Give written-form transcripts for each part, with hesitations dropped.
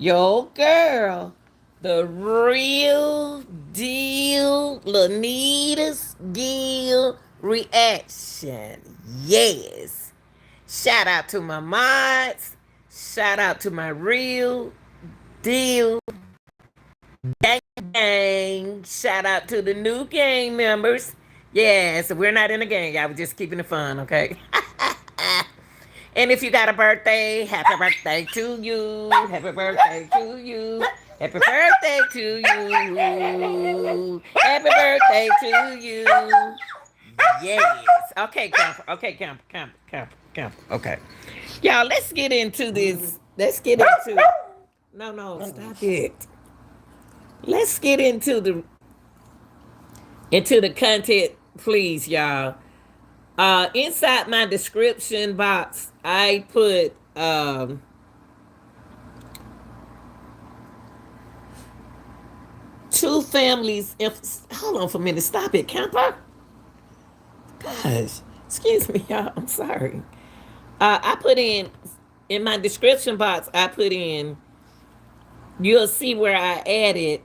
Yo, girl, the real deal, Lanita's Gill reaction. Yes. Shout out to my mods. Shout out to my real deal gang gang. Shout out to the new gang members. Yes, we're not in a gang, y'all. We're just keeping it fun, okay? And if you got a birthday, happy birthday to you. Happy birthday to you. Happy birthday to you. Happy birthday to you. Yes. Okay, camper. Okay, camper, camper, camper, camper. Okay. Y'all, let's get into this. Let's get into. No, no, stop it. Let's get into the content, please, y'all. Inside my description box, I put two families. Hold on for a minute. Stop it, camper. Gosh, excuse me, y'all. I'm sorry. I put in my description box. I put in. You'll see where I added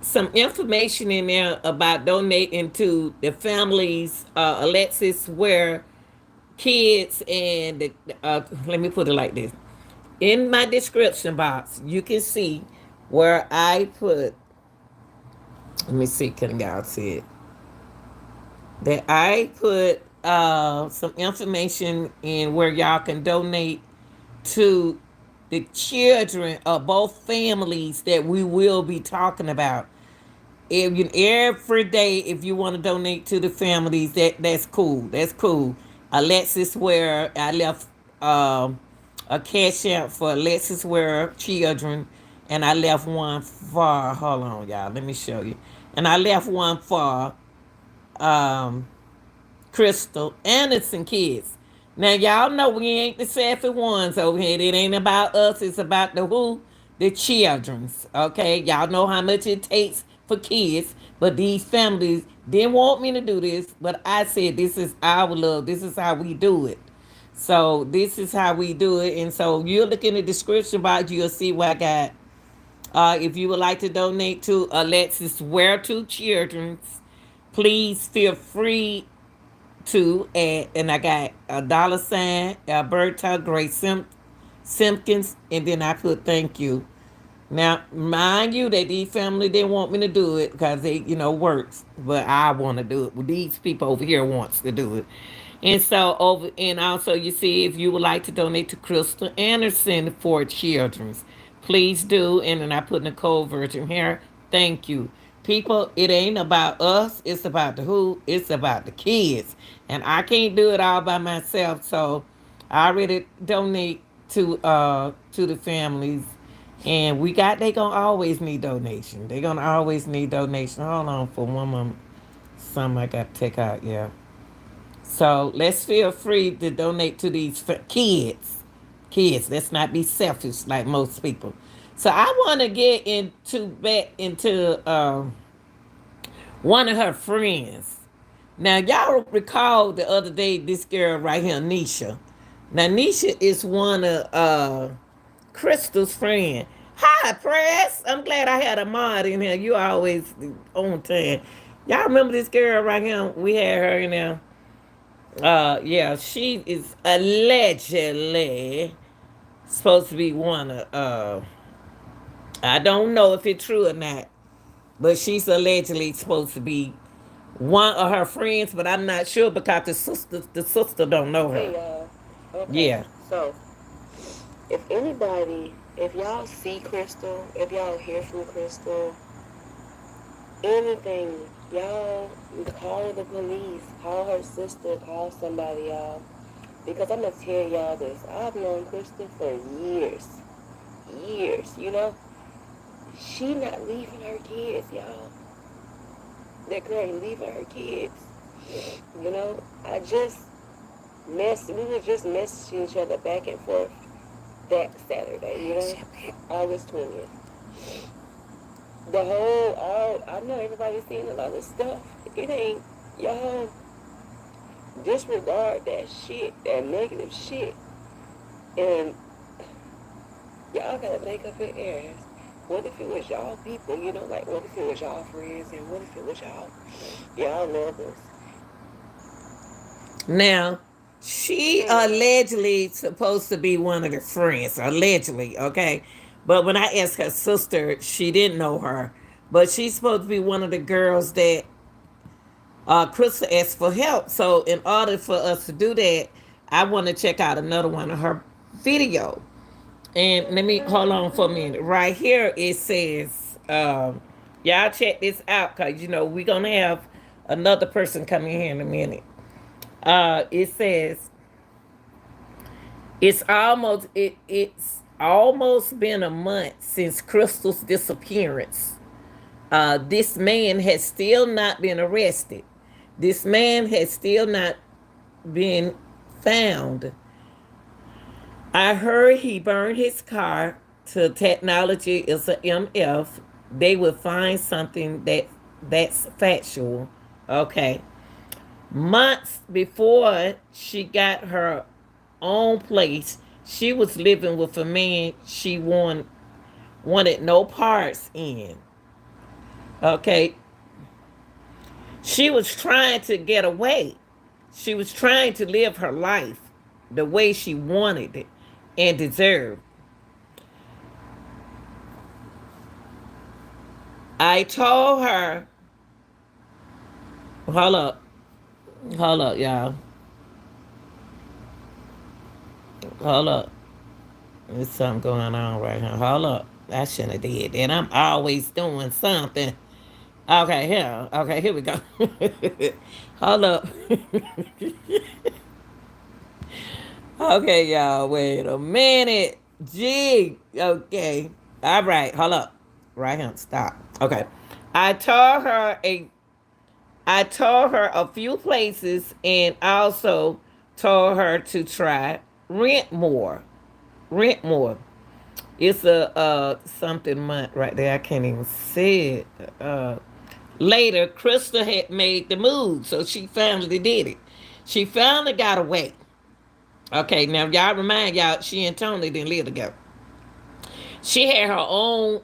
some information in there about donating to the families. Alexis, where kids and let me put it like this. In my description box, you can see where I put. Let me see. Can y'all see it? That I put some information in where y'all can donate to the children of both families that we will be talking about. Every day, if you want to donate to the families, that's cool. That's cool. Alexis Ware, I left a cash out for Alexis Ware children, and I left one for. Hold on, y'all. Let me show you. And I left one for um, Krystal Anderson kids. Now y'all know we ain't the selfish ones over here. It ain't about us. It's about the who, the childrens. Okay, y'all know how much it takes for kids, but these families didn't want me to do this. But I said this is our love. This is how we do it. So this is how we do it. And so you'll look in the description box. You'll see what I got. If you would like to donate to Alexis Where to Children's, please feel free to add, and I got a dollar sign, Alberta Grace Simpkins, and then I put thank you. Now, mind you, that these family didn't want me to do it because they, works, but I want to do it. Well, these people over here wants to do it, and so over, and also you see if you would like to donate to Krystal Anderson for Children's, please do. And then I put Nicole Virgin here. Thank you. People, it ain't about us. It's about the who. It's about the kids. And I can't do it all by myself. So I already donate to the families. And they gonna always need donation. They gonna always need donation. Hold on for one moment. Some I got to take out, yeah. So let's feel free to donate to these kids. Kids, let's not be selfish like most people. So I want to get back into one of her friends. Now y'all recall the other day this girl right here, Nisha. Now Nisha is one of Krystal's friend. Hi, Press. I'm glad I had a mod in here. You always on time. Y'all remember this girl right here? We had her in there. Yeah, she is allegedly supposed to be one of I don't know if it's true or not, but she's allegedly supposed to be one of her friends, but I'm not sure because the sister don't know Hey her. y'all. Okay, Yeah. so if y'all see Krystal, if y'all hear from Krystal, anything, y'all call the police, call her sister, call somebody, y'all. Because I'm gonna tell y'all this. I've known Krystal for years. Years, you know? She not leaving her kids, y'all. That girl ain't leaving her kids. You know? We were just messaging each other back and forth that Saturday, you know? August 20th. I know everybody's seeing a lot of stuff. It ain't, y'all, disregard that shit, that negative shit. And Y'all gotta make up your ears. What if it was y'all people, like what if it was y'all friends and what if it was y'all lovers? Now, she Hmm. allegedly supposed to be one of the friends, allegedly, okay? But when I asked her sister, she didn't know her. But she's supposed to be one of the girls that Krista asked for help. So in order for us to do that, I want to check out another one of her video. And let me hold on for a minute. Right here it says, y'all check this out because we're gonna have another person coming here in a minute. It says it's almost been a month since Crystal's disappearance. This man has still not been arrested. This man has still not been found. I heard he burned his car to technology is a MF. They would find something that's factual. Okay. Months before she got her own place, she was living with a man she wanted no parts in. Okay. She was trying to get away. She was trying to live her life the way she wanted it and deserved. I told her, hold up, hold up, y'all. Hold up. There's something going on right here. Hold up. I shouldn't have did that. I'm always doing something. Okay, here. Okay, here we go. Hold up. Okay, y'all. Wait a minute. Gee. Okay. All right. Hold up. Right here. Stop. Okay. I told her a I told her a few places and also told her to try rent more. Rent more. It's a something month right there. I can't even see it. Later, Krista had made the move, so she finally did it. She finally got away. Okay, now y'all remind y'all she and Tony didn't live together. She had her own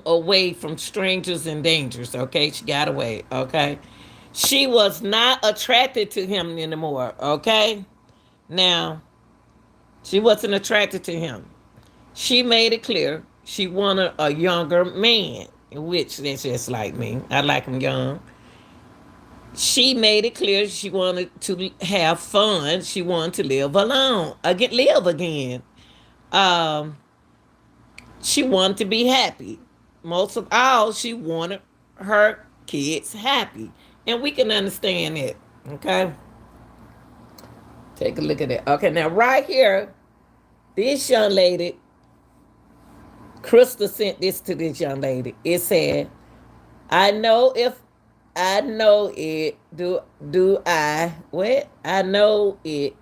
away from strangers and dangers. Okay, she got away. Okay, she was not attracted to him anymore. Okay, now she wasn't attracted to him. She made it clear she wanted a younger man, which that's just like me. I like him young. She made it clear she wanted to have fun. She wanted to live alone, again, live again. Um, she wanted to be happy. Most of all, she wanted her kids happy, and we can understand that. Okay, take a look at that. Okay, now right here, this young lady, Krista sent this to this young lady. It said, I know if I know it, do I what? I know it.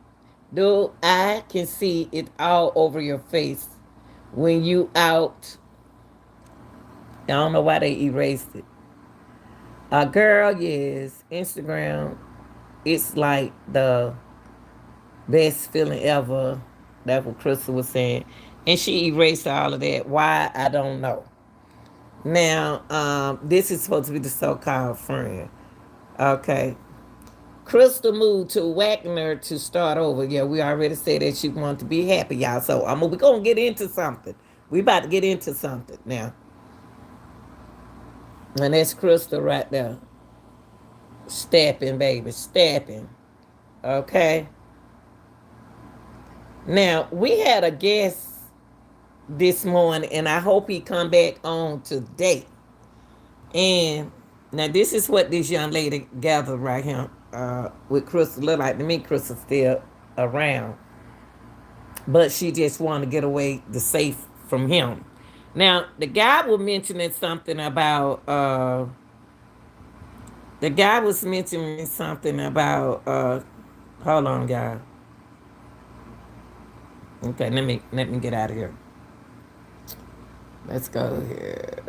Do I can see it all over your face when you out. I don't know why they erased it. Girl, yes, Instagram. It's like the best feeling ever. That's what Crystal was saying, and she erased all of that. Why I don't know. Now, this is supposed to be the so-called friend. Okay. Crystal moved to Wagner to start over. Yeah, we already said that she wanted to be happy, y'all. So we're gonna get into something. We about to get into something now. And that's Crystal right there. Stepping, baby. Stepping. Okay. Now, we had a guest this morning, and I hope he come back on today. And now this is what this young lady gathered right here with Crystal. Look like to me, Crystal still around, but she just wanted to get away the safe from him. Now the guy was mentioning something about the guy was mentioning something about hold on, guy. Okay, let me get out of here. Let's go here.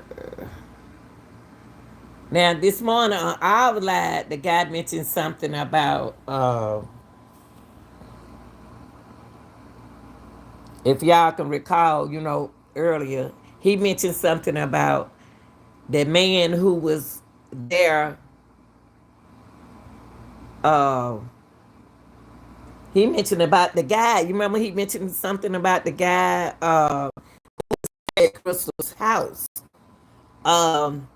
Now this morning on our live, the guy mentioned something about if y'all can recall, earlier. He mentioned something about the man who was there. Uh, he mentioned about the guy. You remember he mentioned something about the guy at Crystal's house. Um,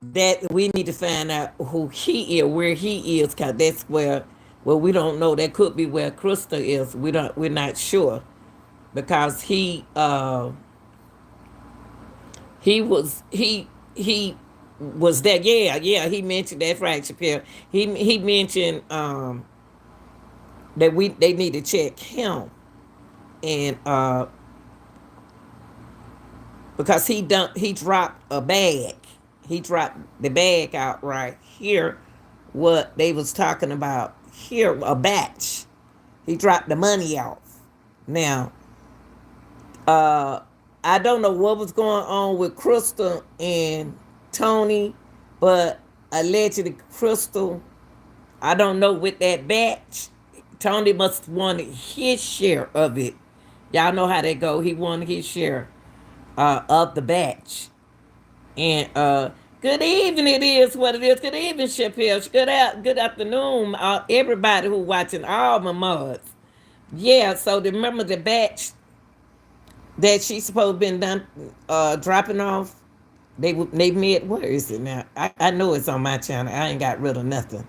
that we need to find out who he is, where he is, cause that's where, well, we don't know. That could be where Krista is. We're not sure because he was there. Yeah, yeah. He mentioned that, right, Chappelle. He mentioned that they need to check him, and because he dropped a bag. He dropped the bag out right here. What they was talking about here, a batch. He dropped the money off. Now, uh, I don't know what was going on with Crystal and Tony, but allegedly Crystal, I don't know, with that batch, Tony must have wanted his share of it. Y'all know how they go. He wanted his share of the batch. And good evening, it is what it is. Good evening, Chappelle. Good afternoon, everybody who watching all my mods. Yeah, so remember the batch that she's supposed to been done dropping off. They made, where is it now? I know it's on my channel. I ain't got rid of nothing.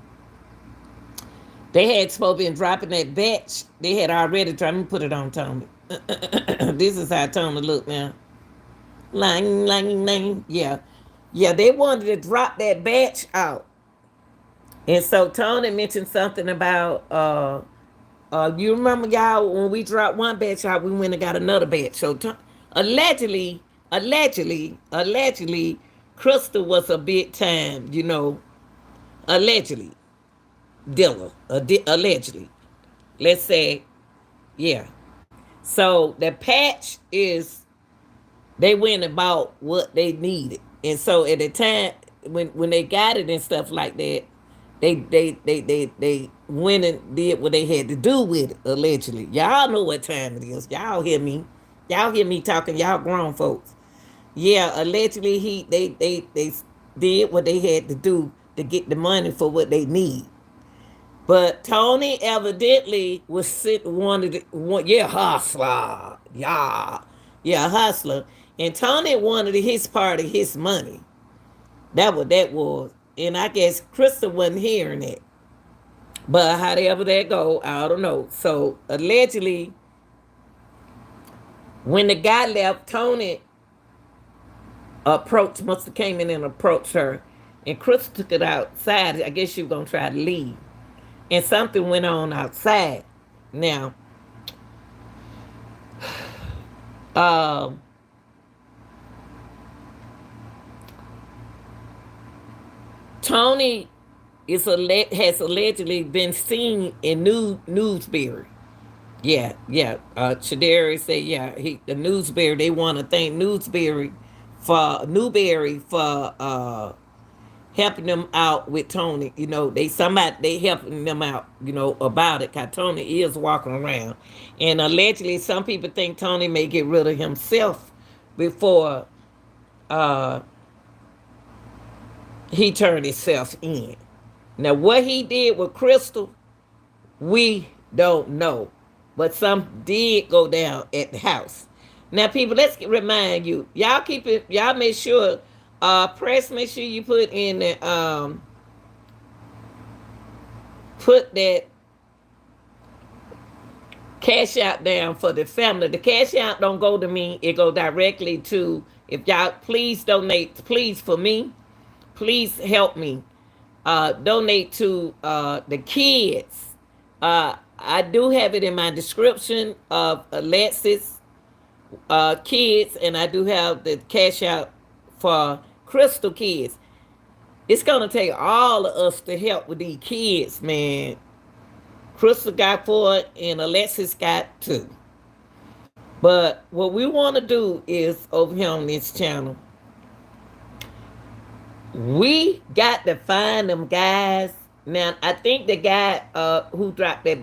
They had supposed to been dropping that batch. They had already dropped. Let me put it on Tony. This is how Tony look now. Lang, lang, lang. Yeah. Yeah, they wanted to drop that batch out. And so Tony mentioned something about you remember y'all when we dropped one batch out, we went and got another batch. So allegedly, Crystal was a big time, allegedly dealer, allegedly. Let's say, yeah. So the patch is they went about what they needed, and so at the time when they got it and stuff like that, they went and did what they had to do with it. Allegedly, y'all know what time it is. Y'all hear me talking. Y'all grown folks. Yeah, allegedly they did what they had to do to get the money for what they need. But Tony evidently was wanted yeah, hustler. Yeah, hustler. And Tony wanted his part of his money. That what that was. And I guess Krista wasn't hearing it. But however that go, I don't know. So allegedly, when the guy left, Tony must have came in and approached her. And Krista took it outside. I guess she was going to try to leave. And something went on outside. Now, Tony has allegedly been seen in Newsbury. Yeah, yeah. Shadari said, yeah, the Newsbury. They want to thank Newsbury for helping them out with Tony. They helping them out, about it. Cause Tony is walking around, and allegedly some people think Tony may get rid of himself before he turned himself in. Now what he did with Krystal, we don't know, but some did go down at the house. Now, people, let's remind you, y'all keep it, y'all make sure, press, make sure you put in the, put that cash out down for the family. The cash out don't go to me, it go directly to, if y'all, please donate, please, for me, please help me, donate to the kids. I do have it in my description of Alexis kids, and I do have the cash out for Krystal kids. It's gonna take all of us to help with these kids, man. Krystal got 4 and Alexis got 2. But what we want to do is over here on this channel, we got to find them guys. Now I think the guy who dropped that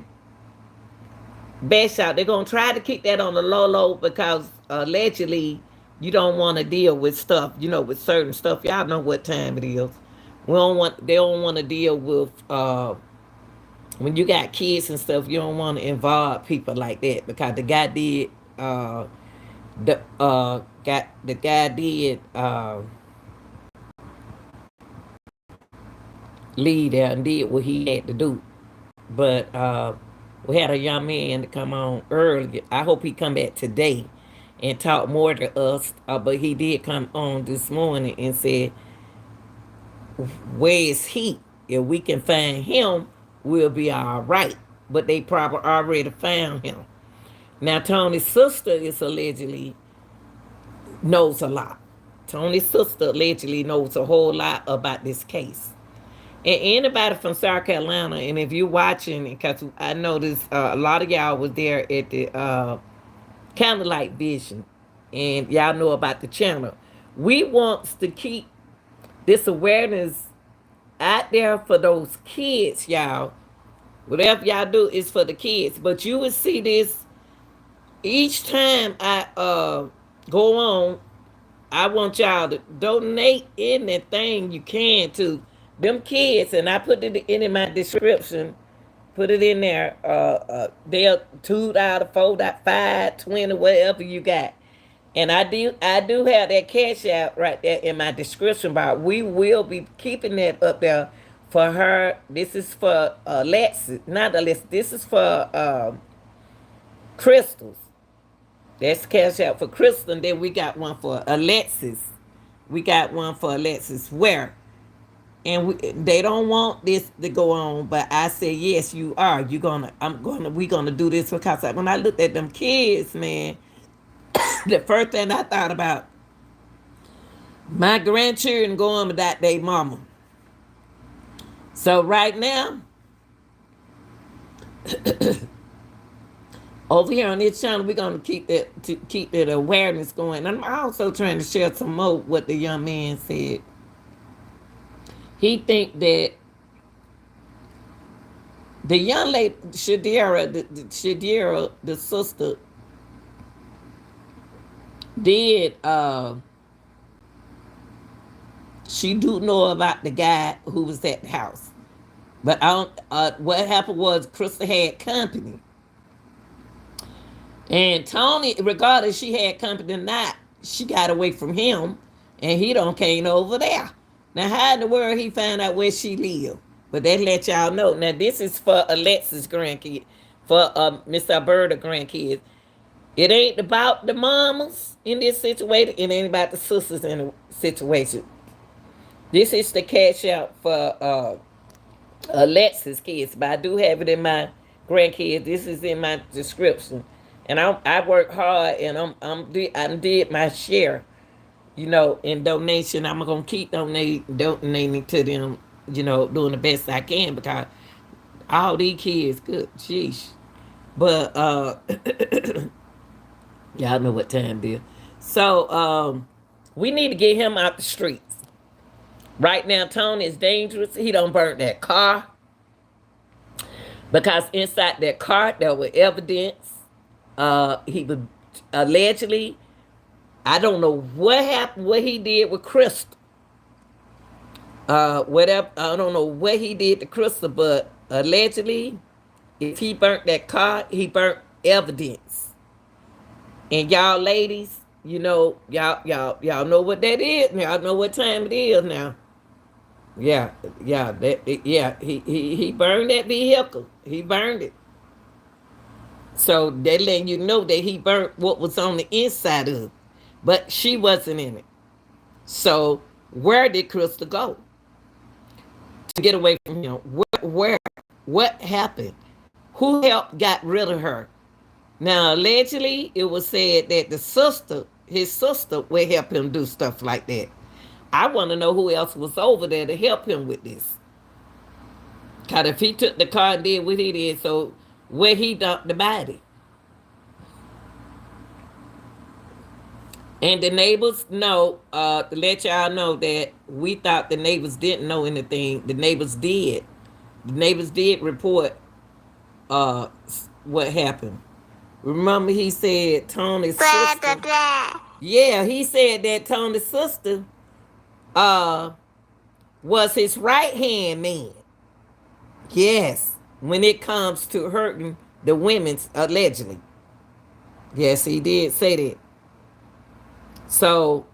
best out, they're gonna try to keep that on the low because allegedly You don't want to deal with stuff, with certain stuff. Y'all know what time it is. We don't want. They don't want to deal with when you got kids and stuff. You don't want to involve people like that because the guy did. The got the guy did leave there and did what he had to do. But we had a young man to come on earlier. I hope he come back today and talk more to us. But he did come on this morning and said, "Where is he? If we can find him, we'll be all right." But they probably already found him. Now Tony's sister is allegedly knows a lot. Tony's sister allegedly knows a whole lot about this case. And anybody from South Carolina, and if you're watching, because I noticed a lot of y'all was there at the Candlelight Vision, and y'all know about the channel. We wants to keep this awareness out there for those kids, y'all. Whatever y'all do is for the kids. But you will see this each time I go on. I want y'all to donate anything you can to them kids, and I put it in my description. Put it in there. They're $2, $4, 20, whatever you got. And I do have that cash out right there in my description box. We will be keeping that up there for her. This is for Alexis, not Alexis. This is for Crystals. That's cash out for Krystal. And then we got one for Alexis. We got one for Alexis where, and they don't want this to go on, but I said yes, you are. We gonna do this because when I looked at them kids, man, the first thing I thought about my grandchildren going without their mama. So right now, over here on this channel, we're gonna keep that awareness going. I'm also trying to share some more what the young man said. He think that the young lady Shadira, the sister, did she do know about the guy who was at the house. But I don't what happened was Krystal had company. And Tony, regardless she had company or not, she got away from him and he don't came over there. Now how in the world he found out where she lived? But that let y'all know. Now this is for Alexis grandkid, for Miss Alberta grandkids. It ain't about the mamas in this situation. It ain't about the sisters in the situation. This is the cash out for Alexis kids, but I do have it in my grandkids. This is in my description, and I work hard, and I did my share, in donation. I'm gonna keep donating to them, doing the best I can because all these kids, good, sheesh. But y'all know what time it is. So we need to get him out the streets. Right now, Tony is dangerous. He don't burn that car because inside that car there was evidence. He was allegedly, I don't know what happened, what he did with Krystal. Whatever, I don't know what he did to Krystal, but allegedly, if he burnt that car, he burnt evidence. And y'all ladies, y'all know what that is. Y'all know what time it is now. Yeah, he burned that vehicle. He burned it. So they letting you know that he burnt what was on the inside of it. But she wasn't in it. So where did Krystal go to get away from him? Where? What happened? Who helped got rid of her? Now allegedly it was said that his sister, would help him do stuff like that. I want to know who else was over there to help him with this. Because if he took the car and did what he did, so where he dumped the body. And the neighbors know, to let y'all know that we thought the neighbors didn't know anything. The neighbors did. The neighbors did report what happened. Remember he said Tony's sister. Yeah, he said that Tony's sister uh was his right hand man. Yes, when it comes to hurting the women's allegedly. Yes, he did say that. So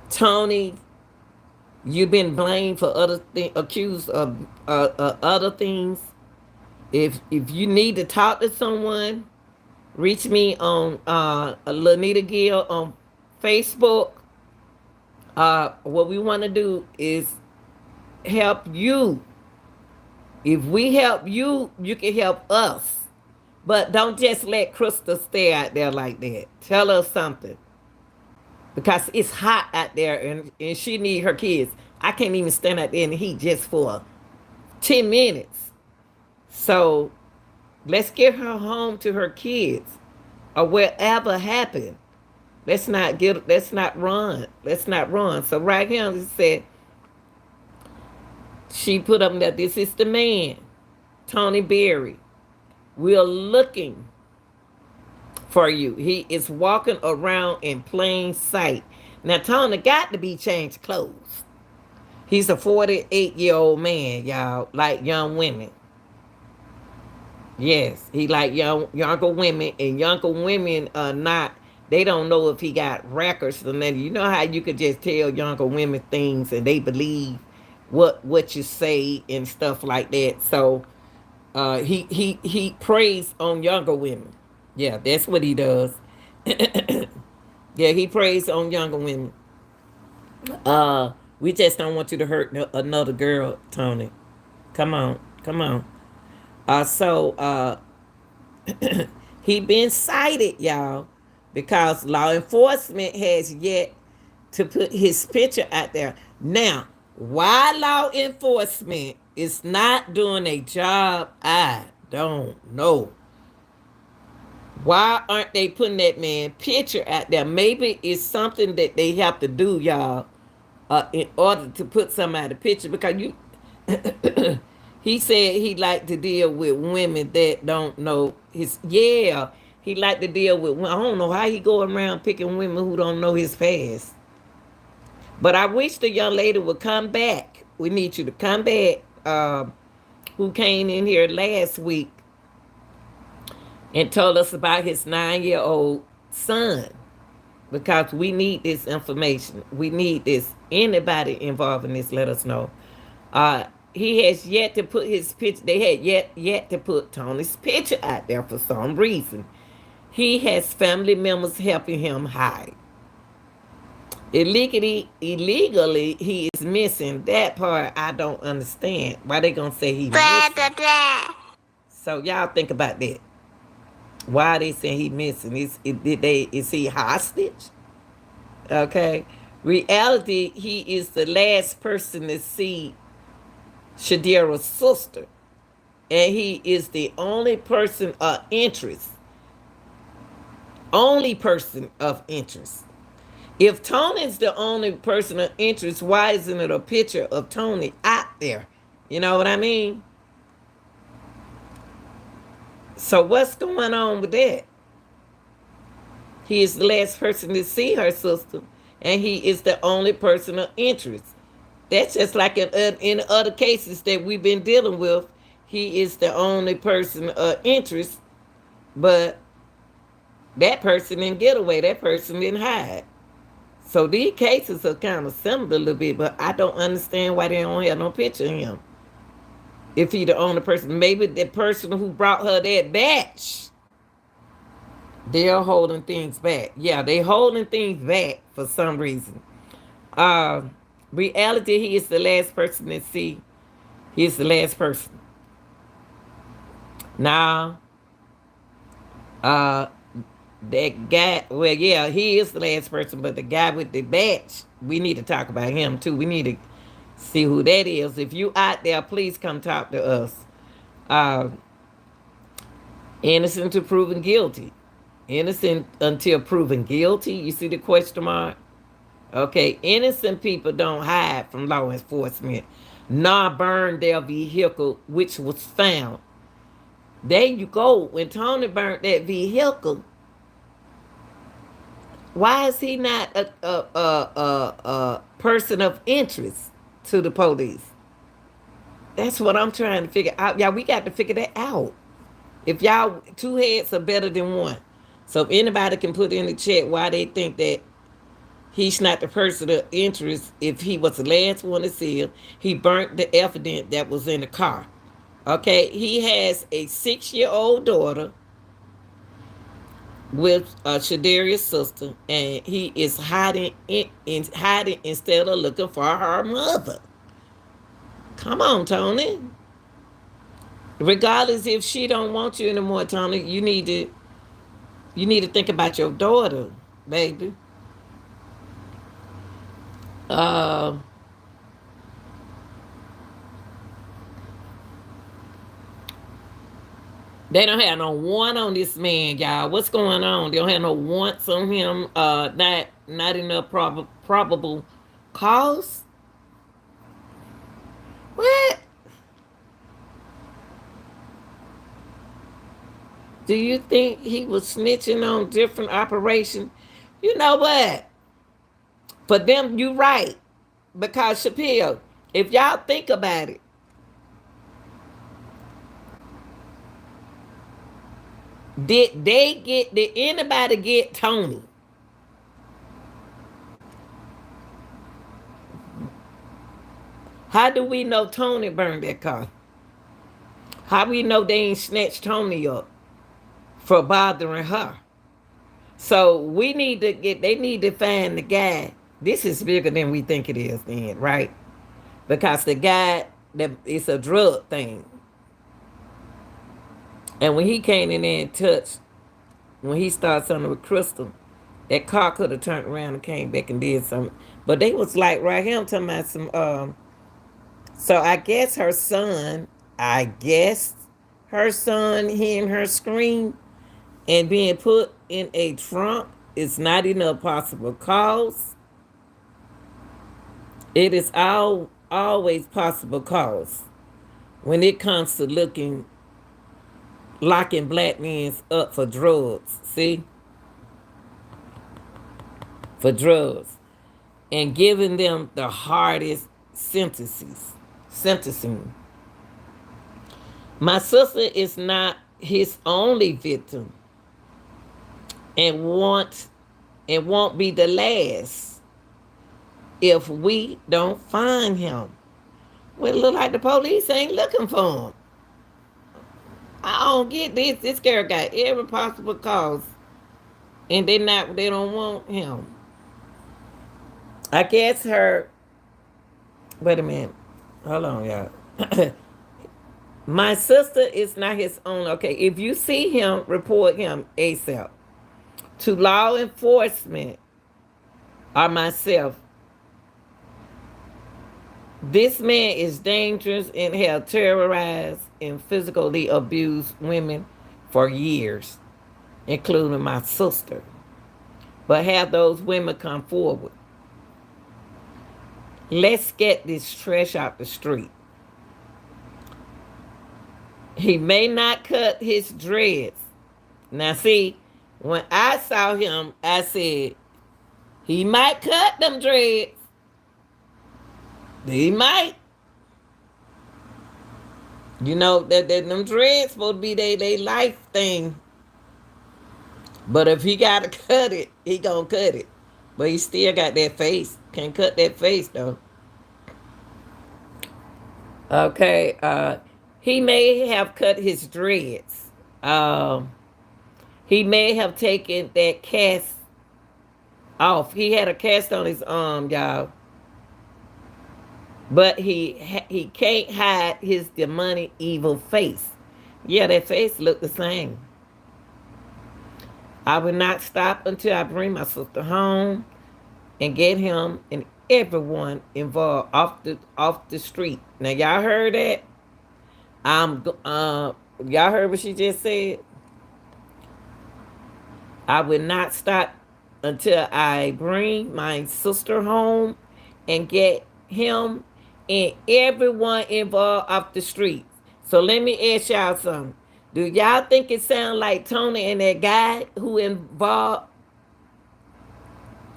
Tony, you've been blamed for accused of other things. If you need to talk to someone, reach me on Lanita Gill on Facebook. What we want to do is help you. If we help you, you can help us. But don't just let Krystal stay out there like that. Tell her something. Because it's hot out there and she need her kids. I can't even stand out there in the heat just for 10 minutes. So let's get her home to her kids or whatever happened. Let's not run. Let's not run. So right here it said she put up that this is the man, Tony Berry. We're looking for you. He is walking around in plain sight. Now Tony got to be changed clothes. He's a 48-year-old man, y'all, like young women. Yes, he like younger women, and younger women are not. They don't know if he got records or nothing. You know how you could just tell younger women things, and they believe what you say and stuff like that. So he preys on younger women. Yeah, that's what he does. Yeah, he preys on younger women. We just don't want you to hurt another girl, Tony. Come on, come on. So he been cited, y'all, because law enforcement has yet to put his picture out there. Now, why law enforcement is not doing a job, I don't know. Why aren't they putting that man picture out there? Maybe it's something that they have to do, y'all, in order to put somebody picture. Because you, he said he like to deal with women that don't know his. Yeah, he like to deal with. I don't know how he go around picking women who don't know his past. But I wish the young lady would come back. We need you to come back. Who came in here last week and told us about his 9-year-old son, because we need this information. We need this. Anybody involved in this, let us know. He has yet to put his picture. They had yet to put Tony's picture out there for some reason. He has family members helping him hide. Illegally, he is missing. That part I don't understand. Why they gonna say he missing? So y'all think about that. Why they saying he missing? Is he hostage? Okay. Reality, he is the last person to see Shadira's sister. And he is the only person of interest. Only person of interest. If Tony's the only person of interest, why isn't it a picture of Tony out there? You know what I mean? So what's going on with that? He is the last person to see her sister, and he is the only person of interest. That's just like in other cases that we've been dealing with. He is the only person of interest, but that person didn't get away. That person didn't hide. So these cases are kind of similar a little bit, but I don't understand why they don't have no picture of him. If he the only person, maybe the person who brought her that batch, they're holding things back. Yeah, they holding things back for some reason. Uh, Reality, he is the last person to see. He is the last person. Now, uh, that guy, well, yeah, he is the last person, but the guy with the badge, we need to talk about him too. We need to see who that is. If you out there, please come talk to us. Uh, Innocent to proven guilty. Innocent until proven guilty. You see the question mark? Okay, innocent people don't hide from law enforcement, nor burn their vehicle, which was found. There you go. When Tony burnt that vehicle, Why is he not a person of interest to the police? That's what I'm trying to figure out. Y'all, we got to figure that out. If y'all two heads are better than one. So if anybody can put in the chat why they think that he's not the person of interest, if he was the last one to see him, he burnt the evidence that was in the car. Okay, he has a 6-year-old daughter with Shadaria's sister, and he is hiding instead of looking for her mother. Come on, Tony. Regardless if she don't want you anymore, Tony, you need to think about your daughter, baby. Uh, they don't have no want on this man, y'all. What's going on? They don't have no wants on him. Not enough probable cause. What? Do you think he was snitching on different operations? You know what? For them, you right. Because Shapiro, if y'all think about it, did anybody get Tony? How do we know Tony burned that car? How we know they ain't snatched Tony up for bothering her? So they need to find the guy. This is bigger than we think it is then, right? Because the guy, that it's a drug thing. And when he came in there and touched, when he started something with Krystal, that car could have turned around and came back and did something. But they was like right here, I'm talking about some so I guess her son hearing her scream and being put in a trunk is not enough possible cause. It is always possible cause when it comes to locking black men up for drugs. See? For drugs. And giving them the hardest sentencing. My sister is not his only victim and won't be the last if we don't find him. Well, it look like the police ain't looking for him. I don't get this. This girl got every possible cause, and they don't want him. I guess her. Wait a minute. Hold on, y'all. My sister is not his own. Okay, if you see him, report him ASAP to law enforcement or myself. This man is dangerous and have terrorized and physically abused women for years, including my sister. But have those women come forward. Let's get this trash out the street. He may not cut his dreads. Now, see, when I saw him, I said, he might cut them dreads. He might. You know, that them dreads supposed to be they life thing. But if he got to cut it, he going to cut it. But he still got that face. Can't cut that face, though. Okay, he may have cut his dreads. He may have taken that cast off. He had a cast on his arm, y'all. But he can't hide his demonic evil face. Yeah, that face looked the same. I will not stop until I bring my sister home and get him and everyone involved off the street. Now y'all heard that? Y'all heard what she just said? I will not stop until I bring my sister home and get him and everyone involved off the streets. So let me ask y'all something. Do y'all think it sounds like Tony and that guy who involved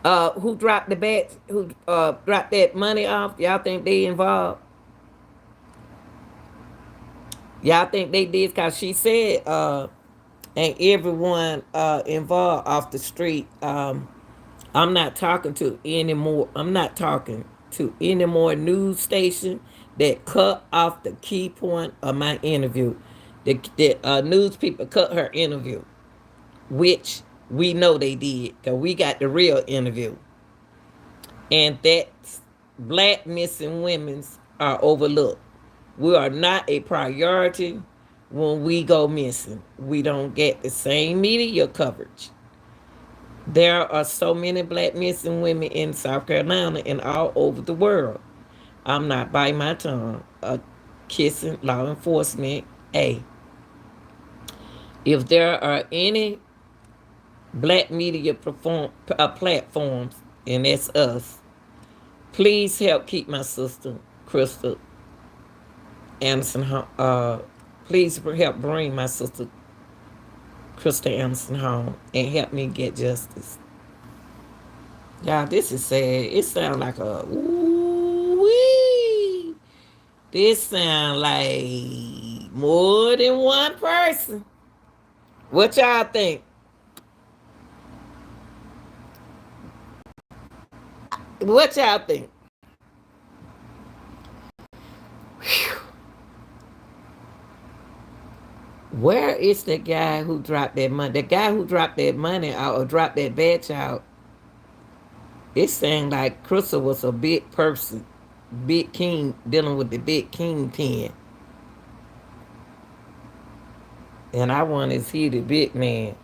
Who dropped the bets? Who dropped that money off? Y'all think they involved? Y'all think they did? Cause she said, and everyone involved off the street. I'm not talking to any more. I'm not talking to any more news station that cut off the key point of my interview. The news people cut her interview, which we know they did, cause we got the real interview, and that black missing women's are overlooked. We are not a priority when we go missing. We don't get the same media coverage. There are so many black missing women in South Carolina and all over the world. I'm not biting my tongue. Kissing law enforcement. A. If there are any black media platforms, and that's us, please help keep my sister Krystal Anderson. Please help bring my sister Krystal Anderson home and help me get justice. Y'all, this is sad. It sounds like a wee. This sound like more than one person. What y'all think? What y'all think? Where is the guy who dropped that money? The guy who dropped that money out or dropped that batch out, it saying like Krystal was a big person, big king, dealing with the big kingpin. And I want to see the big man.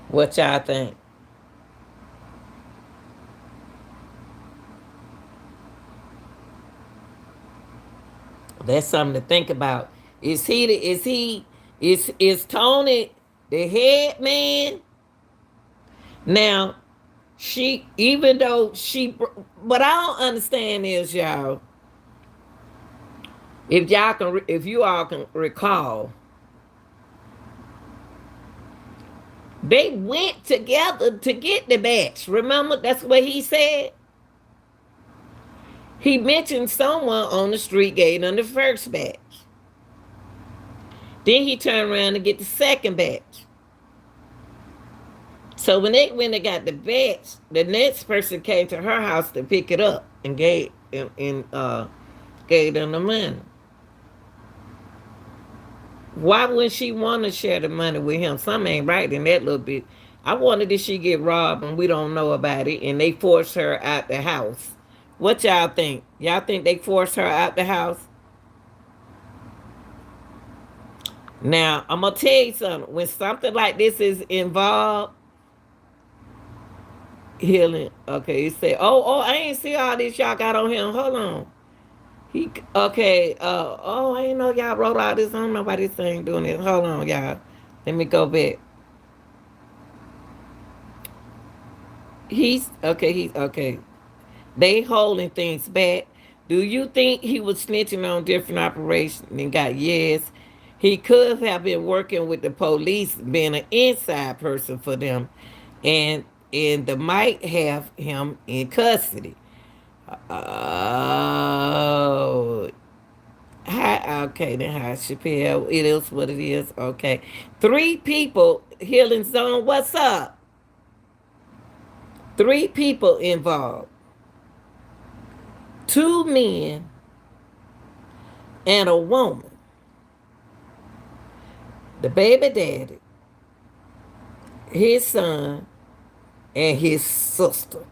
What y'all think? That's something to think about. Is Tony the head man? Now, she, even though she, what I don't understand is, y'all, if you all can recall, they went together to get the batch. Remember, that's what he said. He mentioned someone on the street gave him the first batch. Then he turned around to get the second batch. So when they went and got the batch, the next person came to her house to pick it up and gave them the money. Why wouldn't she want to share the money with him? Something ain't right in that little bit. I wonder did she get robbed and we don't know about it and they forced her out the house. What y'all think? Y'all think they forced her out the house? Now, I'm going to tell you something. When something like this is involved, healing. Okay, you say, I ain't see all this y'all got on him. Hold on. Okay, I ain't know y'all wrote all this. I don't know why this thing doing it. Hold on, y'all. Let me go back. He's okay. They holding things back. Do you think he was snitching on different operations and got yes? He could have been working with the police, being an inside person for them, and they might have him in custody. Oh, hi. Okay, then hi, Chappelle. It is what it is. Okay, three people. Healing zone. What's up? Three people involved. Two men and a woman. The baby daddy, his son, and his sister.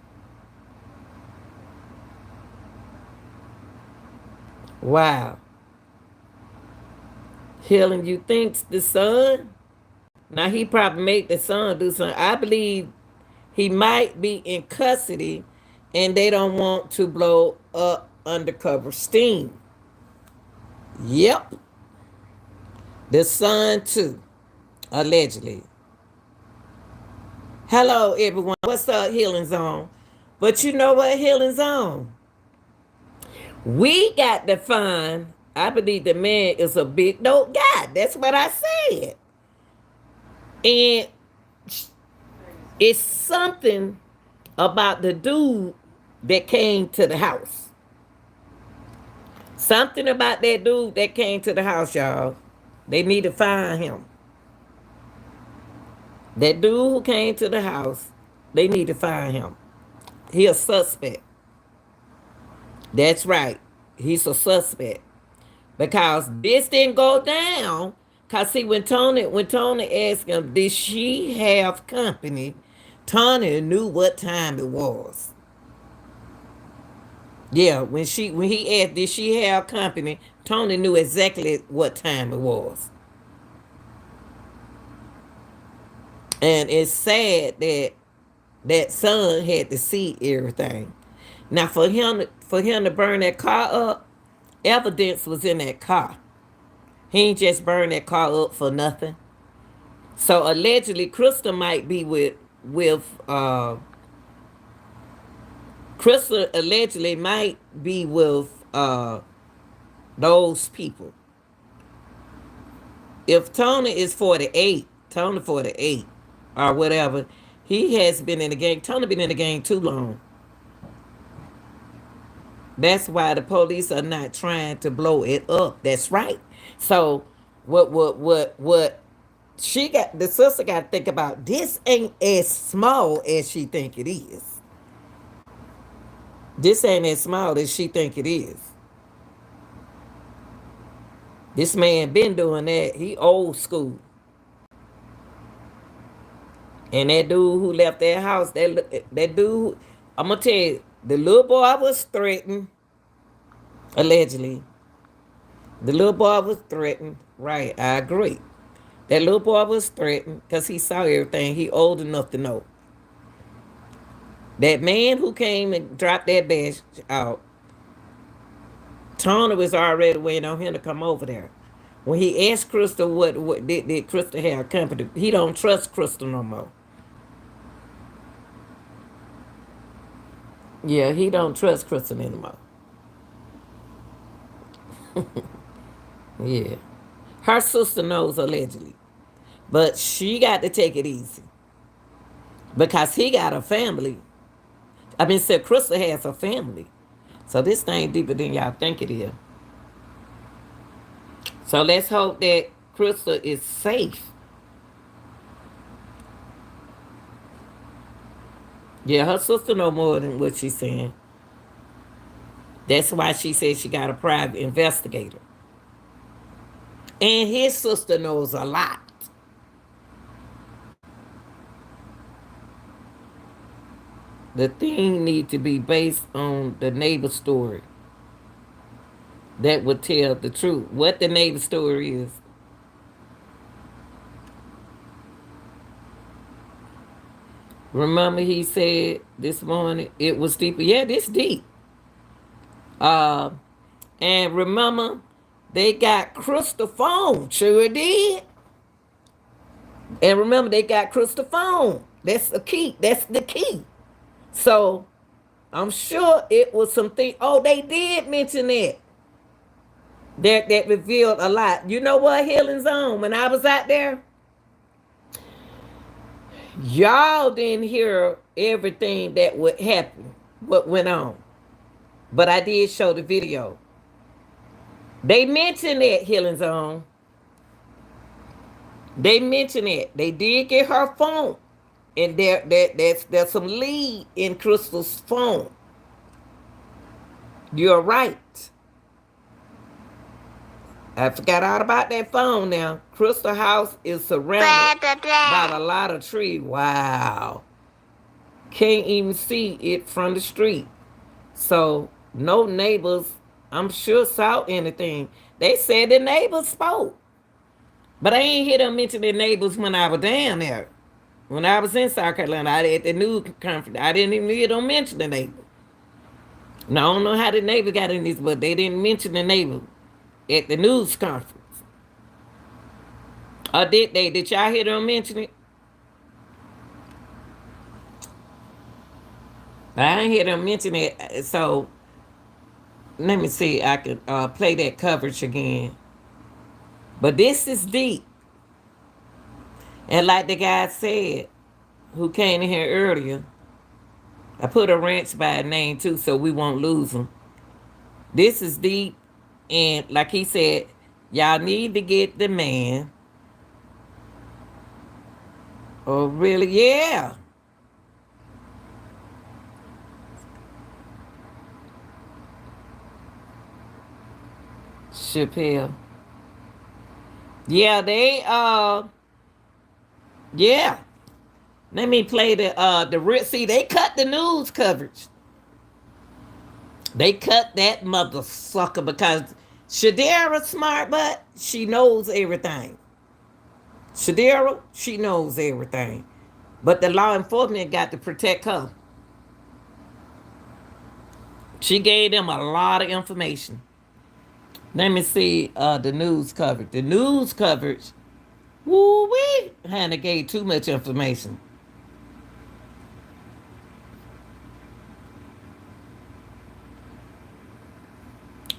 Wow. Healing, you think the son? Now he probably made the son do something. I believe he might be in custody and they don't want to blow up undercover steam. Yep. The son too, allegedly. Hello, everyone. What's up, Healing Zone? But you know what, Healing Zone? We got to find, I believe the man is a big dope guy. That's what I said. And it's something about the dude that came to the house. Something about that dude that came to the house, y'all. They need to find him. That dude who came to the house, they need to find him. He a suspect. That's right. He's a suspect. Because this didn't go down. Cause see, when Tony asked him, did she have company? Tony knew what time it was. Yeah, when he asked, did she have company? Tony knew exactly what time it was. And it's sad that that son had to see everything. Now for him to burn that car up, evidence was in that car. He ain't just burn that car up for nothing. So allegedly, Krystal might be with Krystal allegedly might be with those people. If Tony is 48, Tony 48 or whatever, he has been in the game. Tony been in the game too long. That's why the police are not trying to blow it up. That's right. So what she got the sister got to think about, this ain't as small as she think it is. This ain't as small as she think it is. This man been doing that. He old school. And that dude who left that house, that dude, I'm gonna tell you, the little boy was threatened, allegedly. The little boy was threatened. Right, I agree. That little boy was threatened because he saw everything. He old enough to know. That man who came and dropped that badge out, Tony was already waiting on him to come over there. When he asked Krystal what did Krystal have company, he don't trust Krystal no more. Yeah, he don't trust Krystal anymore. Yeah. Her sister knows allegedly. But she got to take it easy. Because he got a family. I mean, said Krystal has a family. So this thing deeper than y'all think it is. So let's hope that Krystal is safe. Yeah, her sister know more than what she's saying. That's why she said she got a private investigator. And his sister knows a lot. The thing need to be based on the neighbor story. That would tell the truth. What the neighbor story is. Remember he said this morning it was deeper. Yeah, this deep. Uh, and remember, they got Krystal phone. Sure did. And remember, they got Krystal phone. That's the key. That's the key. So I'm sure it was something. Oh, they did mention it. That revealed a lot. You know what, Healing Zone? When I was out there, y'all didn't hear everything that would happen, what went on. But I did show the video. They mentioned it, Healing Zone. They mentioned it. They did get her phone. And there's some lead in Krystal's phone. You're right. I forgot all about that phone now. Krystal house is surrounded by a lot of trees. Wow. Can't even see it from the street. So no neighbors, I'm sure, saw anything. They said the neighbors spoke. But I ain't hear them mention their neighbors when I was down there. When I was in South Carolina, at the news conference, I didn't even hear them mention the neighbor. Now, I don't know how the neighbor got in this, but they didn't mention the neighbor at the news conference. Or did they? Did y'all hear them mention it? I didn't hear them mention it. So, let me see. I could play that coverage again. But this is deep. And like the guy said, who came in here earlier, I put a ranch by name too, so we won't lose them. This is deep, and like he said, y'all need to get the man. Oh, really? Yeah, Chappelle. Yeah, yeah. Let me play the real. See, they cut the news coverage. They cut that mother sucker because Shadera smart, but she knows everything. Shadera, she knows everything. But the law enforcement got to protect her. She gave them a lot of information. Let me see the news coverage. The news coverage, woo wee, Hannah gave too much information.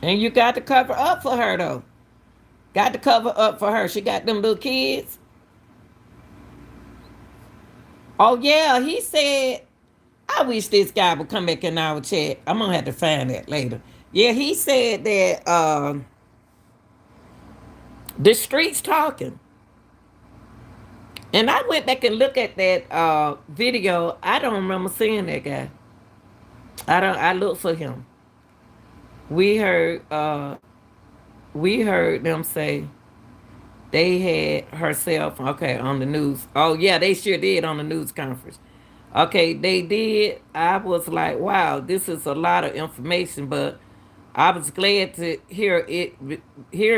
And you got to cover up for her though. Got to cover up for her. She got them little kids. Oh yeah, he said, I wish this guy would come back in our chat. I'm gonna have to find that later. Yeah, he said that the streets talking. And I went back and looked at that video. I don't remember seeing that guy. I looked for him. We heard we heard them say they had herself okay on the news. Oh yeah, they sure did on the news conference. Okay, they did. I was like, wow, this is a lot of information, but I was glad to hear it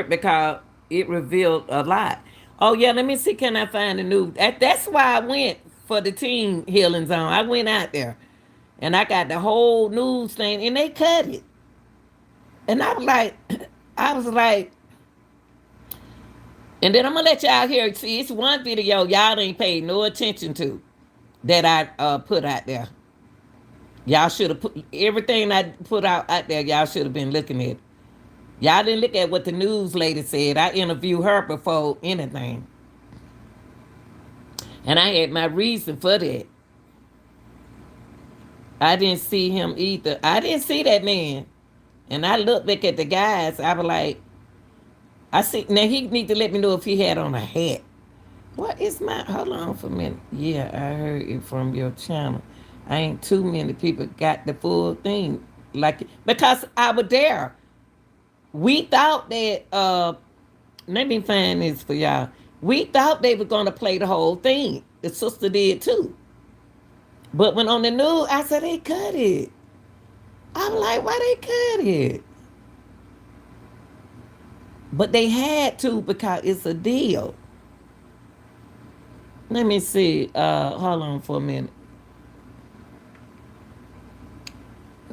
because it revealed a lot. Oh yeah, let me see. Can I find the news? That's why I went for the teen healing zone. I went out there, and I got the whole news thing, and they cut it. And I was like, I was like, and then I'm gonna let y'all hear. See, it's one video y'all ain't paid no attention to that I put out there. Y'all should have put everything I put out there. Y'all should have been looking at. Y'all didn't look at what the news lady said. I interviewed her before anything, and I had my reason for that. I didn't see him either. I didn't see that man, and I looked back at the guys. I was like, I see. Now he need to let me know if he had on a hat. What is my? Hold on for a minute. Yeah, I heard it from your channel. I ain't too many people got the full thing, like because I was there. We thought that. Let me find this for y'all. We thought they were gonna play the whole thing. The sister did too. But when on the news, I said they cut it. I'm like, why they cut it? But they had to because it's a deal. Let me see. Hold on for a minute.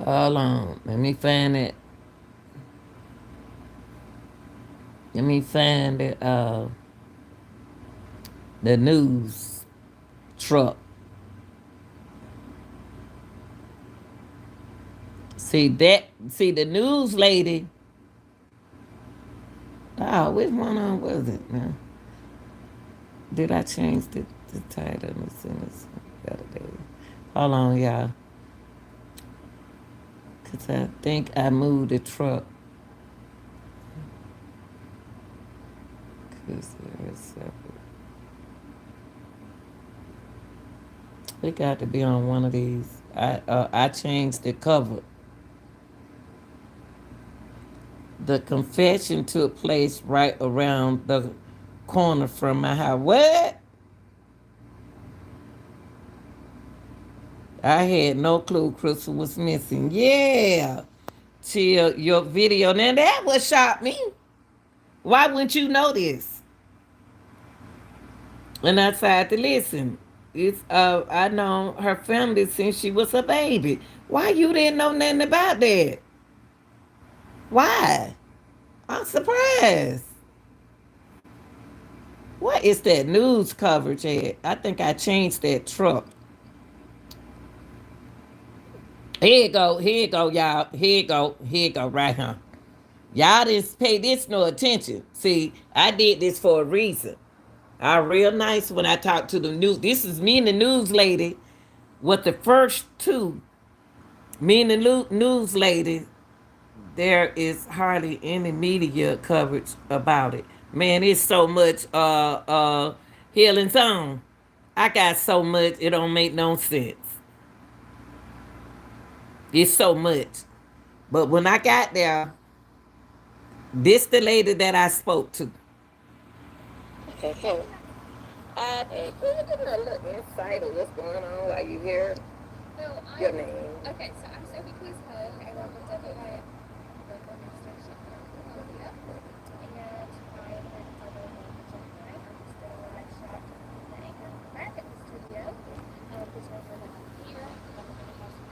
Hold on. Let me find it. Let me find it. The news truck. See that? See the news lady. Oh, which one on was it now? Did I change the title in the sentence? Hold on, y'all. Because I think I moved the truck. Because it got to be on one of these. I changed the cover. The confession took place right around the corner from my house. What? I had no clue Krystal was missing. Yeah. Chill, your video. Now that what shocked me. Why wouldn't you know this? And I tried to listen. It's I know her family since she was a baby. Why you didn't know nothing about that? Why? I'm surprised. What is that news coverage at? I think I changed that truck. Here you go, y'all. Here you go, right here. Y'all didn't pay this no attention. See, I did this for a reason. I real nice when I talk to the news. This is me and the news lady with the first two. Me and the news lady, there is hardly any media coverage about it. Man, it's so much healing zone. I got so much it don't make no sense. It's so much. But when I got there, this the lady that I spoke to. Okay, can can you give me a little insight of what's going on while you here? Your name.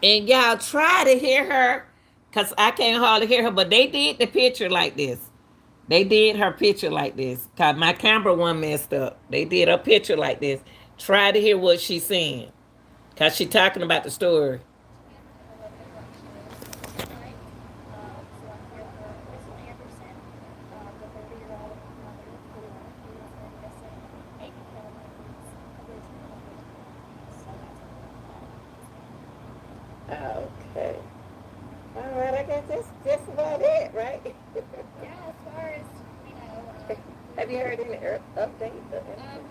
And y'all try to hear her, cause I can't hardly hear her. But they did the picture like this. They did her picture like this. Cause my camera one messed up. They did her picture like this. Try to hear what she's saying. Cause she talking about the story. Okay. All right, I guess that's just about it, right? Have you heard any updates or anything?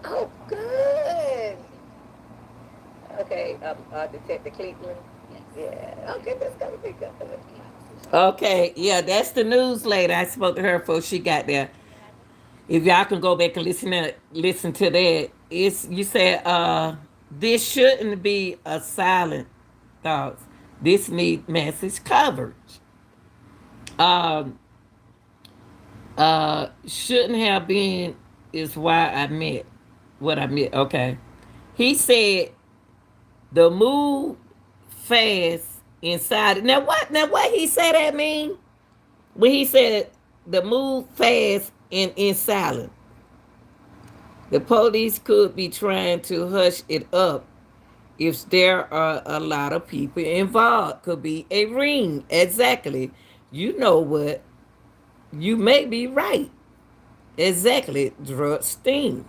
Oh, good. Okay, Detective Cleveland. Yeah. Okay, that's gonna be good. Okay, yeah, that's the news lady. I spoke to her before she got there. If y'all can go back and listen to that, it's you said this shouldn't be a silent thoughts. This need message coverage. Um shouldn't have been is why I met what I meant. Okay. He said the move fast inside. Now what he said that mean? When he said the move fast and in silent. The police could be trying to hush it up if there are a lot of people involved. Could be a ring. Exactly. You know what? You may be right. Exactly. Drug sting.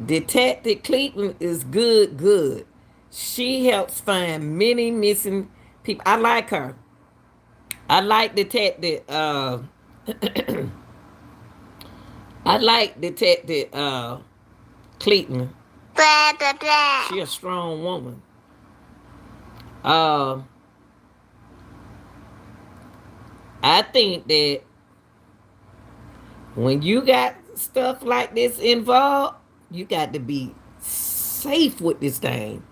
Detective Cleveland is good. She helps find many missing people. I like her. I like Detective I like Detective Cleveland. She a strong woman. Uh, I think that when you got stuff like this involved, you got to be safe with this thing.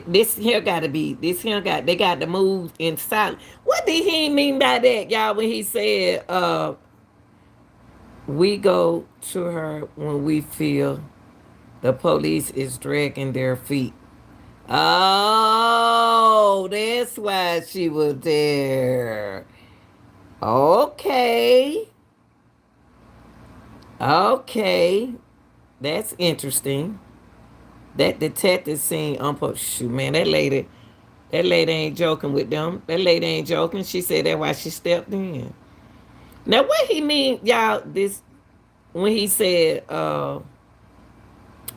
This here got to be. This here got. They got to move in silence. What did he mean by that, y'all? When he said, "We go to her when we feel the police is dragging their feet." Oh, that's why she was there. Okay. Okay. That's interesting. That detective scene on post. Shoot, man, that lady ain't joking with them. That lady ain't joking. She said that's why she stepped in. Now, what he mean, y'all? This when he said,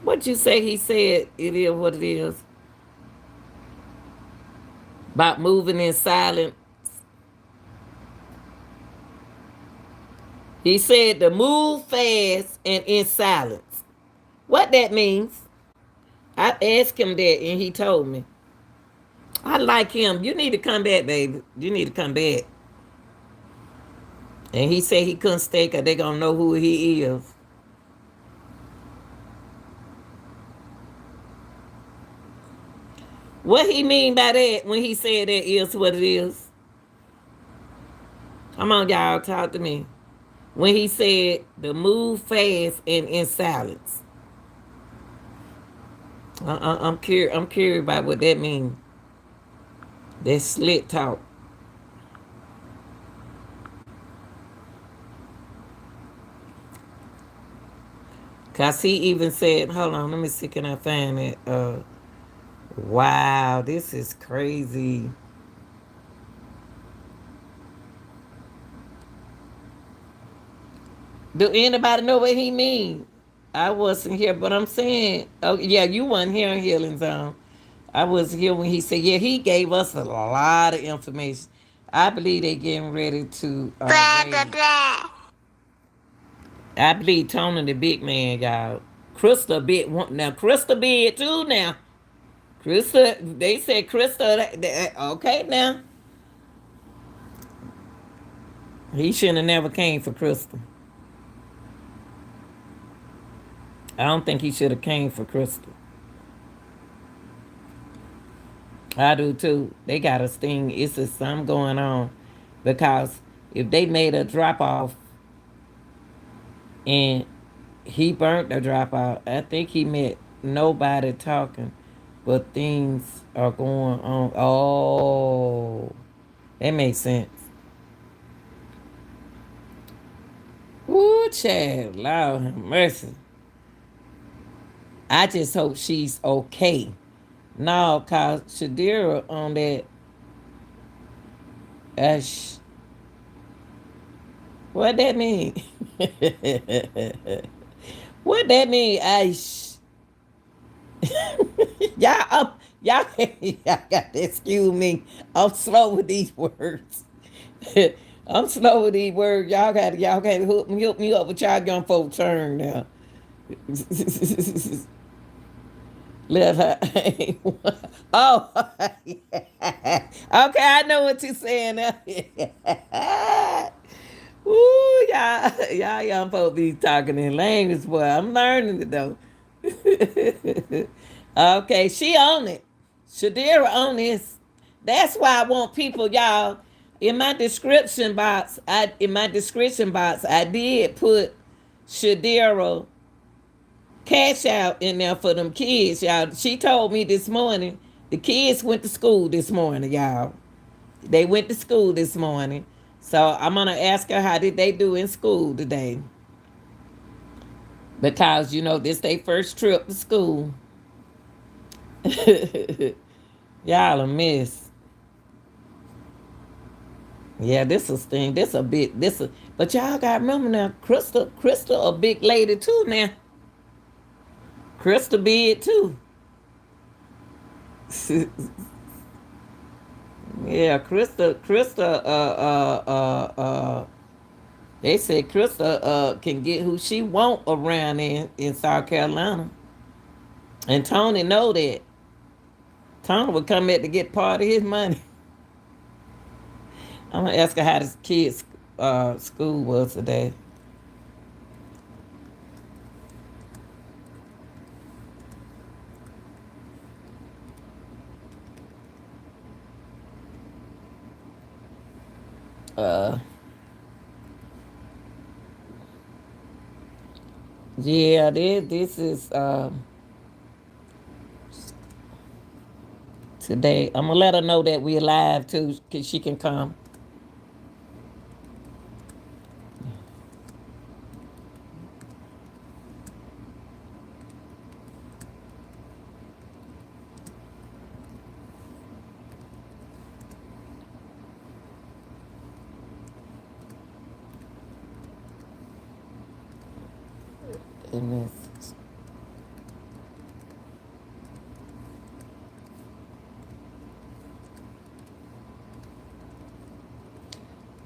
what you say? He said it is what it is about moving in silence. He said to move fast and in silence. What that means? I asked him that and he told me. I like him. You need to come back, baby. You need to come back. And he said he couldn't stay because they going to know who he is. What he mean by that when he said that is what it is? Come on, y'all, talk to me. When he said to move fast and in silence. I'm curious. I'm curious about what that means. That slick talk. Cause he even said, hold on, let me see, can I find it? Wow, this is crazy. Do anybody know what he mean? I wasn't here, but I'm saying, oh yeah, you weren't here in Healing Zone. I was here when he said, yeah, he gave us a lot of information. I believe they getting ready to I believe Tony the big man, y'all. Krystal big one now. Krystal big too now. Krystal, they said Krystal. Okay now, he shouldn't have never came for Krystal. I don't think he should have came for Krystal. I do too. They got a sting. It's just something going on because if they made a drop off and he burnt the drop out, I think he meant nobody talking, but things are going on. Oh, that makes sense. Ooh, child, Lord have mercy. I just hope she's okay. No, cause Shadira on that. Sh- what that mean? What that mean? Y'all, y'all, y'all got to excuse me. I'm slow with these words. I'm slow with these words. Y'all got to hook me up with y'all young folk turn now. Let her. Oh, yeah. Okay, I know what you're saying now. Ooh, y'all young folk be talking in language, boy. I'm learning it though. Okay, she on it. Shadira on this. That's why I want people, y'all. In my description box, I did put Shadira cash out in there for them kids, y'all. She told me this morning the kids went to school this morning, y'all. They went to school this morning. So I'm gonna ask her how did they do in school today. Because this their first trip to school. Y'all a miss. Yeah, this is thing. This a bit. But y'all got to remember now. Krystal, a big lady too now. Krystal big too. Yeah, Krystal. They said Krystal can get who she want around in South Carolina, and Tony know that. Tony would come back to get part of his money. I'm gonna ask her how this kid's school was today. Uh, yeah, this is today. I'm gonna let her know that we're live too, cause she can come. And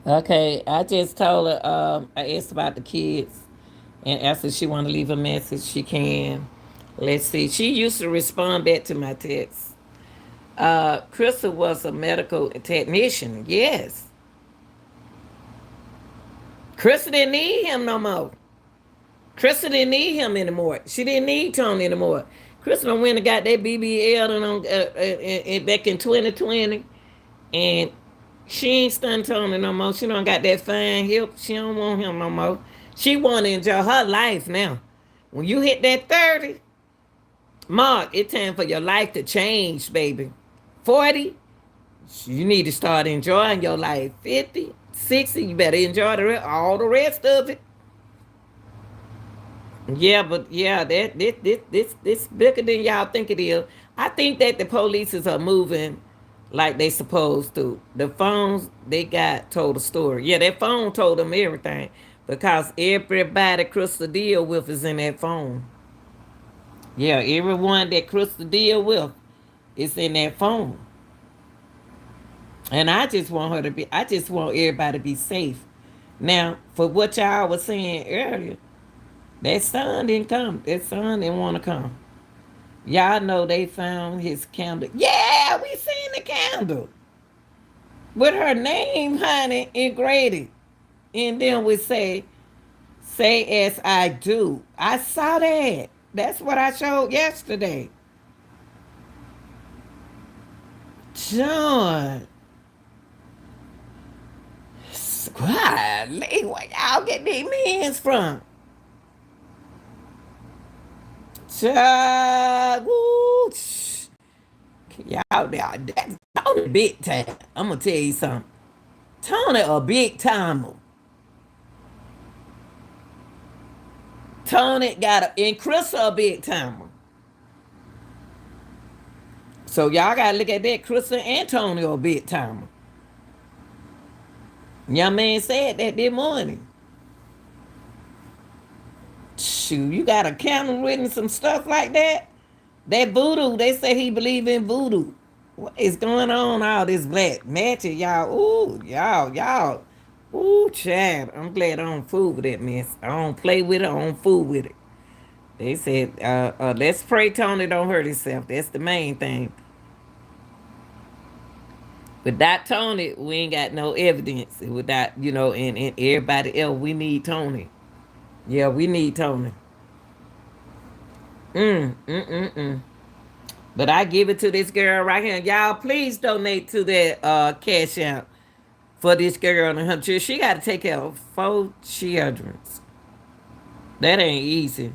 okay, I just told her. I asked about the kids, and asked if she want to leave a message. She can. Let's see. She used to respond back to my texts. Krystal was a medical technician. Yes, Krystal didn't need him no more. Krystal didn't need him anymore. She didn't need Tony anymore. Krystal went and got that BBL back in 2020, and she ain't stunned Tony no more. She don't got that fine hip. She don't want him no more. She want to enjoy her life now. When you hit that 30 mark, it's time for your life to change, baby. 40, you need to start enjoying your life. 50, 60, you better enjoy all the rest of it. Yeah, but yeah, this bigger than y'all think it is. I think that the polices are moving like they supposed to. The phones they got told a story. Yeah, that phone told them everything. because everybody Krystal deal with is in that phone. Yeah, everyone that Krystal deal with is in that phone. And I just want her to be, I just want everybody to be safe. Now, for what y'all was saying earlier, that son didn't come. That son didn't want to come. Y'all know they found his candle. Yeah, we seen the candle with her name, honey, engraved. And then we say as I do. I saw that. That's what I showed yesterday. John, golly, where y'all get these men's from? Child, woo, y'all, that's Tony big time. I'm gonna tell you something. Tony a big timer. Tony got a, and Chris a big timer. So y'all gotta look at that. Chris and Tony are a big timer. Young man said that this morning. Shoot, you got a candle written some stuff like that? That voodoo, they say he believe in voodoo. What is going on? All this black magic, y'all. Ooh, y'all. Ooh, Chad. I'm glad I don't fool with that mess. I don't play with it. I don't fool with it. They said, let's pray Tony don't hurt himself. That's the main thing. Without Tony, we ain't got no evidence. Without, and everybody else, we need Tony. Yeah, we need Tony. But I give it to this girl right here. Y'all, please donate to that cash out for this girl and her children. She got to take care of 4 children. That ain't easy.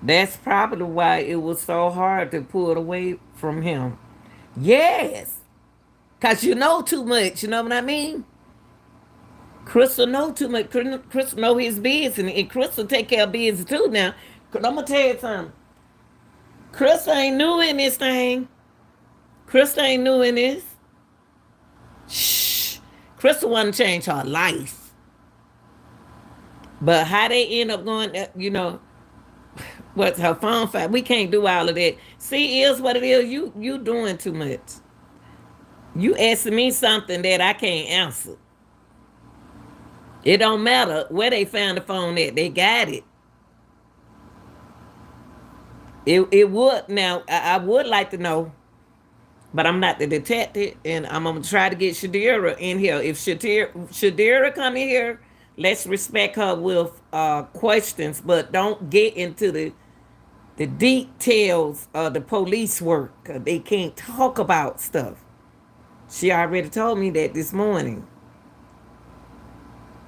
That's probably why it was so hard to pull away from him. Yes. Because you know too much. You know what I mean? Krystal know too much. Krystal know his business. And Krystal take care of business too now. I'm going to tell you something. Krystal ain't new in this thing. Krystal ain't new in this. Shh. Krystal want to change her life. But how they end up going, what's her phone fight? We can't do all of that. See, is what it is. You doing too much. You asking me something that I can't answer. It don't matter where they found the phone at. They got it. It would now. I would like to know, but I'm not the detective, and I'm gonna try to get Shadira in here. If Shadira come in here, let's respect her with questions, but don't get into the details of the police work. 'Cause they can't talk about stuff. She already told me that this morning.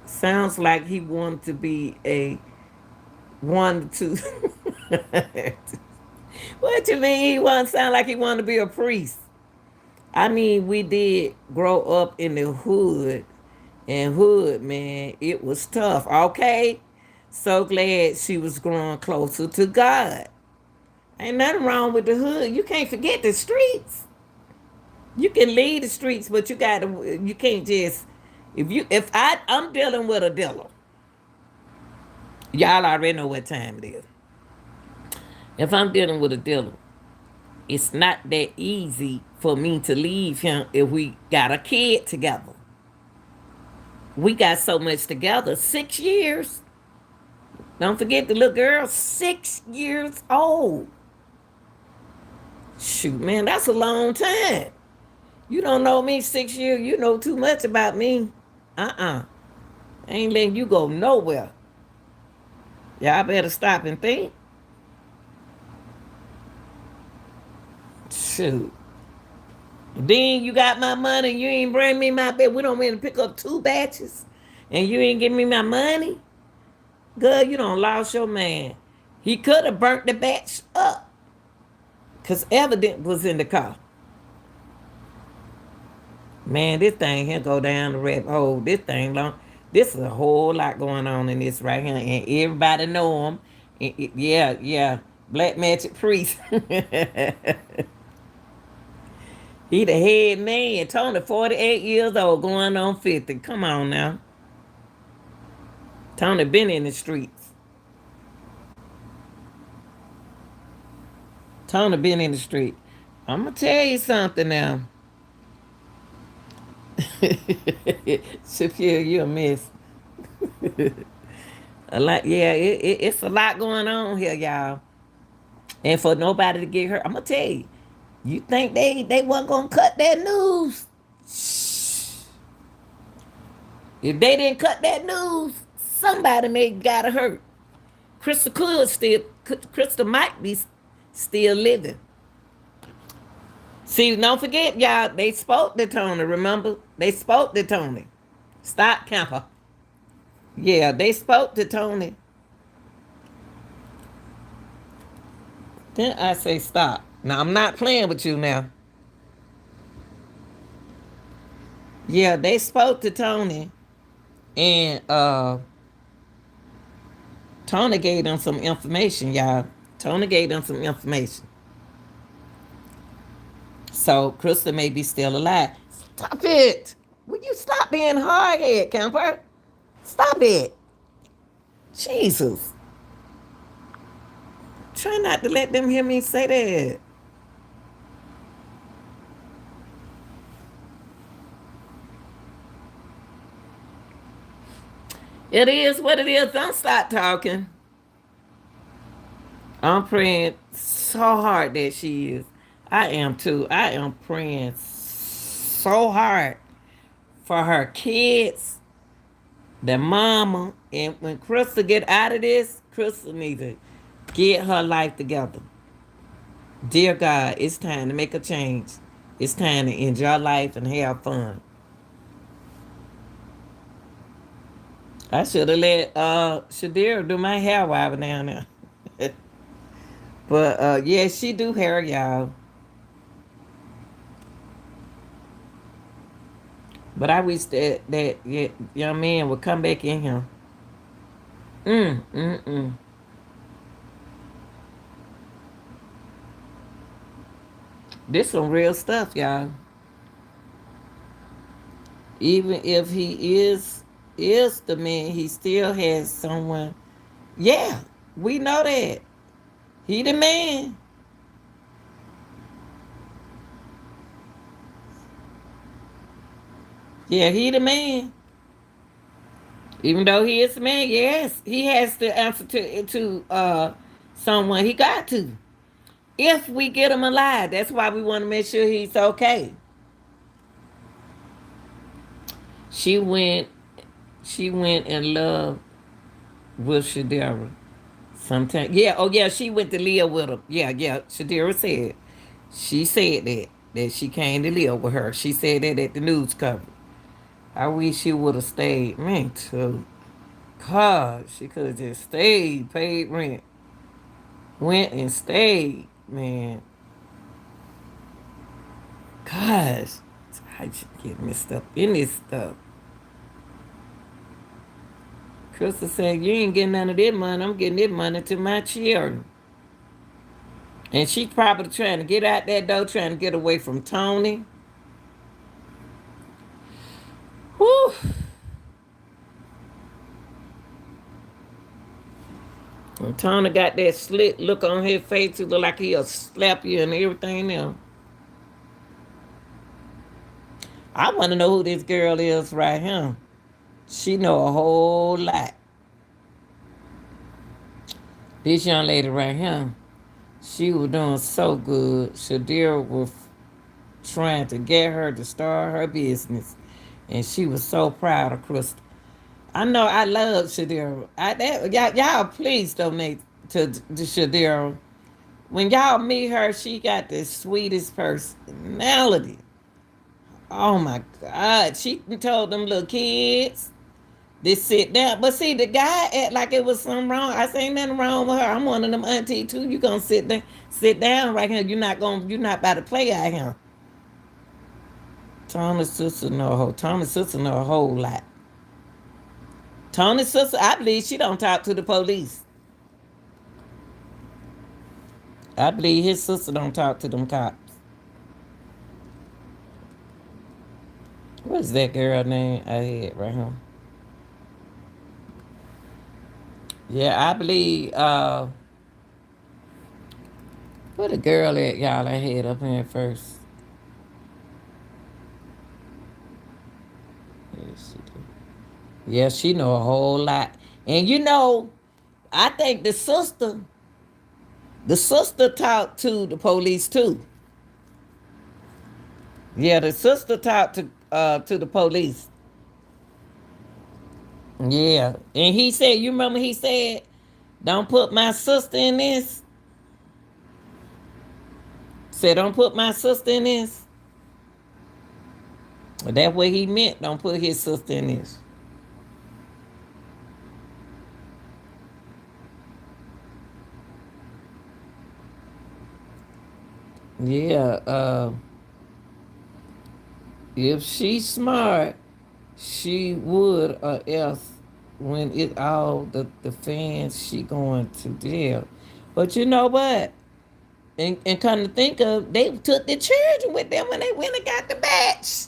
Sounds like he wanted to be a one to. What you mean? He want sound like he wanted to be a priest? I mean, we did grow up in the hood, and hood, man, it was tough. Okay, so glad she was growing closer to God. Ain't nothing wrong with the hood. You can't forget the streets. You can leave the streets, but you got to. You can't just. I'm dealing with a dealer. Y'all already know what time it is. If I'm dealing with a dealer, it's not that easy for me to leave him if we got a kid together. We got so much together. 6 years. Don't forget the little girl, 6 years old. Shoot, man, that's a long time. You don't know me 6 years. You know too much about me. I ain't letting you go nowhere. Y'all better stop and think. Shoot. Then you got my money. You ain't bring me my bed. We don't want to pick up 2 batches. And you ain't give me my money. Good, you don't lost your man. He could have burnt the batch up. Because evidence was in the car. Man, this thing here go down the rabbit hole. This thing long. This is a whole lot going on in this right here. And everybody know him. Yeah. Black magic priest. He the head man. Tony, 48 years old, going on 50. Come on now. Tony been in the streets. Tony been in the street. I'm gonna tell you something now. Shakira, you a mess. A lot, yeah, it's a lot going on here, y'all. And for nobody to get hurt, I'm gonna tell you. You think they wasn't gonna cut that news? If they didn't cut that news, somebody may got hurt. Krystal might be still living. See, don't forget, y'all. They spoke to Tony. Remember, they spoke to Tony. Stop, Camper. Yeah, they spoke to Tony. Then I say stop. Now I'm not playing with you now. Yeah, they spoke to Tony, and Tony gave them some information, y'all. Tony gave them some information. So Krista may be still alive. Stop it. Will you stop being hard head, Camper? Stop it. Jesus. Try not to let them hear me say that. It is what it is. Don't stop talking. I'm praying so hard that she is. I am too. I am praying so hard for her kids, the mama, and when Krista get out of this, Krista needs to get her life together. Dear God, it's time to make a change. It's time to enjoy life and have fun. I should have let Shadira do my hair while I was down there. But yeah, she do hair, y'all. But I wish that yeah, young man would come back in here. Mm, mm, mm. This some real stuff, y'all. Even if he is the man, he still has someone. Yeah, we know that. He the man. Yeah, he the man. Even though he is the man, yes, he has to answer to someone. He got to. If we get him alive, that's why we want to make sure he's okay. She went she went and loved with Shadira. Sometimes, yeah, oh yeah, she went to live with him. Yeah, yeah. Shadira said she said that she came to live with her. She said that at the news cover. I wish she would have stayed. Me too. God, she could have just stayed, paid rent, went and stayed. Man, gosh, I should get messed up in this stuff. Crystal said, "You ain't getting none of that money. I'm getting that money to my children." And she's probably trying to get out that door, trying to get away from Tony. Whew. And Tony got that slick look on his face. He look like he'll slap you and everything else. I want to know who this girl is right here. She know a whole lot. This young lady right here, she was doing so good. Shadira was trying to get her to start her business. And she was so proud of Krista. I know I love Shadira. Y'all please donate to Shadira. When y'all meet her, she got the sweetest personality. Oh my God. She told them little kids they sit down. But see, the guy act like it was something wrong. I say ain't nothing wrong with her. I'm one of them auntie too. You gonna sit down right here. You're not about to play out here. Thomas' sister know a whole lot. Tony's sister, I believe she don't talk to the police. I believe his sister don't talk to them cops. What's that girl name I had right here? Yeah, I believe where the girl at, y'all, I had up here first. Yes, she do. Yeah, she know a whole lot. And you know, I think the sister talked to the police too. Yeah, the sister talked to the police. Yeah. And he said, you remember he said, don't put my sister in this? Said, don't put my sister in this. That's what he meant. Don't put his sister in this. Yeah. If she's smart, she would, or else when it all the fans, she going to jail. But you know what? And come to think of, they took the children with them when they went and got the batch.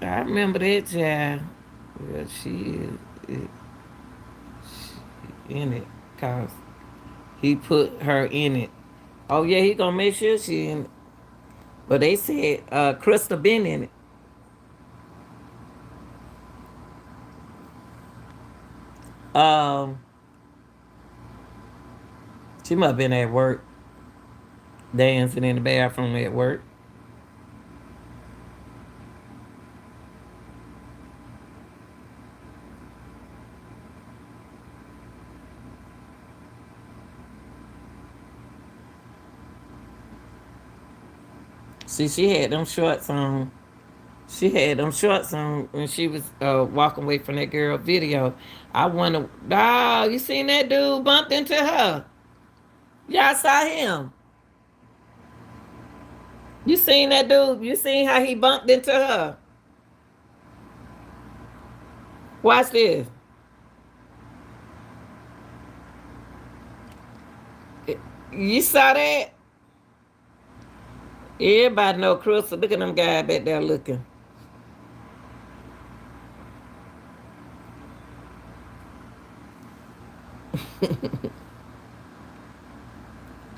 I remember that child. Well, she is in it, cause he put her in it. Oh yeah, he gonna make sure she in it. But they said Krystal been in it. Um, she must have been at work, dancing in the bathroom at work. See, she had them shorts on. She had them shorts on when she was walking away from that girl video. I wonder, oh, you seen that dude bumped into her? Y'all saw him. You seen that dude? You seen how he bumped into her? Watch this. You saw that? Everybody know Krystal. Look at them guys back there looking.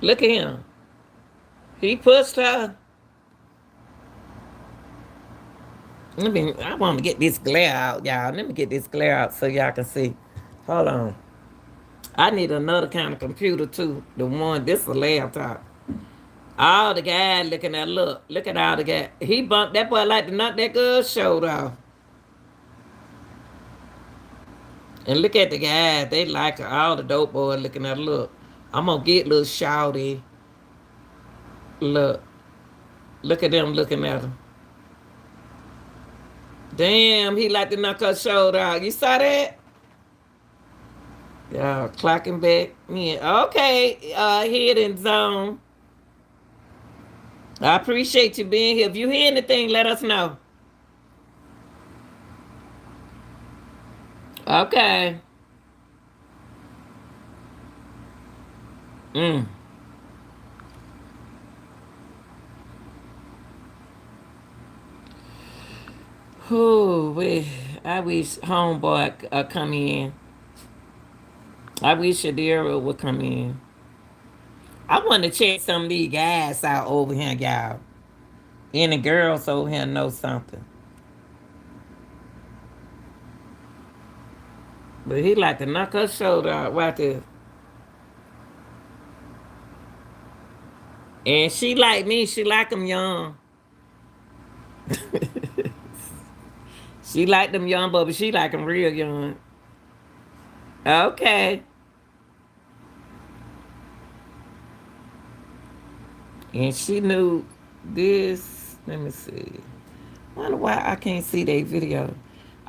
Look at him. He pushed her. I want to get this glare out, y'all. Let me get this glare out so y'all can see. Hold on. I need another kind of computer too. The one, this is a laptop. All the guys looking at, look at all the guys. He bumped that boy like to knock that girl's shoulder off. And look at the guys. They like her. All the dope boys looking at her. Look. I'm gonna get little shouty. Look. Look at them looking at her. Damn, he like to knock her shoulder out. You saw that? Yeah, clocking back. Yeah. Okay, hidden zone. I appreciate you being here. If you hear anything, let us know. Okay. Mm. Whew, I wish homeboy come in. I wish Shadira would come in. I want to check some of these guys out over here, y'all. Any girls over here know something. But he like to knock her shoulder out right there. And she like me, she like them young. She like them young, but she like them real young. Okay. And she knew this. Let me see. Wonder why I can't see that video.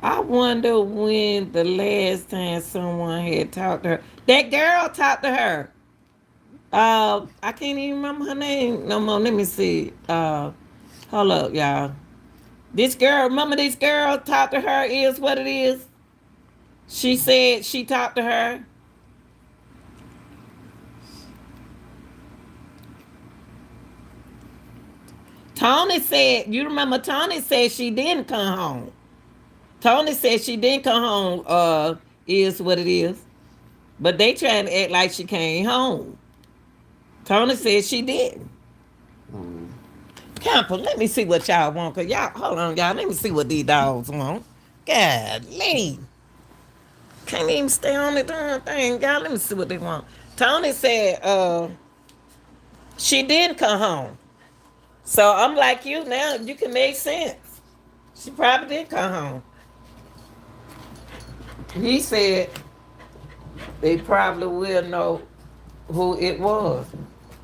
I wonder when the last time someone had talked to her. That girl talked to her. I can't even remember her name no more. Let me see. Hold up, y'all. This girl, remember this girl talked to her is what it is? She said she talked to her. Tony said, you remember Tony said she didn't come home. Tony said she didn't come home. Is what it is. But they trying to act like she came home. Tony said she didn't. Camper, let me see what y'all want. Cause y'all, hold on, y'all. Let me see what these dogs want. Golly. Can't even stay on the darn thing. Y'all, let me see what they want. Tony said she didn't come home. So I'm like you now. You can make sense. She probably did come home. He said they probably will know who it was.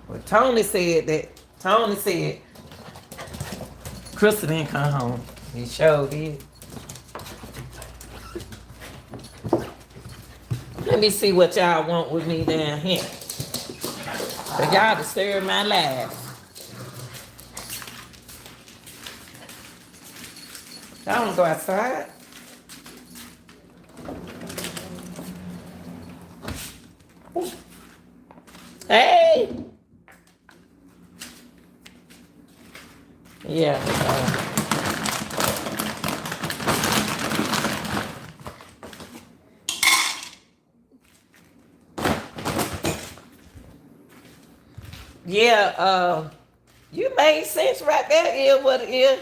But Tony said that. Tony said Krystal didn't come home. He sure did. Let me see what y'all want with me down here. Cause y'all disturb my life. Y'all wanna go outside? Hey! Yeah. Yeah, you made sense right there, is what it is.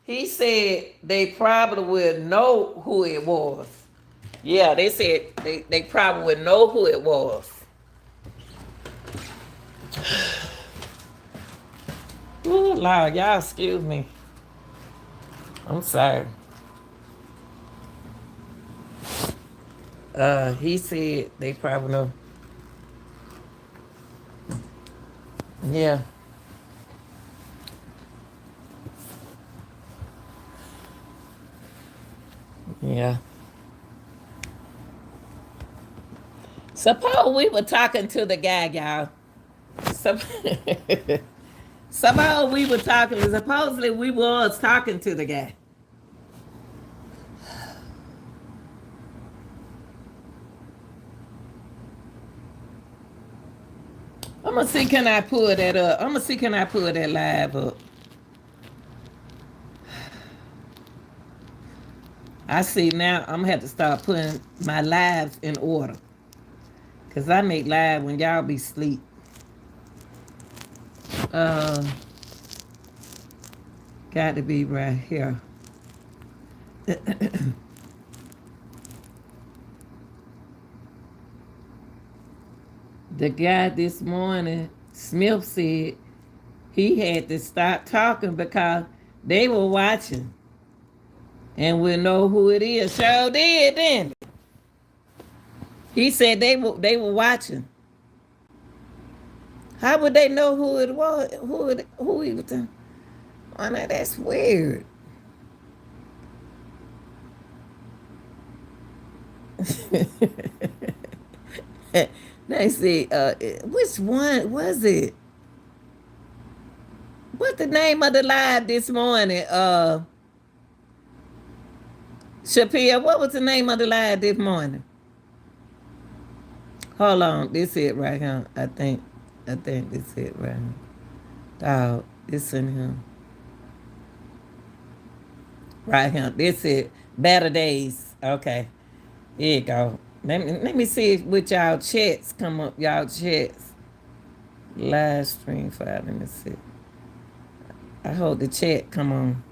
He said they probably would know who it was. Yeah, they said they probably would know who it was. Ooh, Lord, y'all excuse me. I'm sorry. He said they probably know. Yeah. Yeah. Suppose we were talking to the guy, y'all. Suppose we were talking. Supposedly we was talking to the guy. I'm gonna see can I pull that up. I'm gonna see can I pull that live up. I see now. I'm gonna have to start putting my lives in order. Cause I make live when y'all be sleep. Uh, got to be right here. The guy this morning, Smith said he had to stop talking because they were watching and we know who it is. Sure did, didn't it? He said they were watching. How would they know who it was? Who he was? Oh, now that's weird. They see, which one was it? What's the name of the live this morning? Shapiro, what was the name of the live this morning? Hold on, this it right here. I think this it right here. Oh, this in here. Right here. This it. Better days. Okay. Here you go. Let me see if with y'all chats come up. Y'all chats. Live stream file. Let me see. I hope the chat come on.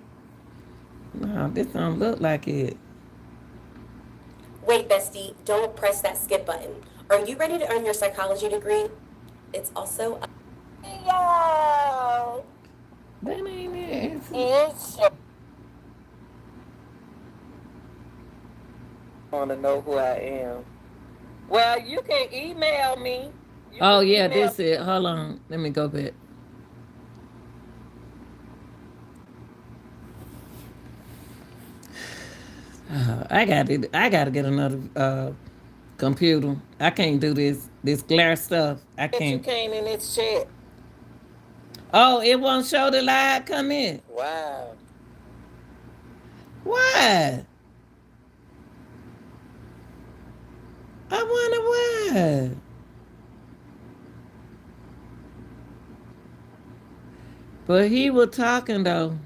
No, this don't look like it. Wait, bestie, don't press that skip button. Are you ready to earn your psychology degree? It's also. Yo! That ain't it. It's Want to know who I am? Well, you can email me. Oh yeah, this it. Hold on. Let me go back. I gotta get another computer. I can't do this glare stuff. I That you can't. came in this chat. Oh, it won't show the live come in. Wow. Why? I wonder why. But he was talking though.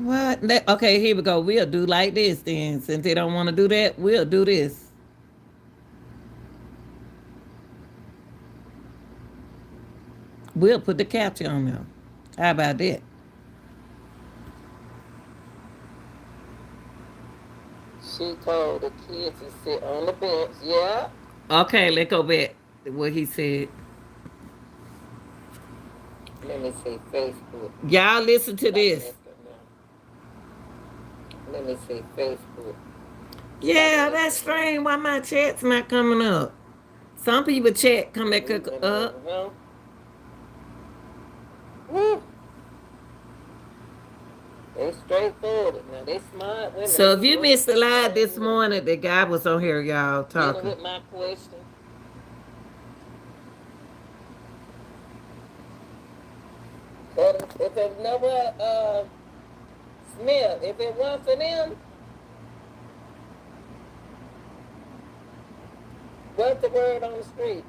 What? Okay, here we go. We'll do like this then. Since they don't want to do that, we'll do this. We'll put the caption on there. How about that? She told the kids to sit on the bench. Yeah. Okay, let's go back to what he said. Let me see Facebook. Y'all listen to I this. messed up now. Let me see Facebook. Yeah, that's strange. Why my chat's not coming up? Some people chat come back up. Woo. They straightforward. Now they smart women. So if you missed the live this morning, the guy was on here, y'all Dealing talking. with my question. But if it never Smith, if it wasn't for them, what's the word on the street?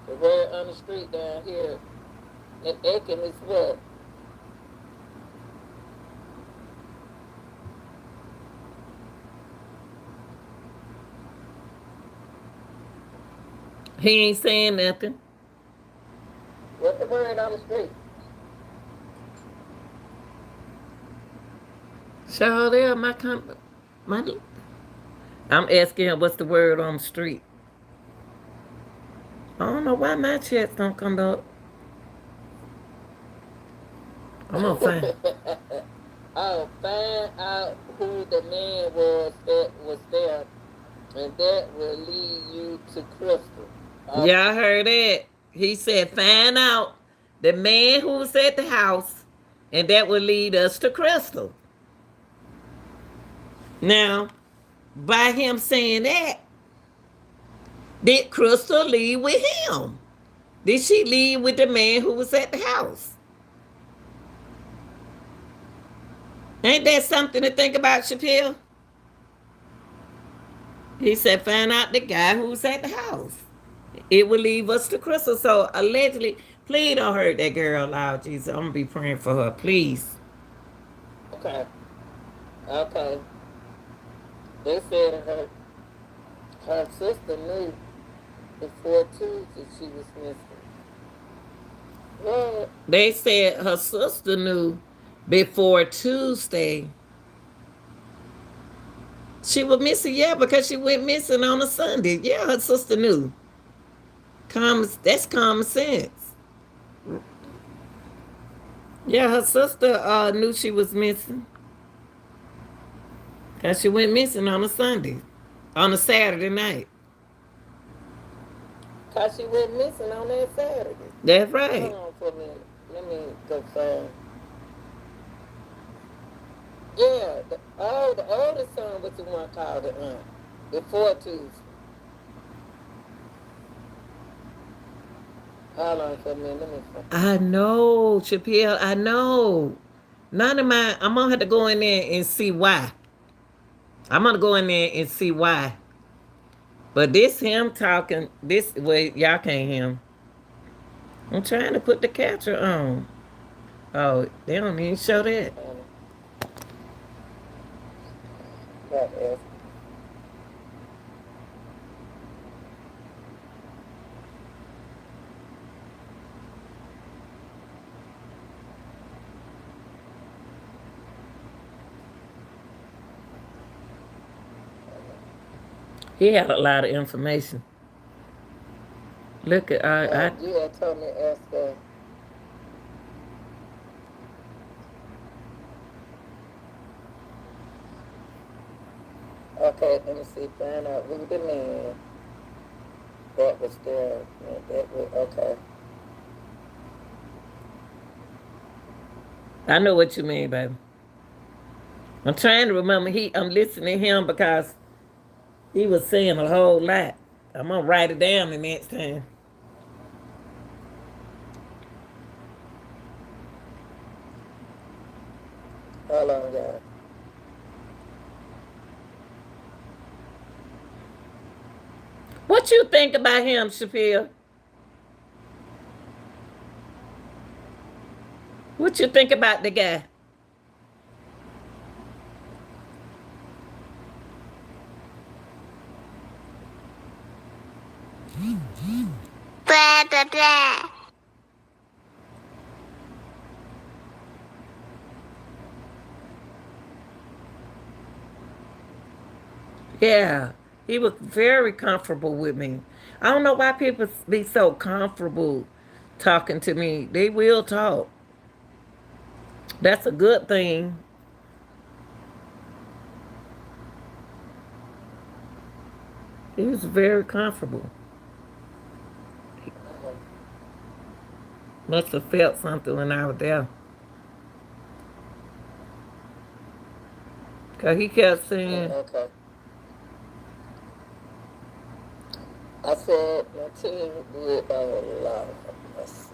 The word on the street down here in Aiken is what? He ain't saying nothing. What's the word on the street? So there, my. I'm asking him what's the word on the street. I don't know why my chats don't come up. I'm gonna find. Oh, find out who the man was that was there, and that will lead you to Krystal. Y'all heard that? He said, find out the man who was at the house, and that will lead us to Krystal. Now, by him saying that, did Krystal leave with him? Did she leave with the man who was at the house? Ain't that something to think about, Chappelle? He said, find out the guy who's at the house. It will leave us to Krystal. So allegedly, please don't hurt that girl loud, Jesus. I'm gonna be praying for her. Please. Okay. Okay. They said her sister knew before Tuesday she was missing. What? They said her sister knew before Tuesday she was missing, yeah, because she went missing on a Sunday. Yeah, her sister knew. That's common sense. Yeah, her sister knew she was missing. Because she went missing on a Sunday. On a Saturday night. Cause she went missing on that Saturday. That's right. Hold on for a minute. Let me go find. Yeah, the oldest son was the one called the aunt before Tuesday. Hold on for a minute. Let me find. I know, Chappelle, I know. None of my, I'm going to have to go in there and see why. I'm going to go in there and see why. But this him talking, this way, y'all can't hear him. I'm trying to put the capture on. Oh, they don't even show that. That is. He had a lot of information. Look at You had told me to ask her. Okay, let me see. Find out who the man that was there. That was okay. I know what you mean, baby. I'm trying to remember. I'm listening to him because he was saying a whole lot. I'm gonna write it down the next time. Hold on, y'all. What you think about him, Shapiro? What you think about the guy? Blah, blah, blah. Yeah, he was very comfortable with me. I don't know why people be so comfortable talking to me. They will talk. That's a good thing. He was very comfortable. He must have felt something when I was there. Because he kept saying, Okay. I said my team did a lot. Let's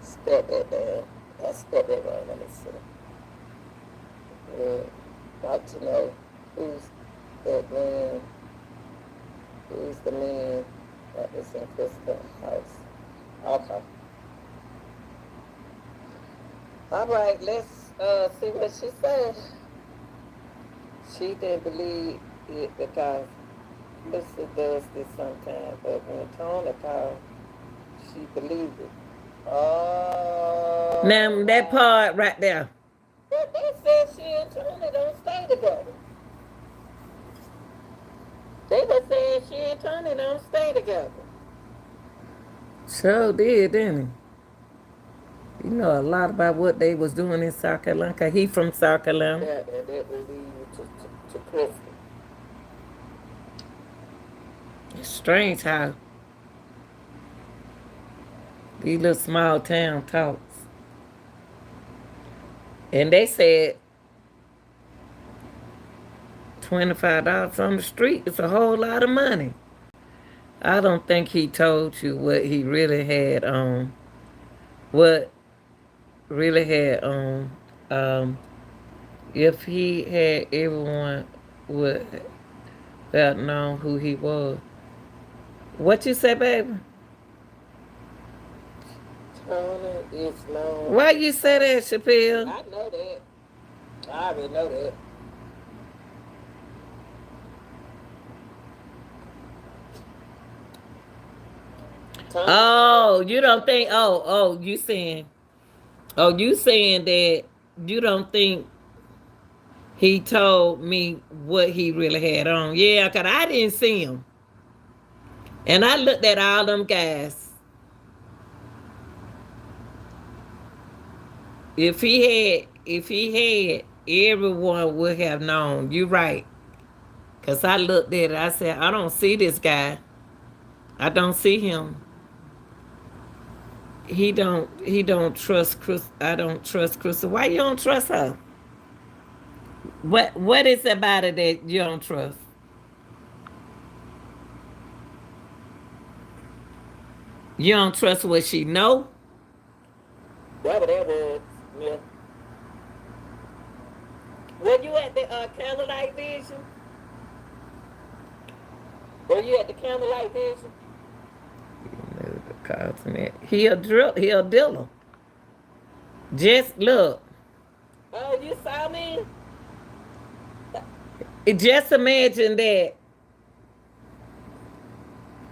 step that down. I step that right. Let me see. Would like to know who's that man, who's the man that is in Krystal house. Okay. All right, let's see what she said. She didn't believe it because Krystal does this sometimes, but when Tony called, she believed it. Oh. now that part right there. But they said she and Tony don't stay together. They were saying she and Tony don't stay together. So did, didn't he? You know a lot about what they was doing in South Carolina. 'Cause he from South Carolina. Yeah, and that will lead you to Krystal. It's strange how these little small town talks. And they said $25 on the street is a whole lot of money. I don't think he told you what he really had on. What really had on. Um, if he had everyone would have known who he was. What you say, baby? Tony is known. Why you say that, Chappelle? I know that. I already know that. Tony. Oh, you don't think? You saying that you don't think he told me what he really had on? Yeah, cause I didn't see him, and I looked at all them guys. If he had, everyone would have known. You right. Cause I looked at it. I said, I don't see this guy. I don't see him. He don't trust Chris. I don't trust Krystal. Why you don't trust her? What is about it that you don't trust? You don't trust what she know? Whatever that was. Yeah. Were you at the candlelight vision? Were you at the candlelight vision? He a dealer. Just look. Oh, you saw me? Just imagine that.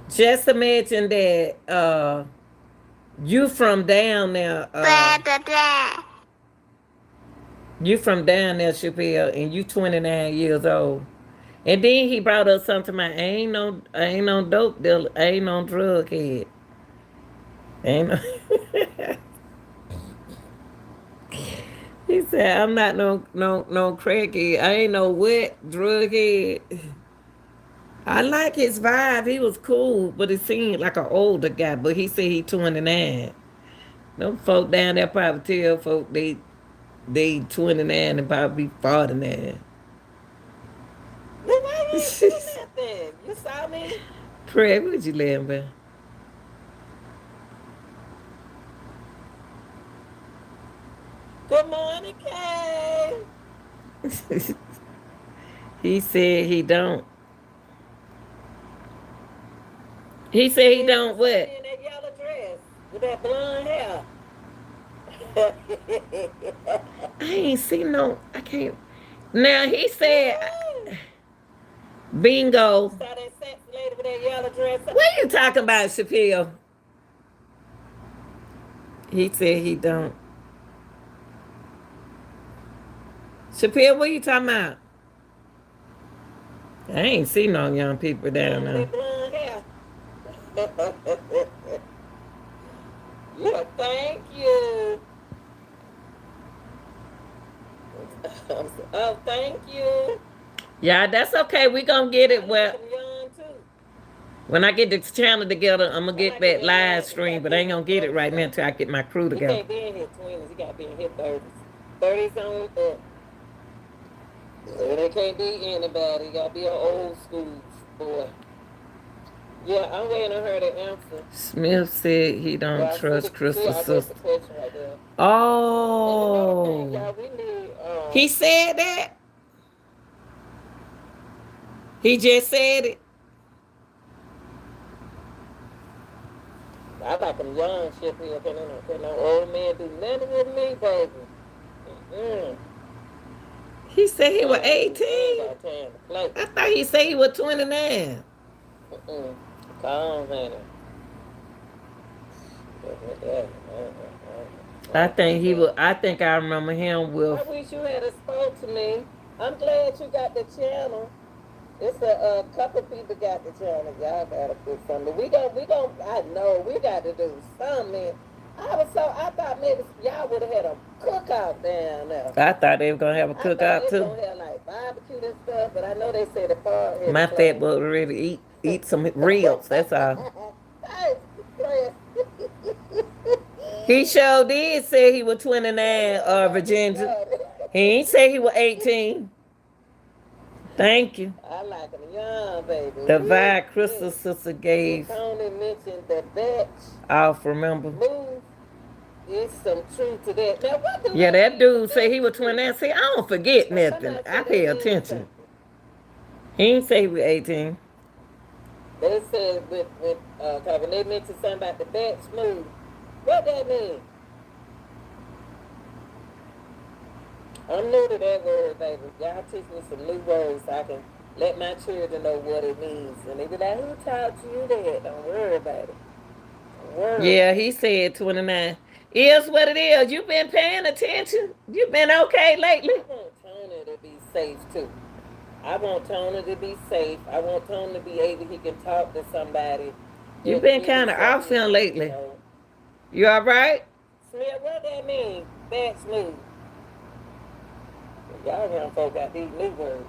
Just imagine that. You from down there. Blah, blah, blah. You from down there, Chappelle, and you 29 years old. And then he brought up something about I ain't no dope dealer, I ain't no drug head. Ain't no He said, I'm not no crackhead. I ain't no wet drug head. I like his vibe. He was cool, but it seemed like an older guy. But he said he 29. Them folk down there probably tell folk they 29 and probably 49. Then why you ain't do nothing? You saw me? Craig, what you laughing about? Good morning, Kay. He said he don't. He said he don't what? In that yellow dress with that blonde hair. I ain't seen no. I can't. Now he said, You "Bingo." saw that sexy lady with that yellow dress on? What you talking about, Shapiro? He said he don't. Shapiro, what you talking about? I ain't seen no young people down With there. that blonde hair. Yeah, thank you. Oh, thank you. Yeah, that's okay. We gonna get I it. like Well, them young too. when I get this channel together, I'm gonna When get I get that that live light, you stream, gotta but I be ain't in his gonna get it 30s right now though. until I get my crew He together. can't be in his 20s. He gotta be in his 30s. 30s on up. So they can't be anybody. You gotta be an old school boy. Yeah, I'm waiting on her to answer. Smith said he don't Well, I see trust the Crystal's I got the sister. question right there. And another thing, Oh, y'all, we need he said that. He just said it. I like them young shit here. Can no old man do nothing with me, baby? Mm-mm. He said he was I ain't 18. got time to play. I thought he said he was 29. Mm-mm. Come on, honey. I think he was. I think I remember him I with. wish you had spoke to me. I'm glad you got the channel. It's a couple people got the channel. Y'all gotta put something. We gon' I know we got to do something. I thought maybe y'all would have had a cookout down there. I thought they were gonna have a I thought cookout they was too. gonna have like barbecue and stuff, but I know they said the park had My fat closed. boy ready to eat some ribs. That's all. Hey, Chris. He sure did say he was 29, Virginia. He ain't say he was 18. Thank you. I like them young, baby. The Woo, vibe woo. Crystal sister And gave Tony mentioned the batch off, remember? move. Is some truth to that. Now, what do Yeah, that that mean? The dude say batch he was move. 29. See, I don't forget Or nothing. somebody I said that pay means attention. something. He ain't say he was 18. They said when they mentioned something about the batch move. What that mean? I'm new to that word, baby. Y'all teach me some new words so I can let my children know what it means. And they be like, who taught you that? Don't worry about it. Don't worry Yeah, about he it. said 29. Is what it is. You been paying attention? You been okay lately? I want Tony to be safe too. I want Tony to be safe. I want Tony to be able he can talk to somebody You that been really kind of off something, him you lately. know. You all right? Smith, what that mean? Back smooth. Y'all young folk got these new words.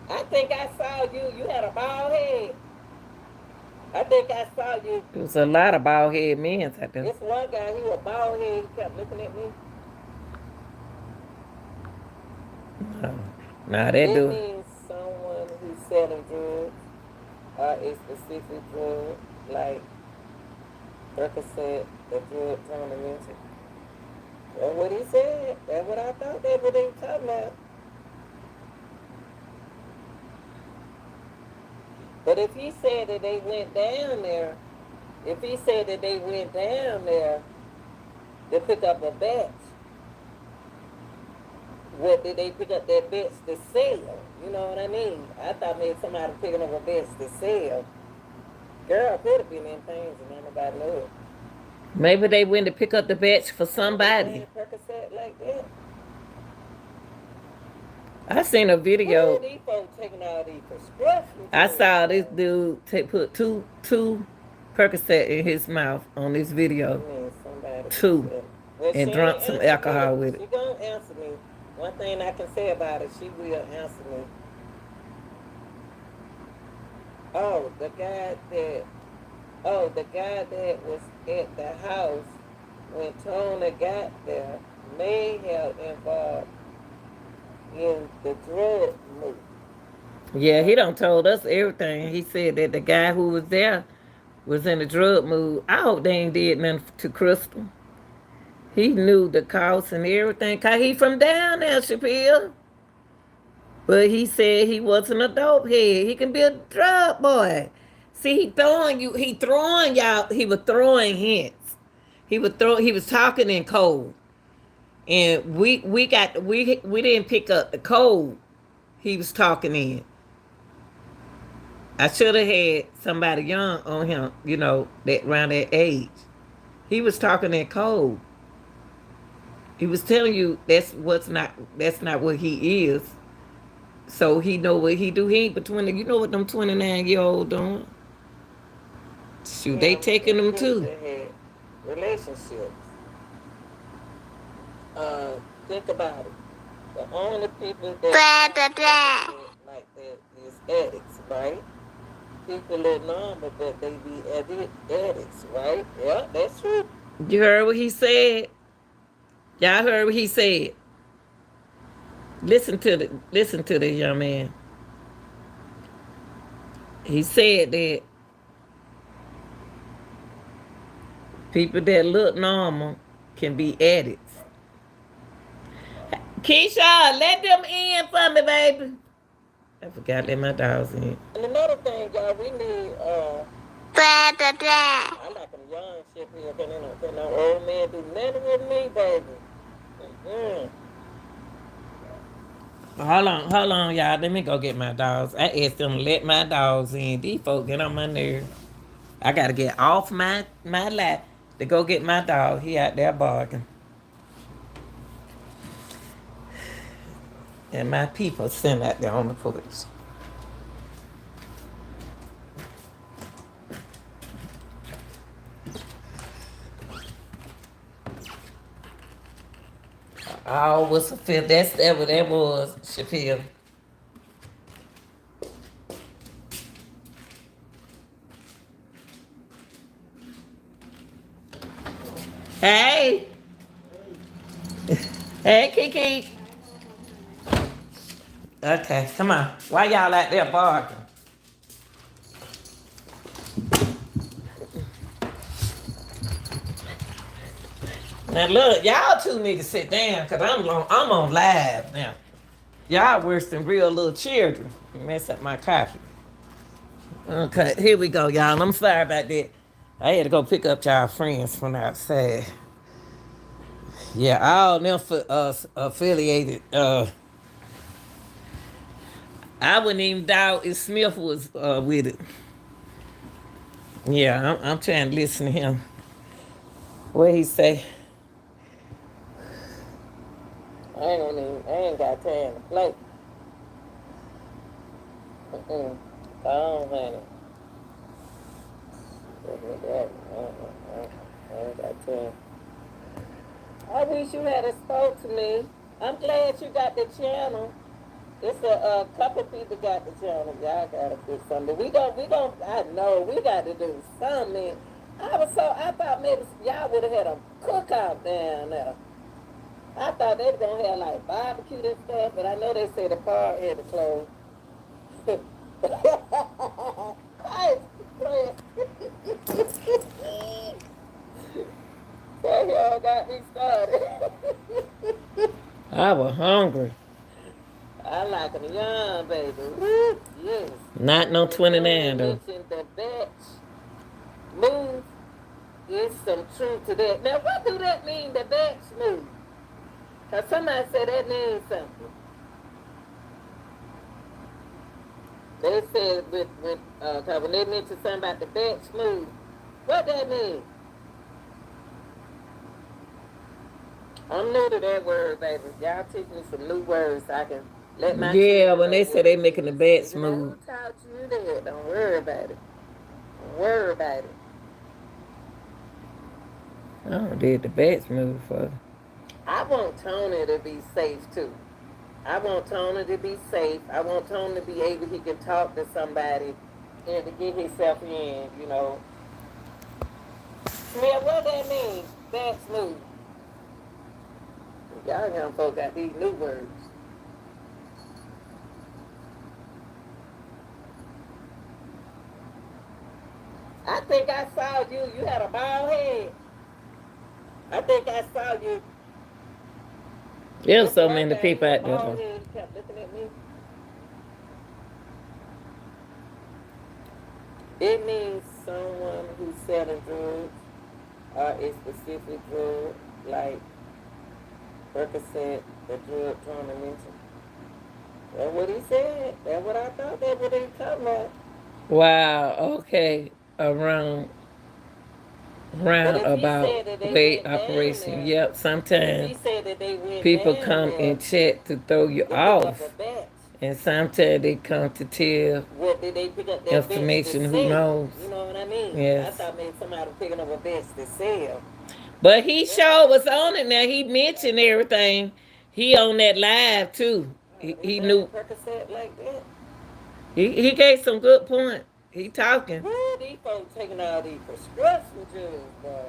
I think I saw you. You had a bald head. I think I saw you. There was a lot of bald head men out there. This one guy, he was bald head. He kept looking at me. No, nah, that It dude. means someone who's selling drugs or a specific drug, like Percocet, the drug Tony mentioned. That's what he said. That's what I thought. That's what they were talking about. But if he said that they went down there, if he said that they went down there to pick up a batch, what did they pick up that batch to sell? You know what I mean? I thought maybe somebody picking up a batch to sell. Girl could have been in things and nobody knew it. Maybe they went to pick up the batch for somebody. They Percocet like that. I seen a Who video. these folks taking all these prescription I drugs saw this from? dude put two Percocet in his mouth on this I video. mean, somebody be Two. selling. Well, she And ain't drunk some answer me. alcohol with She it. gonna answer me. One thing I can say about it, she will answer me. Oh, the guy that was at the house when Tony got there may have involved in the drug move. Yeah, he done told us everything. He said that the guy who was there was in a drug mood. I hope they ain't did nothing to Crystal. He knew the cost and everything. Cause he from down there, Shapiro. But he said he wasn't a dope head. He can be a drug boy. See, he throwing you. He throwing y'all. He was throwing hints. He would throw. He was talking in code, and we didn't pick up the code. He was talking in. I should have had somebody young on him. That around that age. He was talking in code. He was telling you that's not what he is. So he know what he do. He ain't between. You know what them 29-year-old doing? Shoot, they Him taking and them too. Krista had relationships. Think about it. The only people that like that is addicts, right? People that normal, but they be addicts, right? Yeah, that's true. You heard what he said. Y'all heard what he said. Listen to the young man. He said that people that look normal can be addicts. Keisha, let them in for me, baby. I forgot to let my dogs in. And another thing, y'all, we need I like them young shit here. Can no old man do nothing with me, baby? Mm-mm. Hold on, y'all. Let me go get my dogs. I asked them to let my dogs in. These folks get on my nerves. I gotta get off my lap to go get my dog. He out there barking. And my people sitting out there on the porch. Oh, what's a fifth? That what that was, Shapiro. Hey, hey, Kiki. Okay, come on. Why y'all out there barking? Now look, y'all two need to sit down because I'm on live now. Y'all worse than real little children. You mess up my coffee. Okay, here we go, y'all. I'm sorry about that. I had to go pick up y'all friends from outside. Yeah, all them for us affiliated. I wouldn't even doubt if Smith was with it. Yeah, I'm trying to listen to him. What he say? I ain't got time to play. Mm-mm. Oh, honey. I ain't got time. I wish you had spoke to me. I'm glad you got the channel. It's a couple people got the channel. Y'all gotta do something. I know we got to do something. I thought maybe y'all would have had a cookout down there. I thought they were gonna have like barbecue and stuff, but I know they said the park had to close. Hey, friend. That y'all got me started. I was hungry. I like them young, baby. Woo, yes. Not no And when 29 you though. mentioned the batch move, there's some truth to that. Now, what do that mean, the batch move? Because somebody said that means something. They said cause when they mentioned something about the batch move, what that mean? I'm new to that word, baby. Y'all teach me some new words so I can let my Yeah, children when know they what say they it making the means. bad Baby, now smooth. who taught you that? Don't worry about it. Don't worry about it. Oh, did the bad smooth for. I want Tony to be safe too. I want Tony to be safe. I want Tony to be able he can talk to somebody and to get himself in, you know. Smith, what that mean? Bad smooth. Y'all young folk got these new words. I think I saw you. You had a bald head. I think I saw you. There's This so one many guy people with a out there bald though. head kept looking at me. It means someone who's selling drugs or a specific drug, like Percocet, the drug Tony mentioned. That's what he said. That's what I thought. That's what he talking about. Wow, okay. Around But if he roundabout said that they way went down operation. there, Yep, if sometimes he said that they went people down come there and check to throw you to pick up a off. batch, And sometimes they come to tell what did they pick up that batch to information, who sell? knows. You know what I mean? I Yes. thought maybe somebody was picking up a batch to sell. But he That's sure was on it now. He mentioned everything. He on that live too. oh, they He buying knew Percocet like that. he gave some good point. He talking. Where these folks taking all these prescription drugs, boy?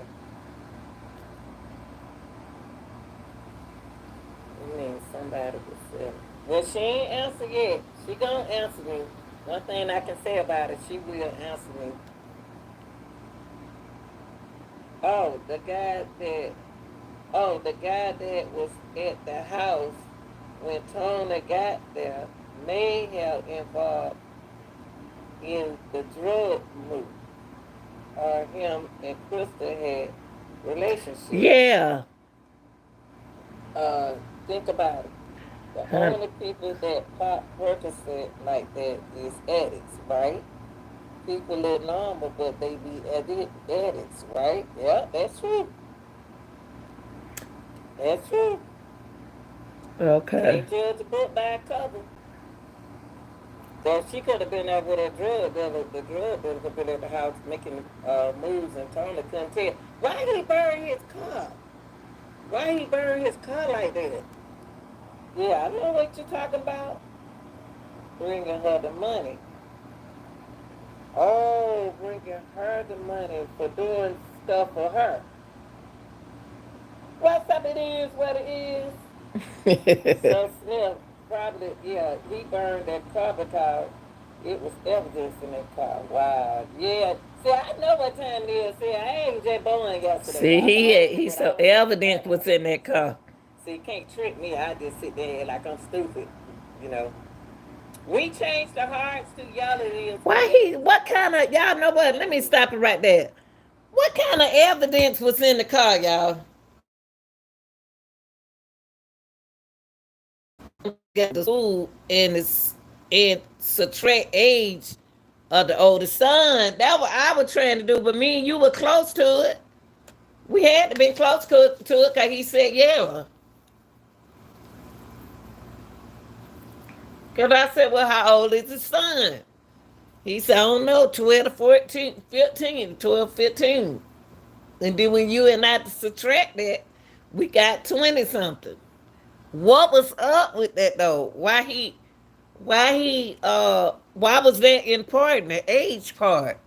You mean somebody was selling. Well, she ain't answer yet. She gonna answer me. One thing I can say about it, she will answer me. Oh, the guy that the guy that was at the house when Tona got there may have involved in the drug move, or him and Krystal had relationship. Yeah. Think about it. The only people that pop Percocet like that is addicts, right? People live normal, but they be addicts, right? Yeah, that's true. That's true. Okay. Can't judge a book by a cover. So she could have been there with a drug dealer. The drug dealer could have been at the house making moves, and Tony couldn't tell. Why did he burn his car? Why he burn his car like that? Yeah, I know what you're talking about. Bringing her the money. Oh, bringing her the money for doing stuff for her. What's up? It is what it is. So Smith probably, yeah, he burned that car because it was evidence in that car. Wow. Yeah. See, I know what time it is. See, I ain't just born yesterday. See, he What so I evidence was in that car. car. See, you can't trick me. I just sit there like I'm stupid. You know. We changed the hearts to y'all it is. Why he? What kind of y'all know what? Let me stop it right there. What kind of evidence was in the car, y'all? Got the school and subtract age of the oldest son. That what I was trying to do, but me and you were close to it. We had to be close to it because he said, yeah. Because I said, well, how old is his son? He said, I don't know, 12 to 14, 15, 12, 15. And then when you and I subtract that, we got 20 something. What was up with that though? Why was that important? The age part.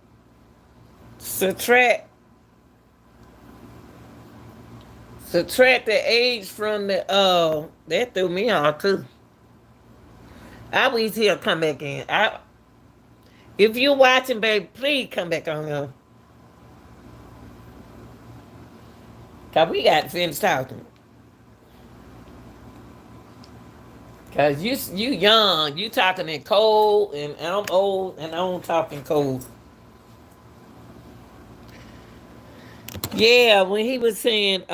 Subtract subtract the age from the that threw me off too. I wish he'll come back in. If you're watching, baby, please come back on here. Cause we got to finish talking. Cause you young, you talking in cold, and I'm old, and I'm talking cold. Yeah, when he was saying,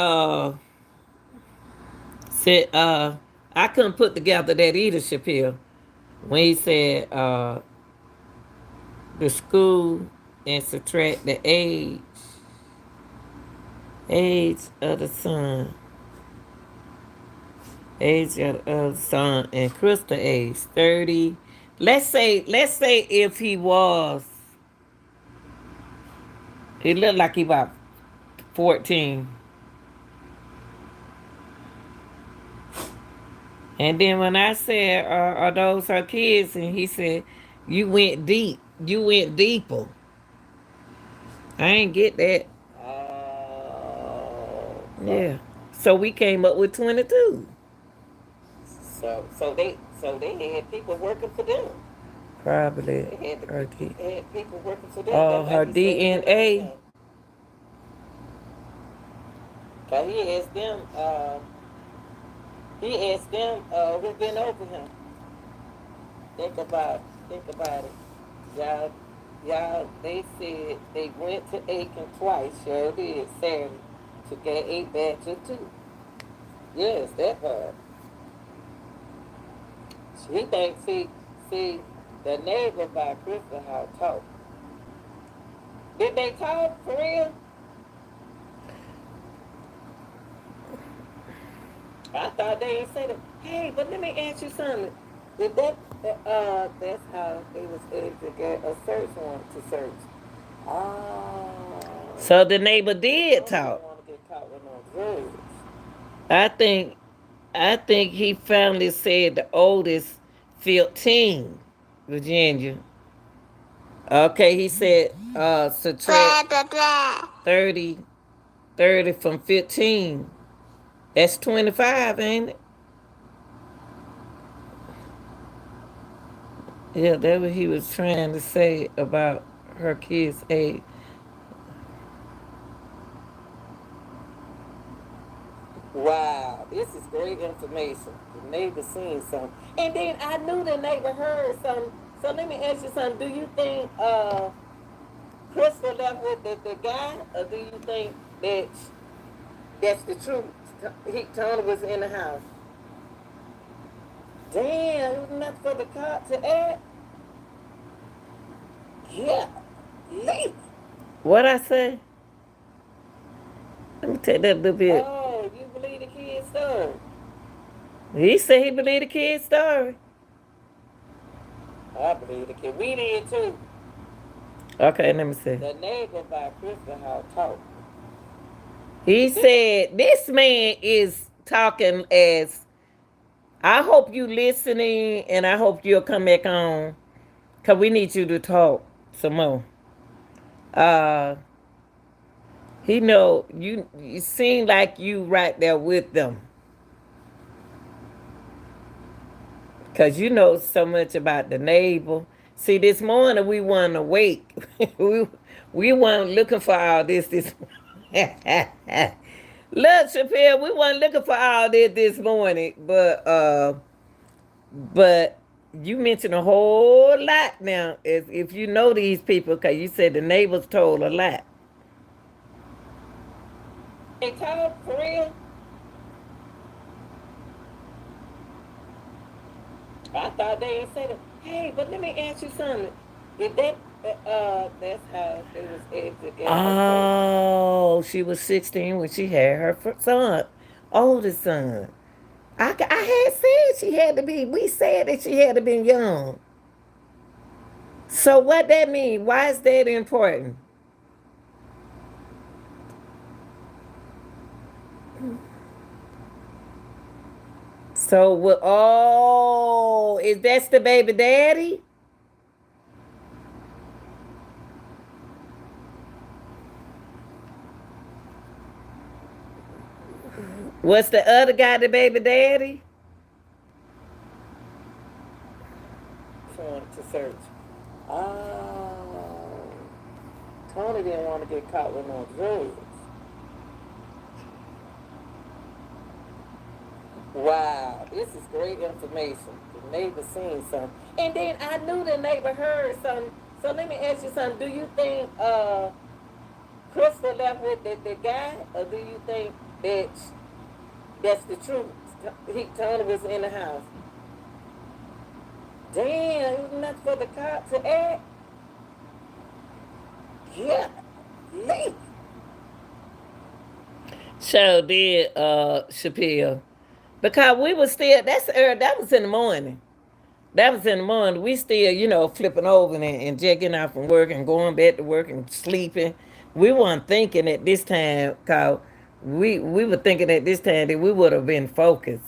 said, I couldn't put together that either, Chappelle. When he said, the school and subtract the age of the son, age of the son, and Krystal age 30. Let's say if he was, he looked like he about 14. And then when I said, are those her kids? And he said, you went deep. You went deeper. I ain't get that. Oh. Yeah. So we came up with 22. So they had people working for them. Probably They had, her they had people working for them. Oh, That's why her he said he went DNA. up. Cause he asked them who been over him. Think about it. Y'all Y'all, they said they went to Aiken twice. Sure did, Saturday, to get a batch of two. Yes, that part. She thinks, see, the neighbor by Krystal house talk. Did they talk for real? I thought they didn't say that. Hey, but let me ask you something. Did that's how they was able to get a search warrant to search. Oh. So the neighbor did talk. Want to get caught with no drugs. I think, I think he finally said the oldest 15, Virginia. Okay, he said subtract 30, 30 from 15. That's 25, ain't it? Yeah, that's what he was trying to say about her kids' age. Wow, this is great information. The neighbor seen something. And then I knew the neighbor heard something. So let me ask you something. Do you think Krystal left with the guy, or do you think that that's the truth? Tony was in the house. Damn, it was enough for the cop to act. Yeah, late. What I say? Let me take that a little bit. Oh, you believe the kid's story? He said he believed the kid's story. I believe the kid. We did too. Okay, let me see. The neighbor by Krystal house talked. He said this man is talking as, I hope you listening, and I hope you'll come back on, cause we need you to talk some more. Uh, he know you. You seem like you right there with them, cause you know so much about the neighbor. See, this morning we weren't awake. we we weren't looking for all this. This look, Chappelle, we weren't looking for all this morning, but you mentioned a whole lot now. If you know these people, because you said the neighbors told a lot. They told for real? I thought they didn't say that. Hey, but let me ask you something. Did that, that's how they was able to get. Oh, she was 16 when she had her son, oldest son. I had said she had to be, we said that she had to be young. So what that mean? Why is that important? So what? Oh, is that's the baby daddy? What's the other guy, the baby daddy? Trying to search. Oh, Tony didn't want to get caught with no drugs. Wow, this is great information. The neighbor seen something. And then I knew the neighbor heard something. So let me ask you something. Do you think Krystal left with the guy, or do you think that that's the truth? Tony was in the house. Damn, it was enough for the cop to act. Yeah, late. So did Chappelle. Because we was still, that's early, that was in the morning. That was in the morning. We still, flipping over and checking out from work and going back to work and sleeping. We weren't thinking at this time, cause we were thinking at this time that we would have been focused.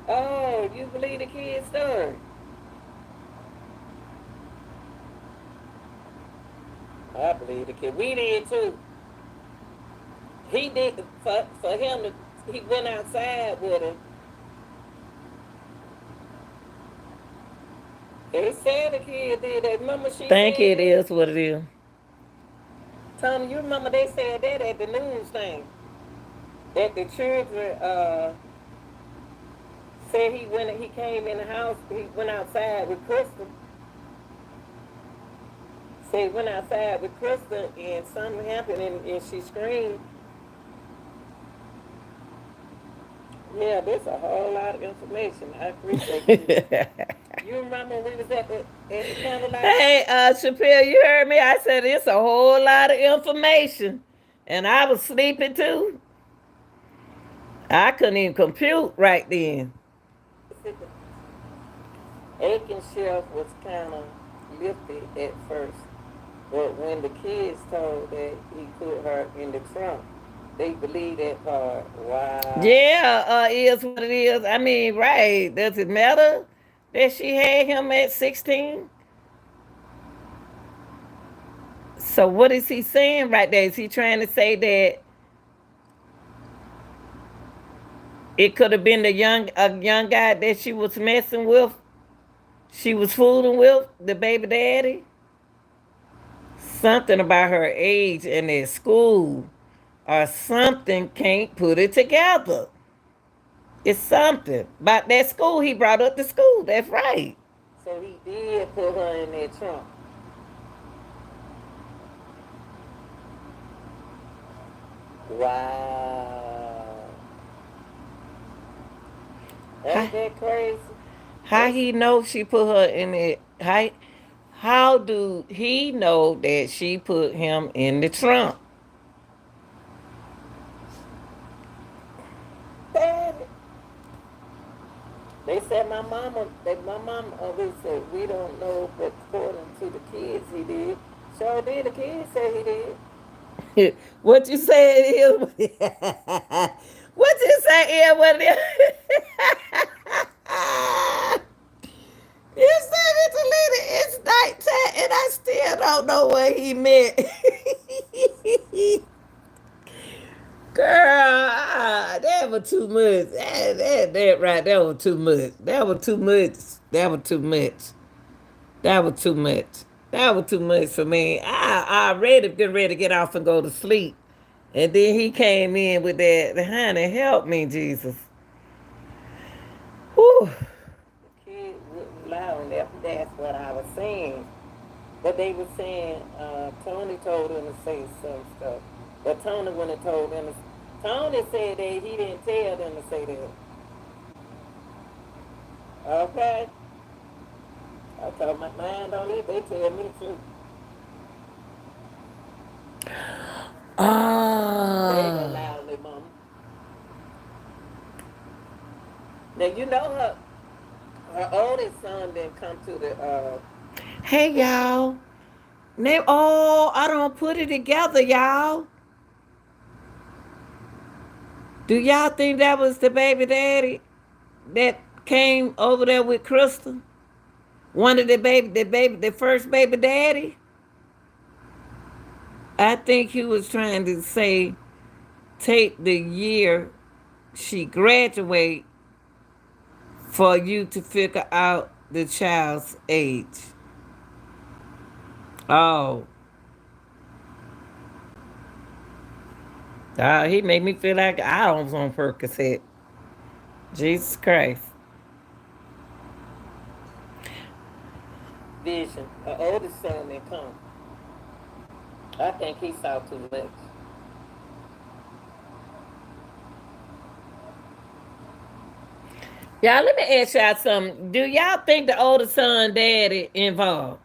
Oh, you believe the kid's story? I believe the kid. We did too. He did for him to. He went outside with her. They said the kid did that. Remember she think it is what it is. Tom, you remember they said that at the news thing. That the children said he came in the house, he went outside with Krystal. See, went outside with Krystal and something happened and she screamed. Yeah, there's a whole lot of information. I appreciate you. You remember we was at the candlelight? Hey, Chappelle, you heard me? I said it's a whole lot of information. And I was sleeping too. I couldn't even compute right then. Aiken Chef was kind of lifted at first, but when the kids told that he put her in the trunk, they believe that part. Wow. Yeah, is what it is. I mean, right. Does it matter that she had him at 16? So what is he saying right there? Is he trying to say that it could have been a young guy that she was messing with? She was fooling with the baby daddy? Something about her age and at school or something can't put it together. It's something. About that school, he brought up the school. That's right. So he did put her in that trunk. Wow. Ain't that crazy? How he know she put her in it? How do he know that she put him in the trunk? They said my mama always said we don't know, but according to the kids, he did. Sure did. The kids said he did. What you say it is? What you say is what it is? You said it, Talita. It's nighttime, and I still don't know what he meant. Girl, that was too much. That right, that was too much. That was too much. That was too much. That was too much. That was too much for me. I already getting ready to get off and go to sleep. And then he came in with that, honey, help me, Jesus. Whew. The kid wouldn't lie on that. That's what I was saying. But they were saying Tony told him to say some stuff. But Tony wouldn't have told them. Tony said that he didn't tell them to say that. Okay? I told my mind on it. They tell me the truth. They ain't gonna lie on their mama. Now you know her oldest son didn't come to the Hey y'all. I don't put it together, y'all. Do y'all think that was the baby daddy that came over there with Krystal? One of the first baby daddy? I think he was trying to say take the year she graduate for you to figure out the child's age. Oh. He made me feel like I was on Percocet. Jesus Christ. Vision. Her oldest son didn't come. I think he saw too much. Y'all, let me ask y'all something. Do y'all think the oldest son daddy involved?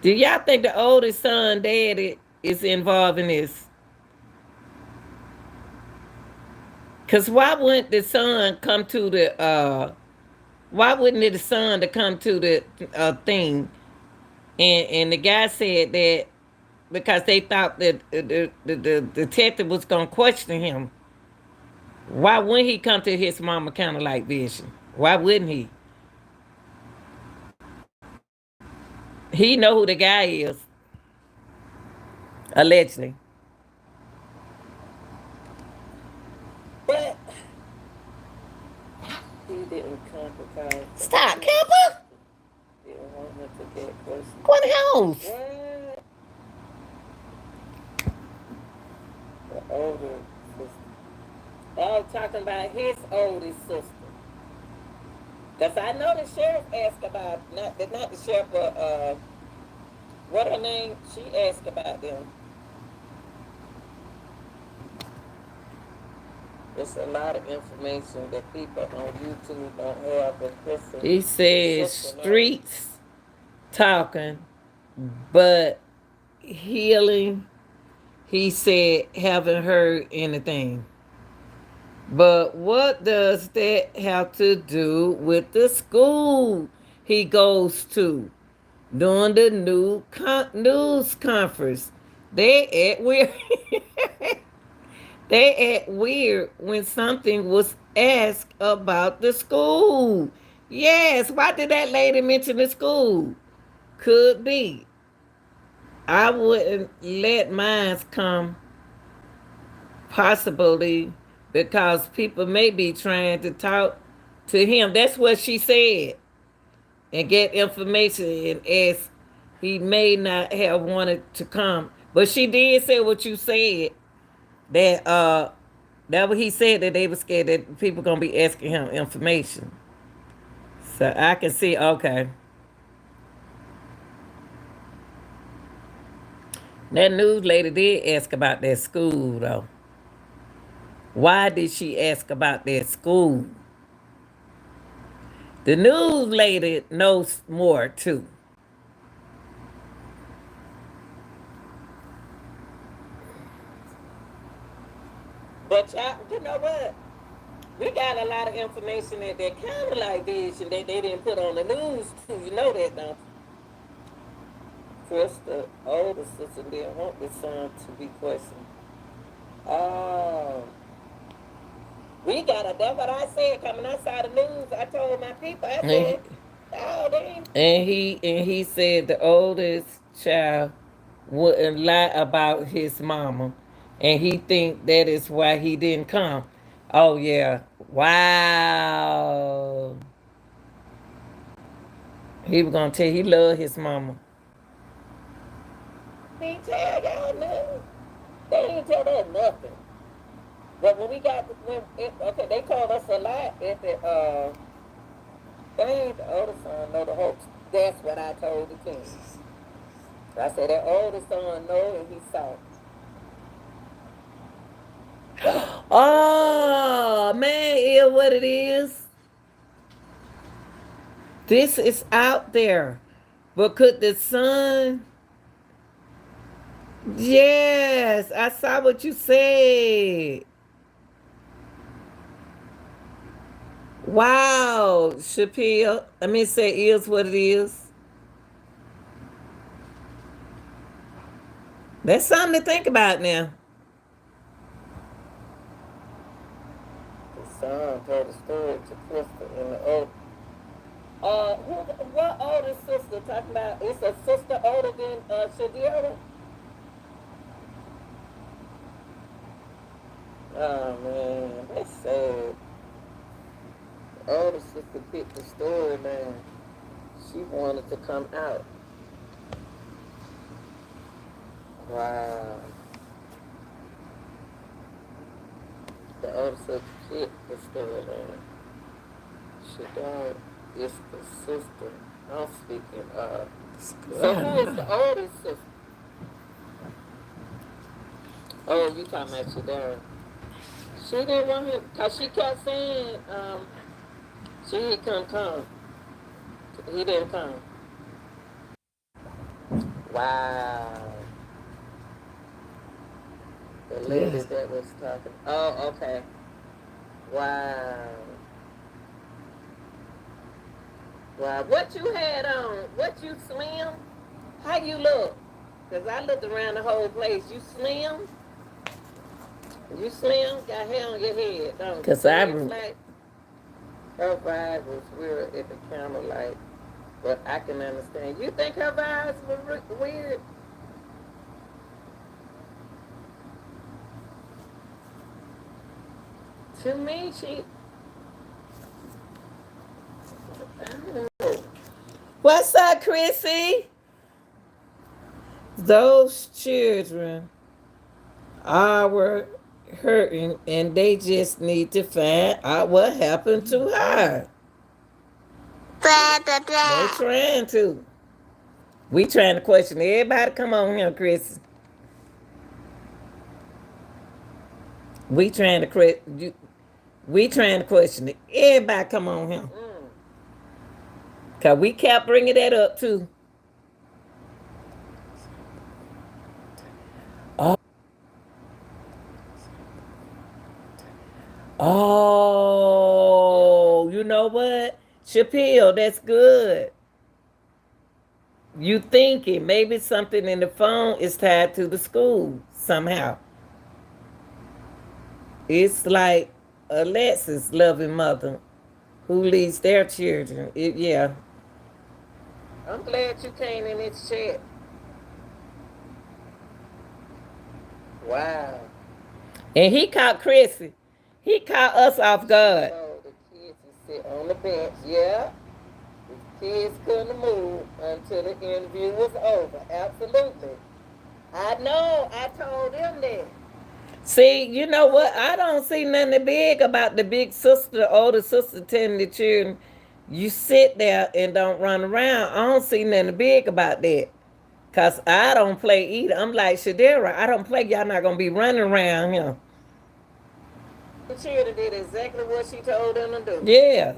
Do y'all think the oldest son daddy is involved in this? Cause why wouldn't the son come to the why wouldn't the son to come to the thing? And the guy said that because they thought that the detective was gonna question him. Why wouldn't he come to his mama kind of like vision? Why wouldn't he? He know who the guy is, allegedly. But he didn't come because stop, Kemper. Didn't want him to get questioned. Go in the house. What? The older sister. Oh, talking about his oldest sister. Because I know the sheriff asked about, not the sheriff, but What her name? She asked about them. It's a lot of information that people on YouTube don't have, but Krystal, he says streets talking, but healing, he said, haven't heard anything. But what does that have to do with the school he goes to during the news conference? They act weird. They act weird when something was asked about the school. Yes, why did that lady mention the school? Could be. I wouldn't let mine come possibly because people may be trying to talk to him. That's what she said. And get information and ask. He may not have wanted to come. But she did say what you said. That what he said, that they were scared that people gonna be asking him information. So I can see, okay. That news lady did ask about that school though. Why did she ask about that school? The news lady knows more too. But y'all, you know what? We got a lot of information that kind of like this and that they didn't put on the news too. You know that, don't you? Chris, the older sister, didn't want the son to be questioned. Oh. We got a, that's what I said coming outside the news. I told my people, I said, oh, damn. And he said the oldest child wouldn't lie about his mama. And he think that is why he didn't come. Oh yeah. Wow. He was gonna tell he loved his mama. He tell y'all nothing. They didn't tell that nothing. But when we got okay, they called us a lot at the they ain't the older son know the whole. That's what I told the king. I said that older son know and he saw. Oh man, is what it is. This is out there. But could the son? Yes, I saw what you said. Wow, Shapiro. I mean, say is what it is. That's something to think about now. The son told the story to Krystal in the old. What older sister talking about? It's a sister older than Shadira. Oh man, that's sad. The older sister picked the story, man. She wanted to come out. Wow. The older sister picked the story, man. Shadira is the sister. I'm speaking of. So who is the oldest sister? Oh, you talking about Shadira. She didn't want him, because she kept saying she couldn't come. He didn't come. Wow. The lady that was talking. Oh, okay. Wow. Wow. What you had on? What you slim? How you look? Because I looked around the whole place. You slim? You slim? Got hair on your head, don't you? Because I... Like, her vibe was weird at the camera, like, but I can understand. You think her vibes were weird? To me, she... I don't know. What's up, Chrissy? Those children are hurting and they just need to find out what happened to her. They're trying to. We trying to question everybody. Come on here, Chris. We trying to we trying to question it. Everybody, come on here. Cause we kept bringing that up too. Oh, you know what? Chappelle, that's good. You thinking maybe something in the phone is tied to the school somehow. It's like Alexis loving mother who leads their children. Yeah. I'm glad you came in this chat. Wow. And he caught Chrissy. He caught us off guard. So the kids would sit on the bench. Yeah. The kids couldn't move until the interview was over. Absolutely. I know. I told them that. See, you know what? I don't see nothing big about the big sister, the older sister telling the children, you sit there and don't run around. I don't see nothing big about that. Cause I don't play either. I'm like Shadera, I don't play. Y'all not gonna be running around here. The children did exactly what she told them to do. Yeah.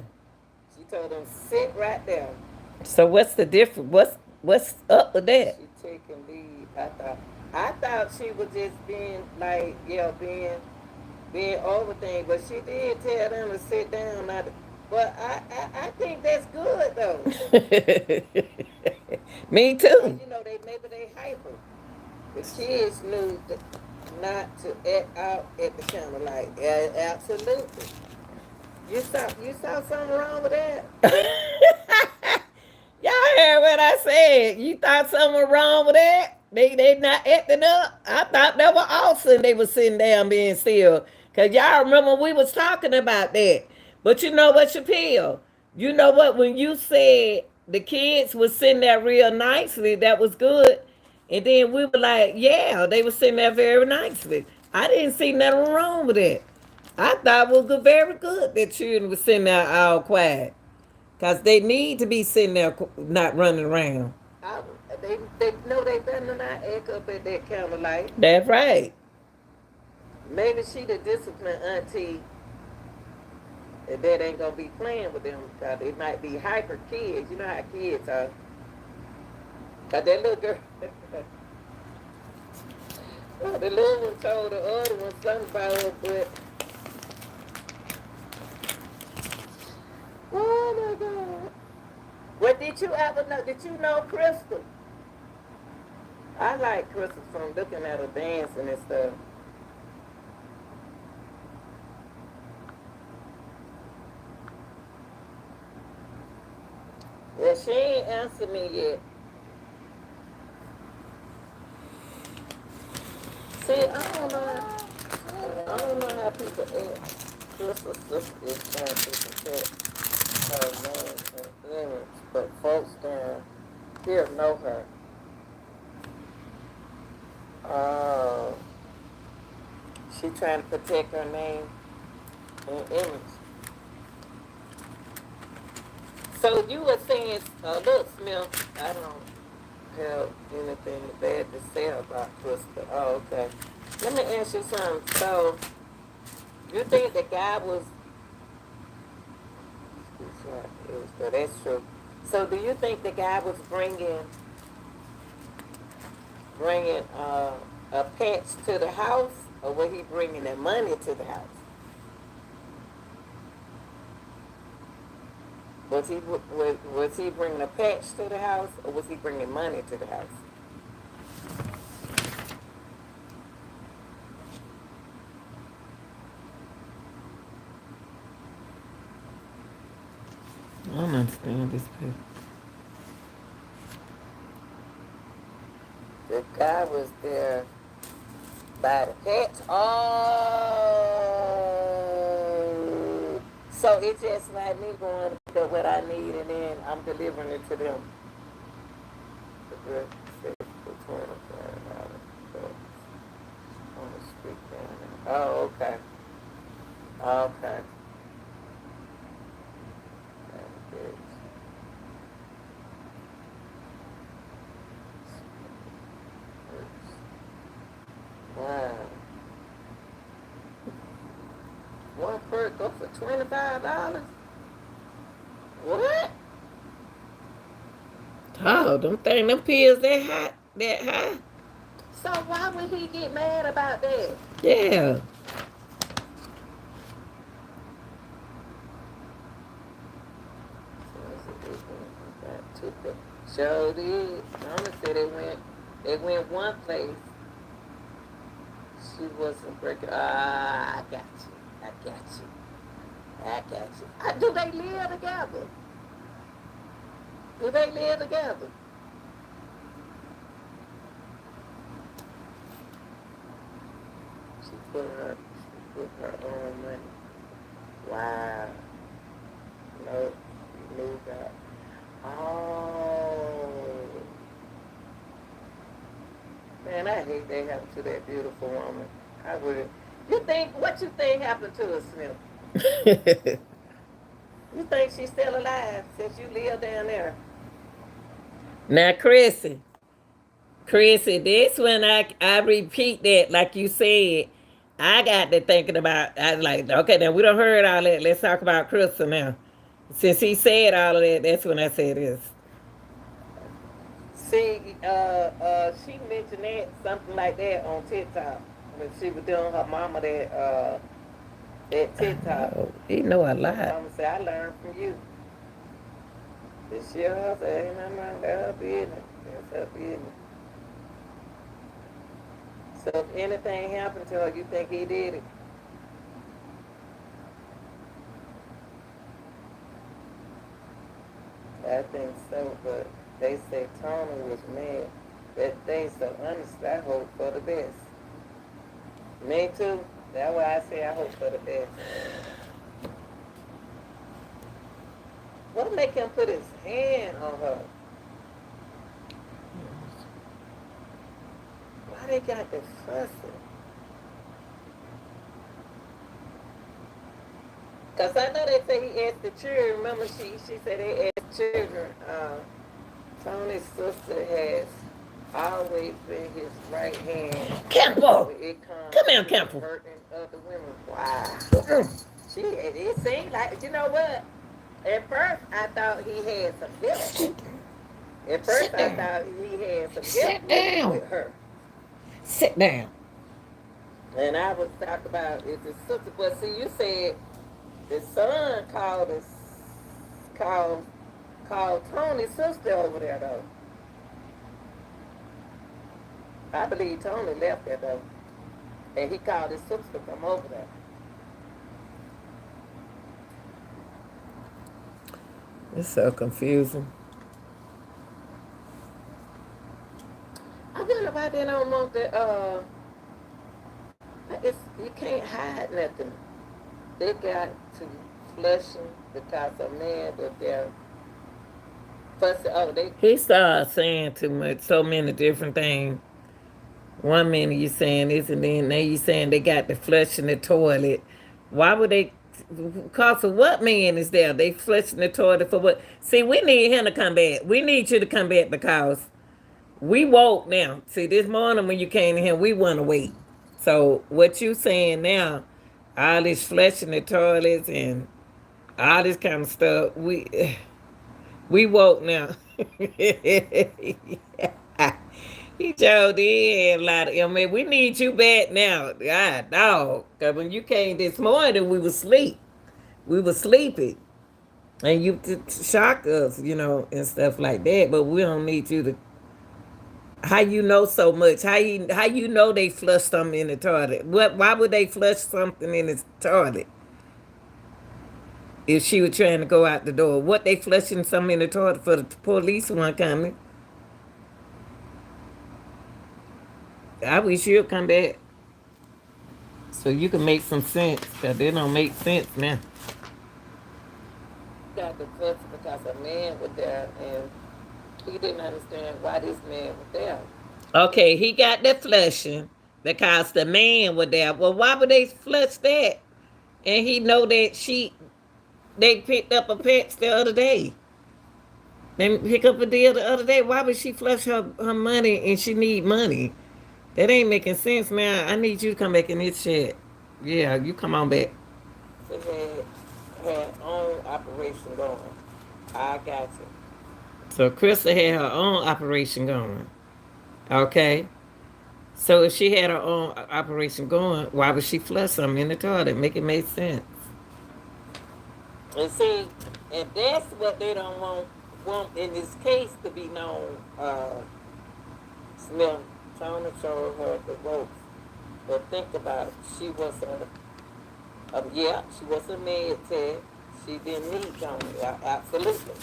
She told them sit right there. So what's the difference? What's up with that? She taking lead. I thought she was just being like, yeah, being over things, but she did tell them to sit down. Not, but I think that's good though. Me too. You know, maybe they hyper. The kids knew not to act out at the camera. Like, absolutely. You saw something wrong with that? Y'all heard what I said. You thought something was wrong with that? They not acting up. I thought they were awesome. They were sitting down being still. Cause y'all remember we was talking about that. But you know what, Chappelle? You know what? When you said the kids was sitting there real nicely, that was good. And then we were like, yeah, they were sitting there very nicely. I didn't see nothing wrong with it. I thought it was very good that children were sitting there all quiet. Because they need to be sitting there not running around. They know they better not act up at that counter light. That's right. Maybe she the disciplined auntie that ain't going to be playing with them. Because they might be hyper kids. You know how kids are. Because that little girl... well, the little one told the other one something about her, but... oh, my God. Well, did you ever know, did you know Krystal? I like Krystal from looking at her dancing and stuff. Well, she ain't answered me yet. See, I don't know how people act. Krystal's sister is trying to protect her name and image, but folks down here know her. Uh, she trying to protect her name and image. So you were saying, look, Smith, I don't have anything bad to say about Krystal. Oh, okay. Let me ask you something. So, you think the guy was... that's true. So, do you think the guy was bringing a patch to the house, or was he bringing the money to the house? Was he bringing a patch to the house, or was he bringing money to the house? I don't understand this picture. The guy was there by the patch. Oh, so it's just like me going to get what I need and then I'm delivering it to them. The girl said for $25 on the street down there. Oh, okay. Okay. $25? What? Oh, them thing, them pills that hot, that high. So why would he get mad about that? Yeah. Sure did. Mama said they went one place. She wasn't breaking. Ah, I got you. I got you. I got you. Do they live together? Do they live together? She put her own money. Wow. No, you knew that. Oh. Man, I hate that happened to that beautiful woman. I would. What you think happened to her, Smith? You think she's still alive since you live down there? Now, Chrissy, this when I repeat that, like you said, I got to thinking about, I was like, okay, now we don't heard all that. Let's talk about Krystal now. Since he said all of that, that's when I said this. See, she mentioned that, something like that on TikTok when she was doing her mama that TikTok. Oh, he know a lot. Mama said, I learned from you. This year, I said, ain't nothing wrong with her business. That's her business. So if anything happened to her, you think he did it? I think so, but they say Tony was mad. That thing, so honestly, I hope for the best. Me too. That's why I say I hope for the best. What make him put his hand on her? Why they got the fussing? Because I know they say he asked the children. Remember, she said they asked children. Tony's sister has always been his right hand. Campbell! Come here, Campbell. Hurting other women. Wow. It seemed like, you know what? At first, I thought he had some help. At first, I thought he had some help with her. Sit down. And I was talking about it's his sister. But see, you said the son called Tony's sister over there, though. I believe Tony left there, though. And he called his sister to come over there. It's so confusing. I wonder why they don't want the, you can't hide nothing. They got to flush him because a man with their fussing. Oh, he started saying too much, so many different things. One minute you saying this, and then now you saying they got to flush in the toilet. Why would they? Cause of what man is there? They flushing the toilet for what? See, we need him to come back. We need you to come back because we woke now. See, this morning when you came in here, we want to wait. So what you saying now? All this flushing the toilets and all this kind of stuff. We woke now. He sure did a lot of. I mean, we need you back now, God, dog. Cause when you came this morning, we was asleep. We was sleeping, and you shock us, and stuff like that. But we don't need you to. How you know so much? How you know they flush something in the toilet? What? Why would they flush something in the toilet? If she was trying to go out the door, what they flushing something in the toilet for? The police one coming. I wish you'd come back so you can make some sense, because they don't make sense now. Got the fuss because a man was there, and he didn't understand why this man was there. Okay, he got the flushing because the man was there. Well, why would they flush that? And he know that they picked up a pet the other day. They pick up a deal the other day. Why would she flush her money and she need money? That ain't making sense, man. I need you to come back in this shit. Yeah, you come on back. had her own operation going. I got you. So Krystal had her own operation going. Okay. So if she had her own operation going, why would she flush something in the toilet? Make it make sense. And see, and that's what they don't want in this case to be known. Slim trying to show her the ropes. But think about it. She was yeah, she was a med tech. She didn't need Johnny. Absolutely.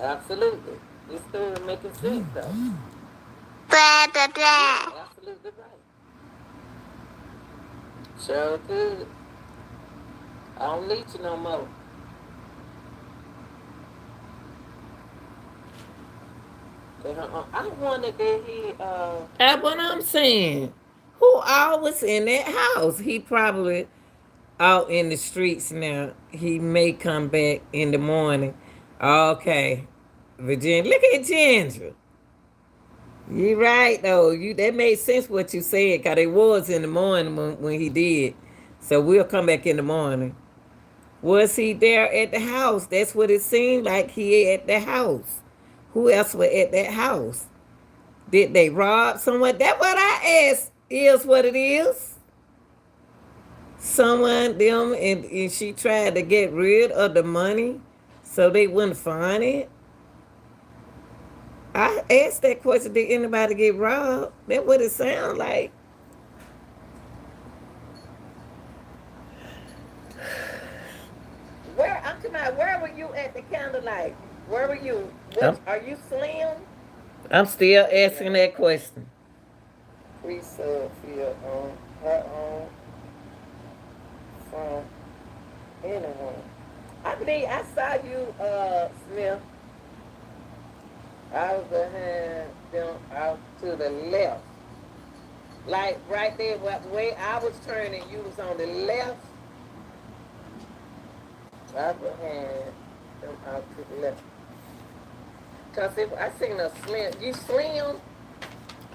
Absolutely. This story making sense though. Blah, blah, blah. Yeah, absolutely right. Sure could. I don't need you no more. I wonder that That's what I'm saying. Who always in that house? He probably out in the streets now. He may come back in the morning. Okay. Virginia. Look at Ginger. You right though. You that made sense what you said, cause it was in the morning when he did. So we'll come back in the morning. Was he there at the house? That's what it seemed like he at the house. Who else was at that house? Did they rob someone? That's what I asked. Is what it is. Someone them and she tried to get rid of the money so they wouldn't find it. I asked that question. Did anybody get robbed? That's what it sounds like. Where I'm talking about, where were you at the candlelight? Where were you? What, are you slim? I'm still asking that question. Krystal feel on her own from anyone. I believe I saw you, Smith. I was behind them out to the left. Like right there, the way I was turning, you was on the left. I was behind them out to the left. Cause if I seen a slim, you slim?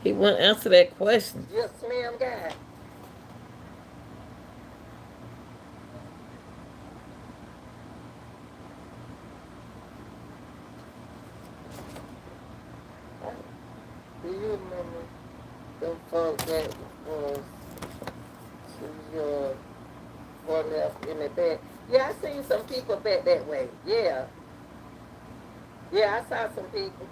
He wouldn't answer that question. You a slim guy. Do you remember them folks that was to your or left in the back? Yeah, I seen some people back that way. Yeah. Yeah, I saw some people.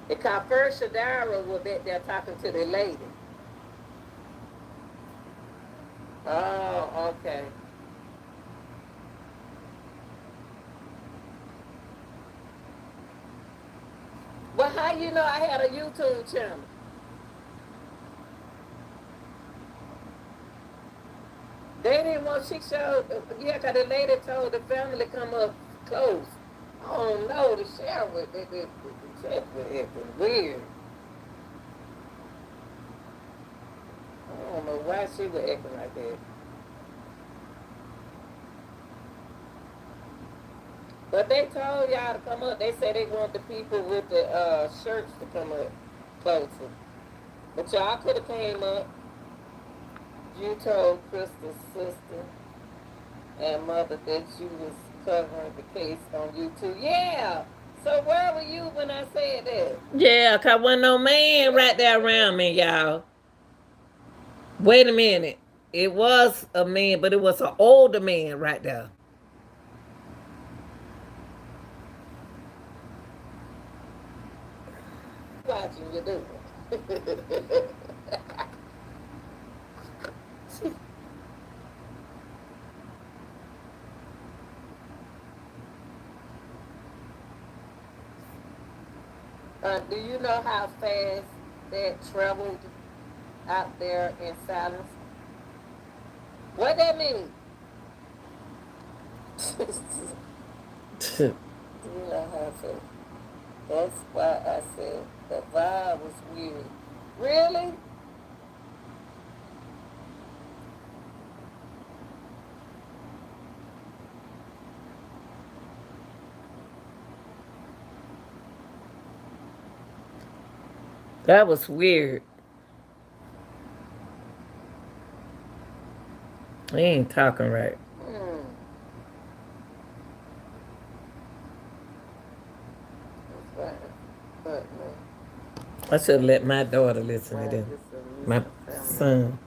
The cop first Shadara was back there talking to the lady. Oh, okay. Well, how you know I had a YouTube channel? They didn't want she showed. Yeah, cause the lady told the family to come up close. I don't know. The sheriff was the sheriff was acting weird. I don't know why she was acting like that. But they told y'all to come up. They said they want the people with the shirts to come up closer. But y'all could have came up. You told Krystal's sister and mother that you was covering the case on YouTube. Yeah. So where were you when I said that? Yeah, cause wasn't no man right there around me, y'all. Wait a minute. It was a man, but it was an older man right there. Watching you do it. Do you know how fast that traveled out there in silence? What that mean? You know how fast. That's why I said the vibe was weird. Really? That was weird. He ain't talking right. Hmm. That's right. But man, I should let my daughter listen to why them. is a My missing family member? son.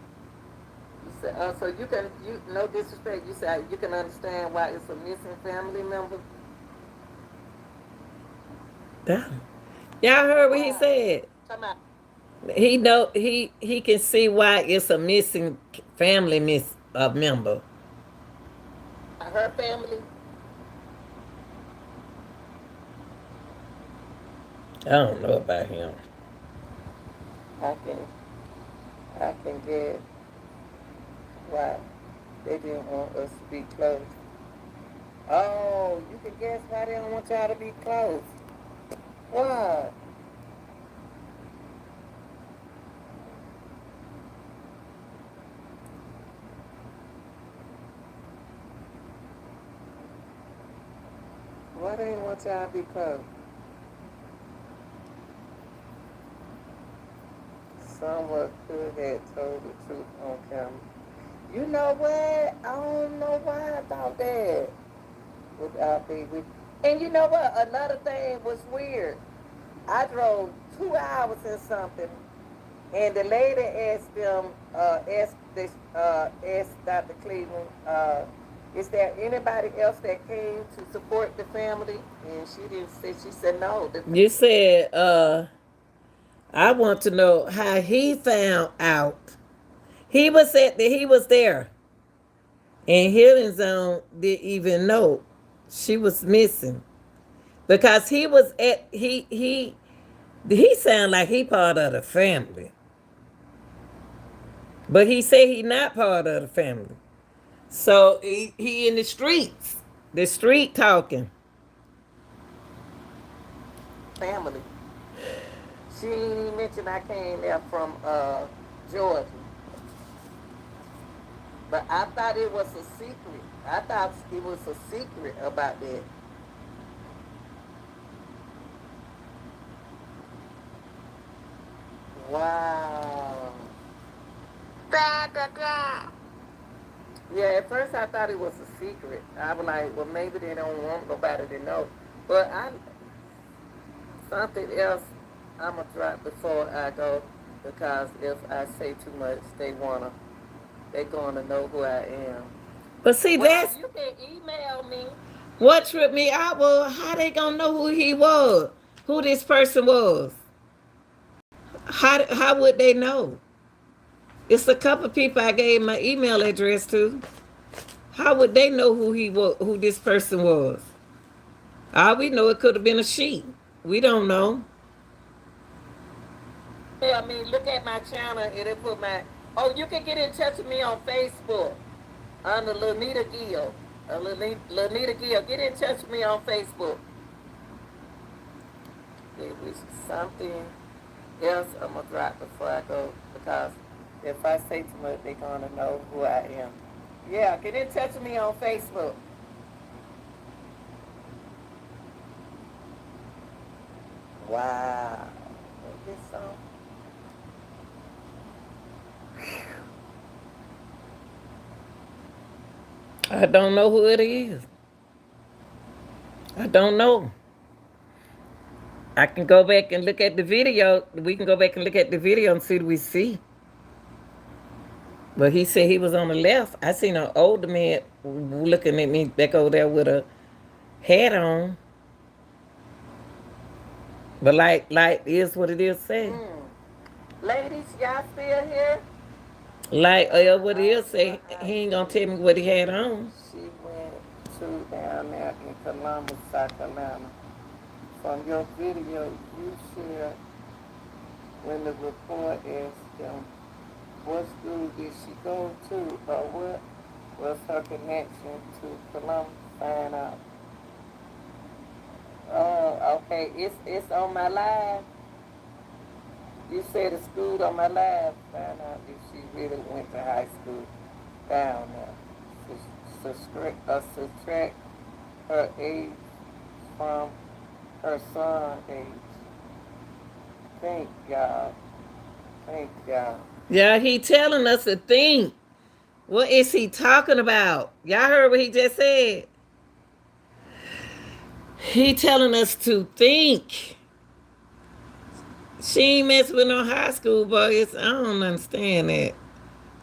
You said, so you can, you no disrespect. You said you can understand why it's a missing family member. Damn. Y'all heard what he Why? said. Come out. He know he can see why it's a missing family member. Her family. I don't know about him. I can, I can get why they didn't want us to be close. Oh, you can guess why they don't want y'all to be close. Why? Why they didn't want y'all to be close? Someone could have told the truth on camera. You know what? I don't know why I thought that. Without being with, and you know what? Another thing was weird. I drove 2 hours and something, and the lady asked them, asked Dr. Cleveland, is there anybody else that came to support the family? And she didn't say. She said no. You said, I want to know how he found out. He was there. And Healing Zone didn't even know she was missing. Because he was at he sound like he part of the family. But he said he not part of the family. So he in the streets. The street talking. family. She didn't even mention I came there from Georgia. But I thought it was a secret. I thought it was a secret about that. Wow. Yeah, at first I thought it was a secret. I was like, well, maybe they don't want nobody to know. But I something else I'm gonna drop before I go because if I say too much, they gonna know who I am. But see, Well, that's you can email me. You what can tripped me out. Well, how they gonna know who he was? Who this person was? How would they know? It's a couple people I gave my email address to. How would they know who he was? Who this person was? All we know, it could have been a sheep. We don't know. email me. Look at my channel. It'll put my. Oh, you can get in touch with me on Facebook under Lanita Gill. Lanita Gill. Get in touch with me on Facebook. It was something else I'm gonna drop before I go because if I say too much, they're gonna know who I am. Yeah, get in touch with me on Facebook. Wow. This song. I don't know who it is. I don't know. I can go back and look at the video. We can go back and look at the video and see what we see. But he said he was on the left. I seen an older man looking at me back over there with a hat on. But like is what it is say. Mm. Ladies, y'all still here? Like what it is say. He ain't gonna tell me what he had on. She went to down there in Columbus, South Carolina. From your video you shared when the report asked them what school did she go to or what was her connection to Columbus, find out. Oh, okay. It's on my live. You said the school on my live. Find out if she really went to high school down there. Subtract her age from her son age. Thank God. Thank God. Yeah, he telling us to think. What is he talking about? Y'all heard what he just said? He telling us to think. She ain't messing with no high school boys. I don't understand that.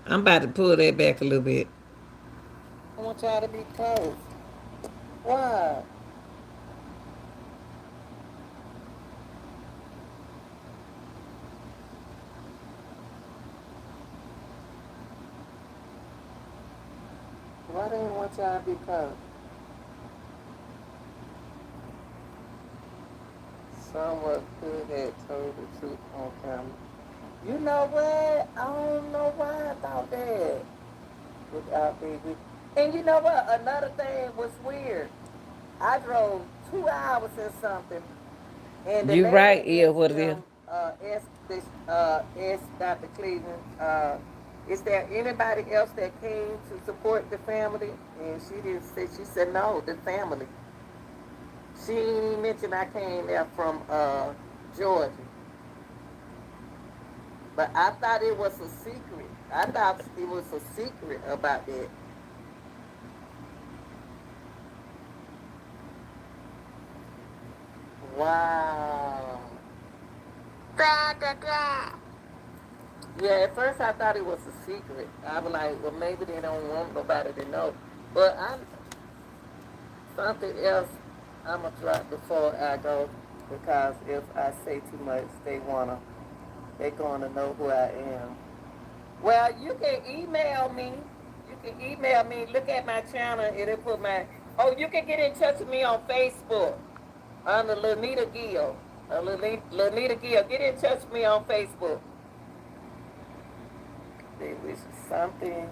I'm about to pull that back a little bit. I want y'all to be close. Why? Why they don't want y'all to be close? Someone could have told the truth on camera. You know what? I don't know why I thought that. Without baby. And you know what? Another thing was weird. I drove 2 hours and something, and the You lady right, yeah, asked what it is. them, asked Dr. Cleveland, is there anybody else that came to support the family? And she didn't say. She said no, the family. She didn't mention I came there from Georgia, but I thought it was a secret. I thought it was a secret about that. Wow. Yeah, at first I thought it was a secret. I was like, well, maybe they don't want nobody to know. But I something else I'ma drop before I go because if I say too much, they gonna know who I am. Well, you can email me. You can email me. Look at my channel. It'll put my. Oh, you can get in touch with me on Facebook under Lanita Gill. Lanita Gill. Get in touch with me on Facebook. They wish something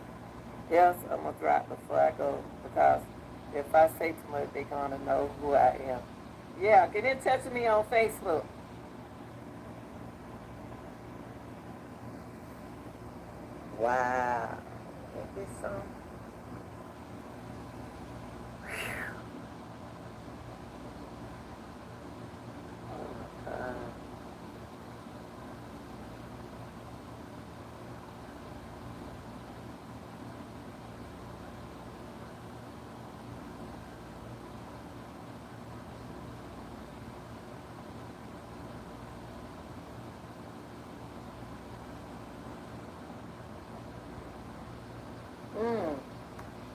else I'm gonna drop before I go because if I say too much, they gonna know who I am. Yeah, get in touch with me on Facebook. Wow. Ain't this something? Oh my God. Mm.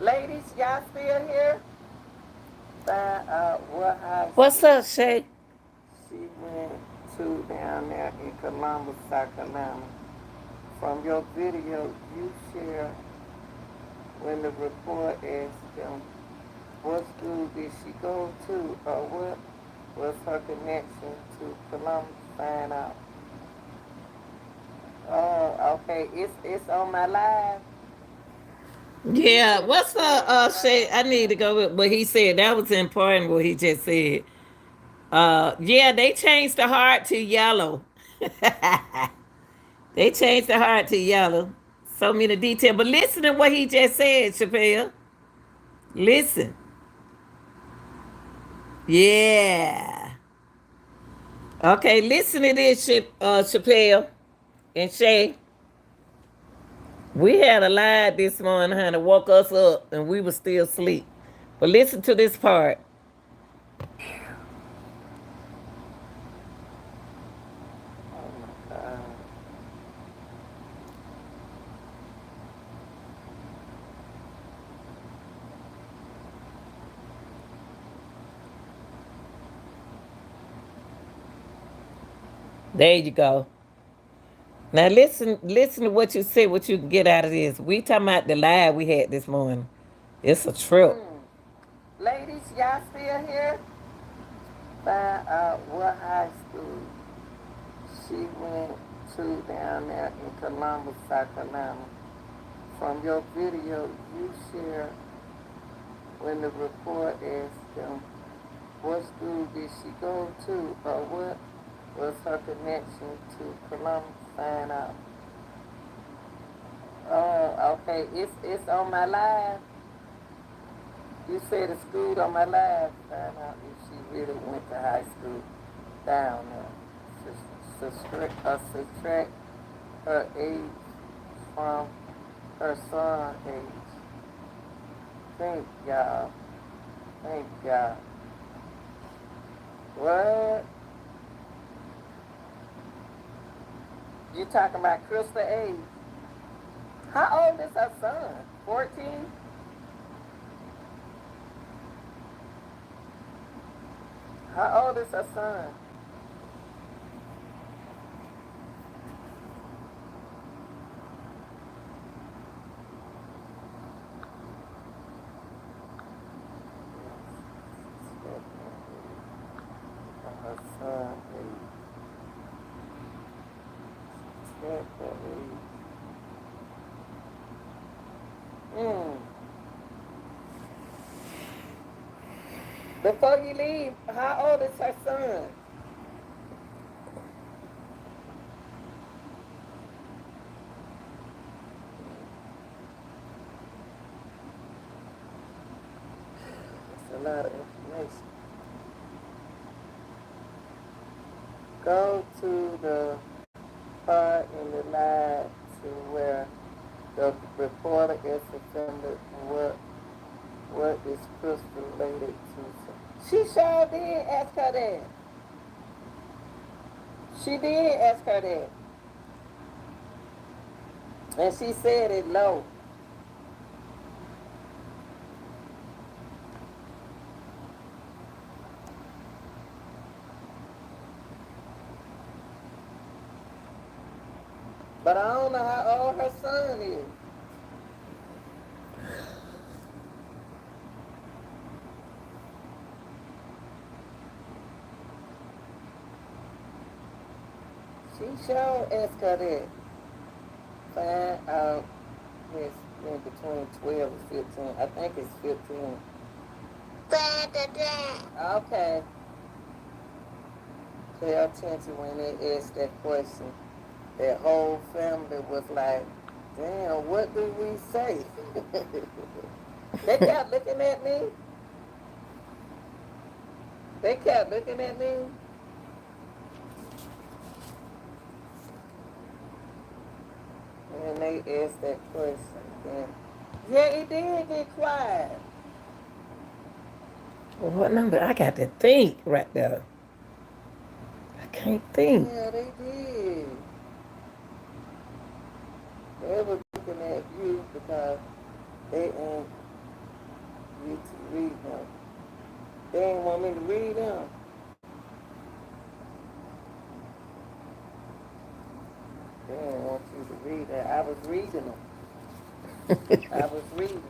Ladies, y'all still here? Find out what high What's school up, Shay? she went to down there in Columbus, South Carolina. From your video you share when the report asked them what school did she go to or what was her connection to Columbus, find out. Oh, okay. It's on my live. You Yeah, said it's what's still up, on my Shay? live. I need to go with what he said. That was important what he just said. Yeah, they changed the heart to yellow. They changed the heart to yellow. So many detail. But listen to what he just said, Chappelle. Listen. Yeah. Okay, listen to this, Chappelle and Shay. We had a lie this morning, honey, woke us up and we were still asleep. But listen to this part. Oh my God. There you go. Now listen to what you said, what you can get out of this. We talking about the lie we had this morning. It's a trip. Mm. Ladies, y'all still here? Find out what high school she went to down there in Columbus, South Carolina. From your video you share when the report asked them what school did she go to or what was her connection to Columbus, find out. Oh, okay. It's on my live. You said the school on my live. Find out if she really went to high school down there. Subtract her age from her son age. Think, y'all. Thank God. What? You talking about Krystal age? How old is her son? 14? How old is her son? Her son age. Check the age. Hmm. Before you leave, how old is her son? That's a lot of information. Go to the part in the live to where the reporter is offended. What is Krystal related to? She sure did ask her that. She did ask her that. And she said it low. But I don't know how old her son is. She sure asked her that. Find out it's in between 12 and 15. I think it's 15. Okay. Pay attention when they asked that question. That whole family was like, damn, what do we say? They kept looking at me. They kept looking at me. And they asked that question. And yeah, it did get quiet. What number? I got to think right there. I can't think. Yeah, they did. They were looking at you because they ain't you to read them. They didn't want me to read them. They didn't want you to read that. I was reading them. I was reading.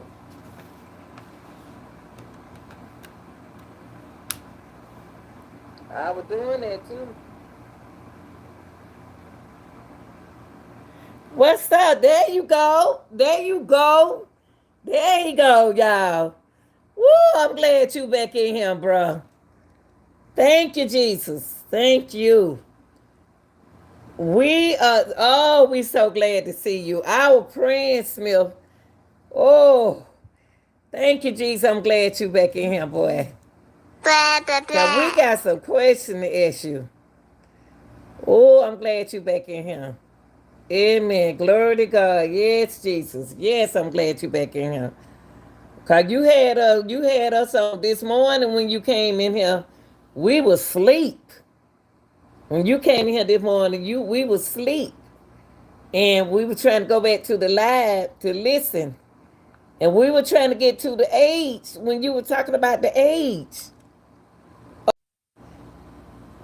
I was doing that too. What's up? There you go. There you go. There you go, y'all. Woo, I'm glad you back in here, bro. Thank you, Jesus. Thank you. We so glad to see you. Our praying, Smith. Oh, thank you, Jesus. I'm glad you back in here, boy. Cause we got some questions to ask you. Oh, I'm glad you back in here. Amen. Glory to God. Yes, Jesus. Yes, I'm glad you back in here. Cause you had us on this morning when you came in here. We was asleep. When you came in here this morning, we was asleep. And we were trying to go back to the live to listen. And we were trying to get to the age when you were talking about the age.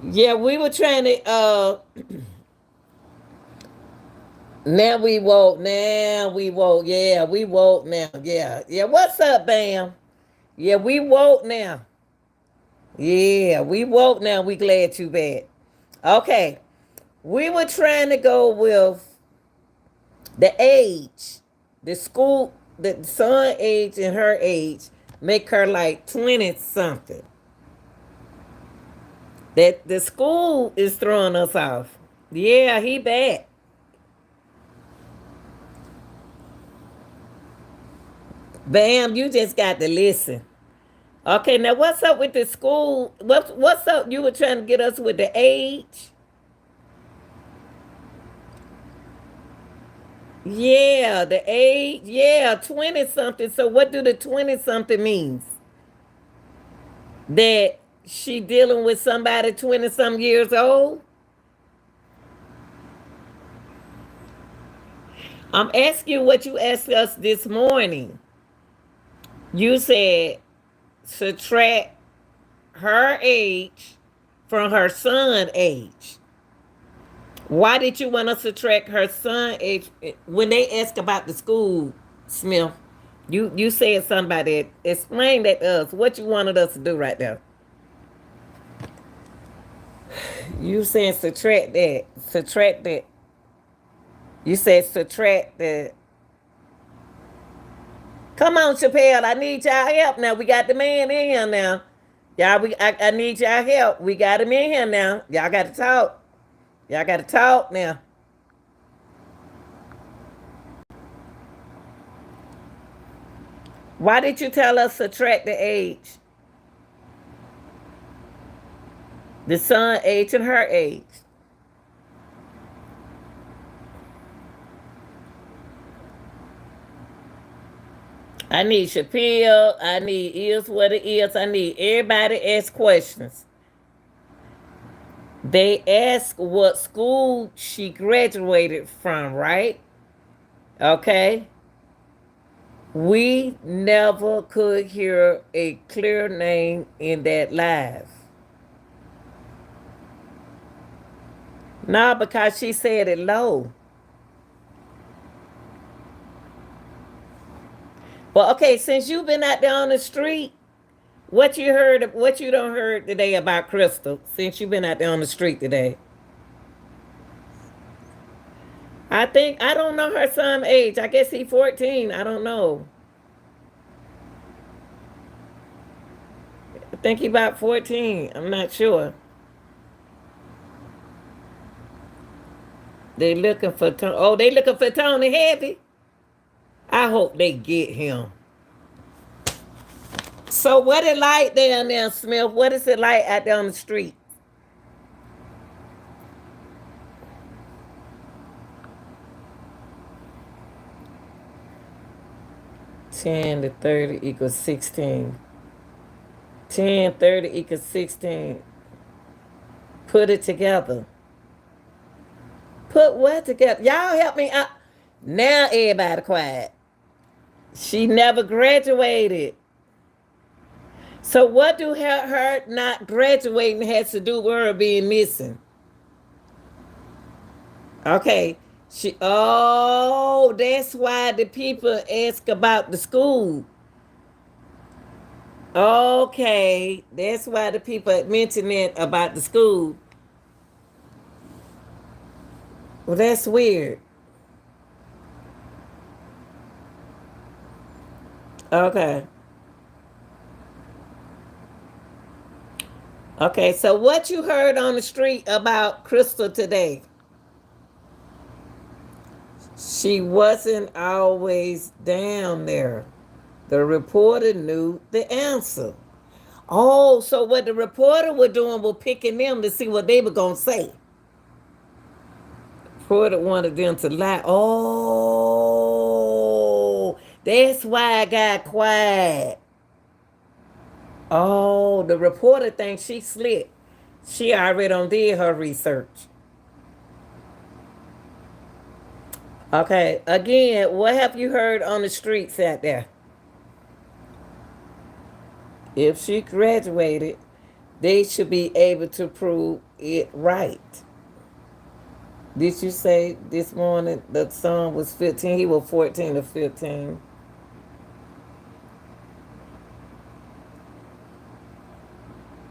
Yeah, we were trying to now we woke. Now we woke. Yeah, we woke now. Yeah. Yeah. What's up, Bam? Yeah, we woke now. Yeah, we woke now. We glad you back. Okay. We were trying to go with the age, the school, the son age and her age, make her like 20 something. That the school is throwing us off. Yeah, he back. Bam, you just got to listen. Okay, now what's up with the school? What's up? You were trying to get us with the age? Yeah, the age, yeah, 20 something. So what do the 20 something means? That she dealing with somebody 20 some years old? I'm asking you what you asked us this morning. You said subtract her age from her son age. Why did you want us to track her son age when they ask about the school, Smith? You said something about that. Explain that to us. What you wanted us to do right there? You saying subtract that. Subtract that. You said subtract that. Come on, Chappelle. I need y'all help now. We got the man in here now. Y'all, I need y'all help. We got him in here now. Y'all got to talk. Y'all got to talk now. Why did you tell us subtract the age? The son age and her age. I need Chappelle. I need is what it is. I need everybody to ask questions. They ask what school she graduated from, right? Okay. We never could hear a clear name in that live. No, because she said it low. Well, okay, since you've been out there on the street, what you don't heard today about Krystal, since you've been out there on the street today? I don't know her son age. I guess he 14. I don't know. I think he about 14. I'm not sure. They looking for Tony. Oh, they looking for Tony Heavy. I hope they get him. So what it like down there, Smith? What is it like out there on the street? Ten to 30 equals 16. 10, 30 equals 16. Put it together. Put what together? Y'all help me out. Now everybody quiet. She never graduated. So what do her not graduating has to do with her being missing? Okay. That's why the people ask about the school. Okay. That's why the people mention it about the school. Well, that's weird. Okay. Okay, so what you heard on the street about Krystal today? She wasn't always down there. The reporter knew the answer. Oh, so what the reporter was doing was picking them to see what they were going to say. The reporter wanted them to lie. Oh, that's why I got quiet. Oh, the reporter thinks she slick. She already done did her research. Okay, again, what have you heard on the streets out there? If she graduated, they should be able to prove it right. Did you say this morning the son was 15? He was 14 or 15.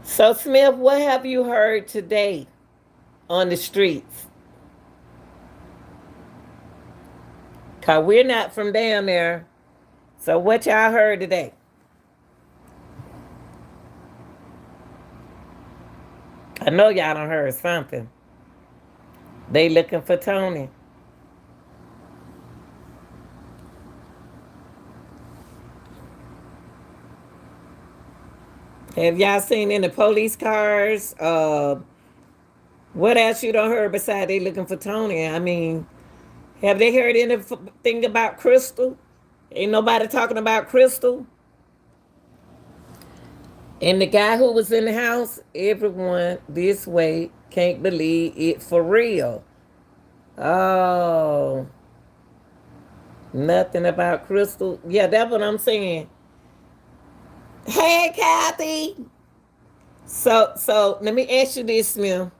So, Smith, what have you heard today on the streets? Because we're not from down there. So, what y'all heard today? I know y'all done heard something. They looking for Tony. Have y'all seen any police cars? What else you done heard besides they looking for Tony? I mean, Have they heard anything about Krystal? Ain't nobody talking about Krystal. And the guy who was in the house, everyone this way can't believe it for real. Oh, nothing about Krystal. Yeah, that's what I'm saying. Hey, Kathy. So let me ask you this, Smith.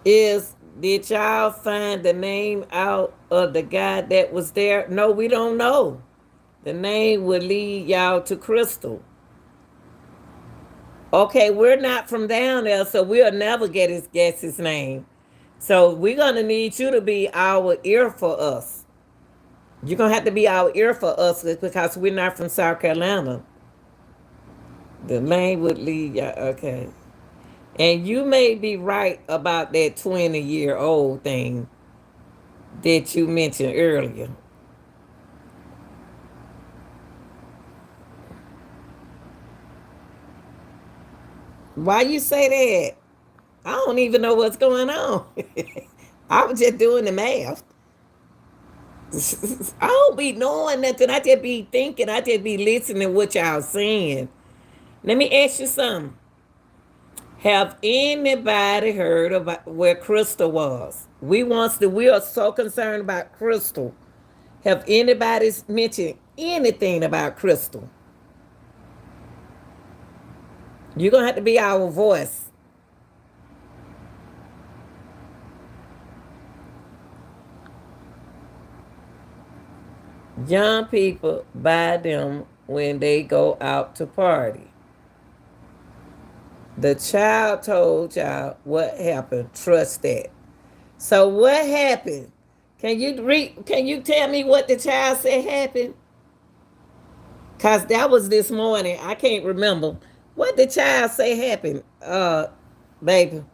Is did y'all find the name out of the guy that was there? No, we don't know. The name would lead y'all to Krystal. Okay, we're not from down there, so we'll never guess his name. So we're gonna need you to be our ear for us. You're gonna have to be our ear for us because we're not from South Carolina. The name would lead y'all. Okay. And you may be right about that 20-year-old thing that you mentioned earlier. Why you say that? I don't even know what's going on. I was just doing the math. I don't be knowing nothing. I just be thinking. I just be listening to what y'all saying. Let me ask you something. Have anybody heard about where Krystal was? We are so concerned about Krystal. Have anybody mentioned anything about Krystal? You're gonna have to be our voice. Young people buy them when they go out to party. The child told y'all what happened. Trust that. So what happened? Can you tell me what the child said happened? Cause that was this morning. I can't remember. What the child say happened? Baby.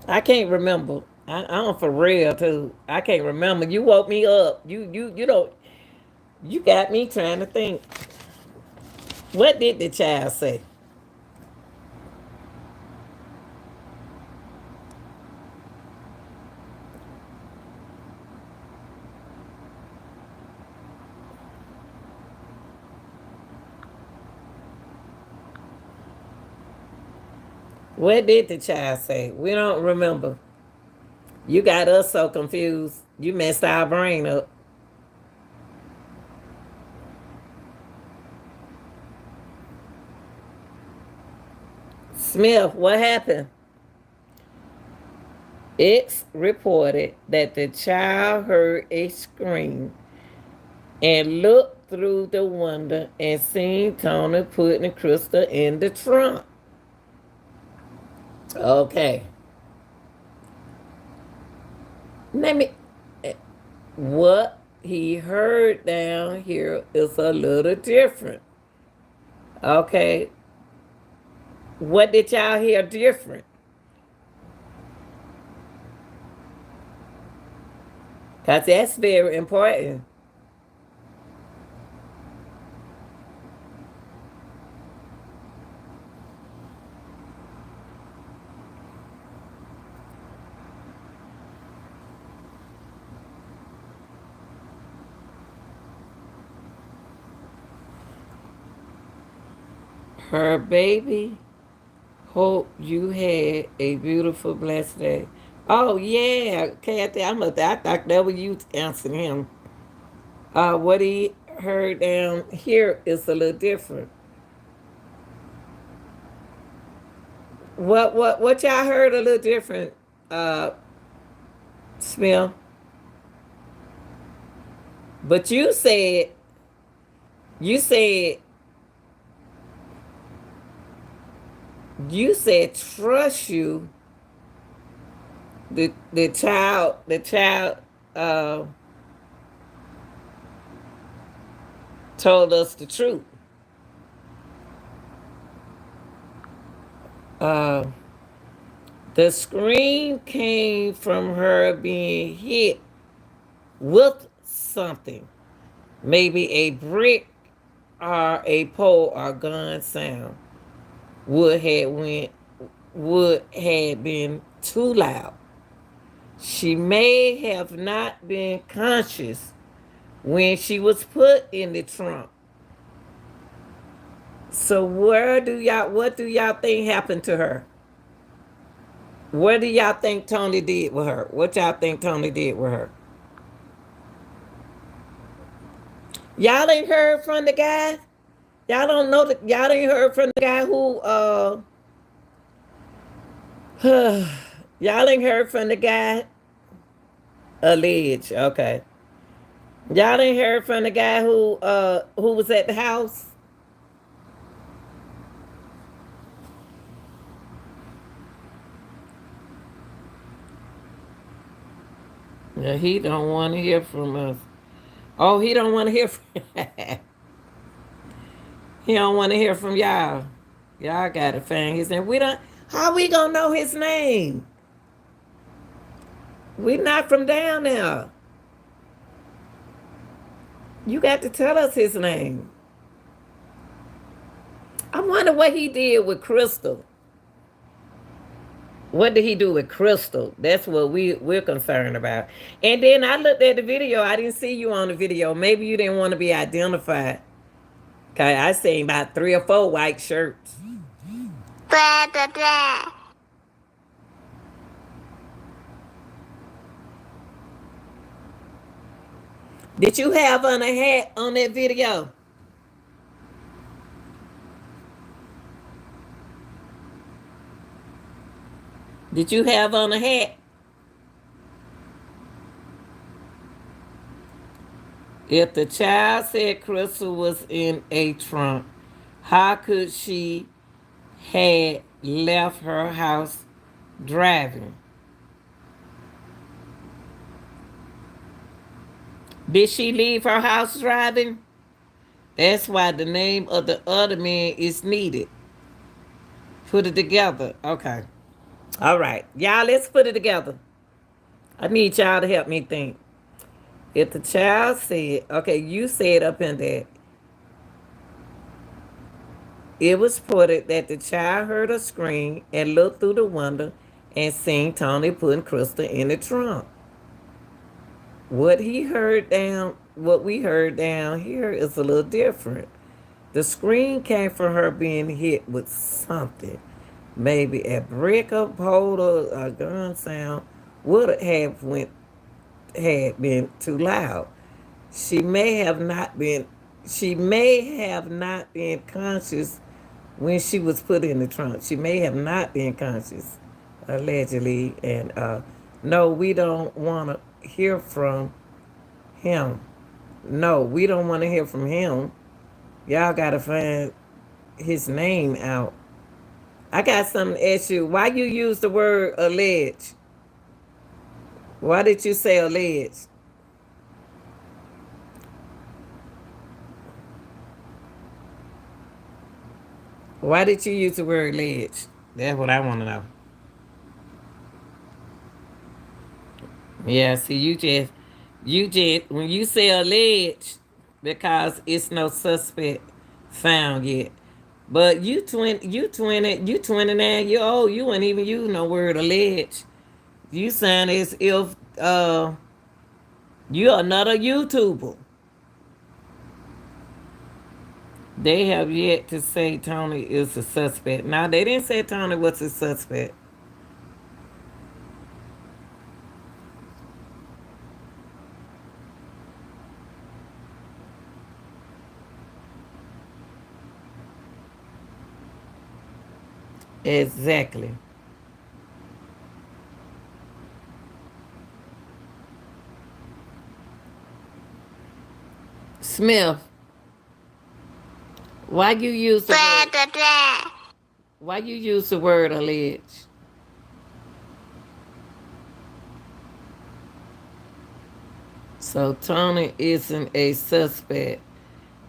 I can't remember. I'm for real too. I can't remember. You woke me up. You don't you got me trying to think. What did the child say? What did the child say? We don't remember. You got us so confused. You messed our brain up. Smith, what happened? It's reported that the child heard a scream and looked through the window and seen Tony putting the Krystal in the trunk. Okay. Let me. What he heard down here is a little different. Okay. What did y'all hear different? Because that's very important. Her baby, hope you had a beautiful, blessed day. Oh, yeah, Kathy, I thought that was you answering him. What he heard down here is a little different. What y'all heard a little different, uh, Smell? But you said, you said trust you. The child uh, told us the truth. Uh, the scream came from her being hit with something, maybe a brick or a pole or gun sound. Would had went would had been too loud. She may have not been conscious when she was put in the trunk. So what do y'all think happened to her? What do y'all think Tony did with her? What y'all think Tony did with her? Y'all ain't heard from the guy? Y'all don't know that y'all ain't heard from the guy who y'all ain't heard from the guy alleged, okay. Y'all ain't heard from the guy who was at the house? Yeah, he don't want to hear from us. Oh, he don't want to hear from he don't want to hear from y'all. Y'all gotta find his name. We don't how we gonna know his name? We not from down there. You got to tell us his name. I wonder what he did with Krystal. What did he do with Krystal? That's what we're concerned about. And then I looked at the video. I didn't see you on the video. Maybe you didn't want to be identified. Okay, I seen about 3 or 4 white shirts. Blah, blah, blah. Did you have on a hat on that video? Did you have on a hat? If the child said Krystal was in a trunk, how could she had left her house driving? Did she leave her house driving? That's why the name of the other man is needed. Put it together. Okay. All right. Y'all, let's put it together. I need y'all to help me think. If the child said, okay, you said up in there, it was reported that the child heard a scream and looked through the window and seen Tony putting Krystal in the trunk. What we heard down here is a little different. The scream came from her being hit with something. Maybe a brick, a pole, or a gun sound would had been too loud. She may have not been she may have not been conscious when she was put in the trunk. She may have not been conscious, allegedly, and no, we don't want to hear from him. No, we don't want to hear from him. Y'all gotta find his name out. I got something to ask you. Why you use the word allege? Why did you say allege? Why did you use the word allege? That's what I want to know. Yeah, see, when you say alleged, because it's no suspect found yet. But you 29 year old, you wouldn't even use no word alleged. You sound as if you're another YouTuber. They have yet to say Tony is a suspect. Now they didn't say Tony was a suspect. Exactly. Smith, why you use the word, why you use the word alleged? So Tony isn't a suspect,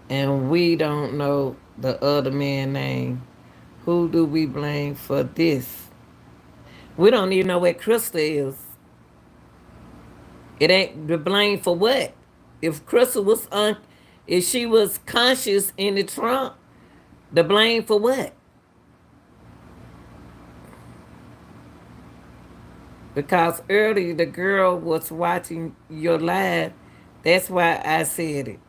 and we don't know the other man's name. Who do we blame for this? We don't even know where Krystal is. It ain't the blame for what? If Krystal if she was conscious in the trunk, the blame for what? because earlier the girl was watching your live. That's why I said it.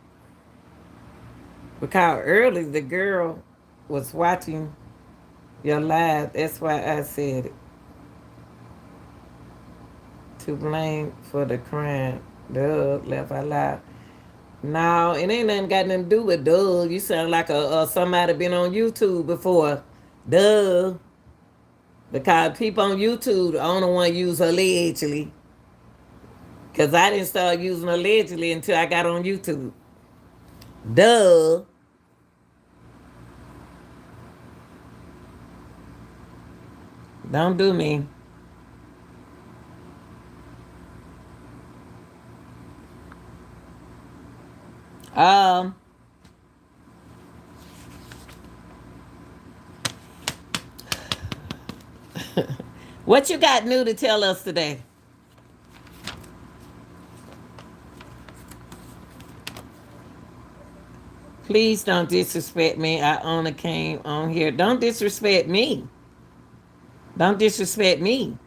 Because earlier the girl was watching your live. That's why I said it. To blame for the crime. Doug left out loud. No, it ain't nothing got nothing to do with Doug. You sound like a somebody been on YouTube before. Doug. Because people on YouTube, the only one use allegedly. Because I didn't start using allegedly until I got on YouTube. Duh. Don't do me. Um, what you got new to tell us today? Please don't disrespect me. I only came on here. Don't disrespect me. Don't disrespect me.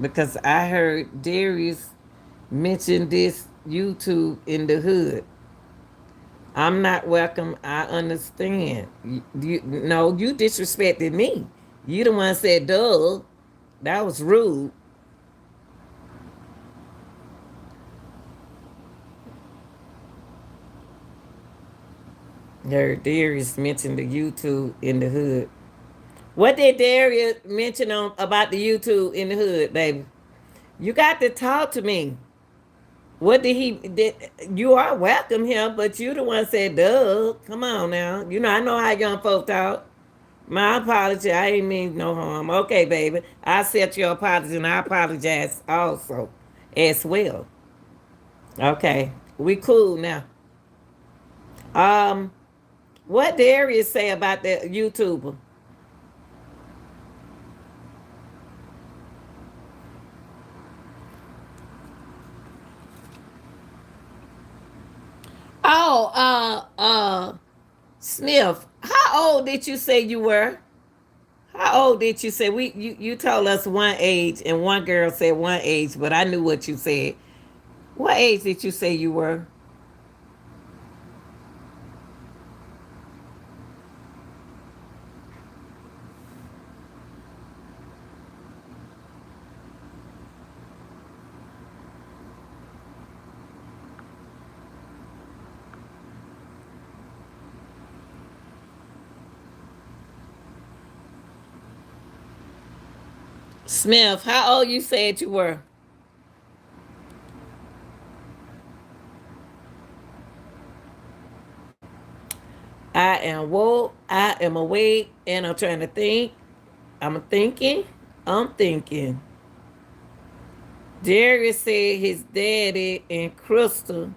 Because I heard Darius mention this YouTube in the hood. I'm not welcome. I understand. No, you disrespected me. You the one said, duh. That was rude. Heard Darius mention the YouTube in the hood. What did Darius mention on about the YouTube in the hood, baby? You got to talk to me. What did he did? You are welcome here, but you the one said, "Duh, come on now." You know I know how young folks talk. My apology. I ain't mean no harm. Okay, baby. I accept your apology and I apologize also as well. Okay, we cool now. Um, what Darius say about the YouTuber? Oh, Sniff. How old did you say you were? How old did you say? You told us one age and one girl said one age, but I knew what you said. What age did you say you were? Smith, how old you said you were? I am woke, I am awake, and I'm trying to think. I'm thinking, I'm thinking. Darius said his daddy and Krystal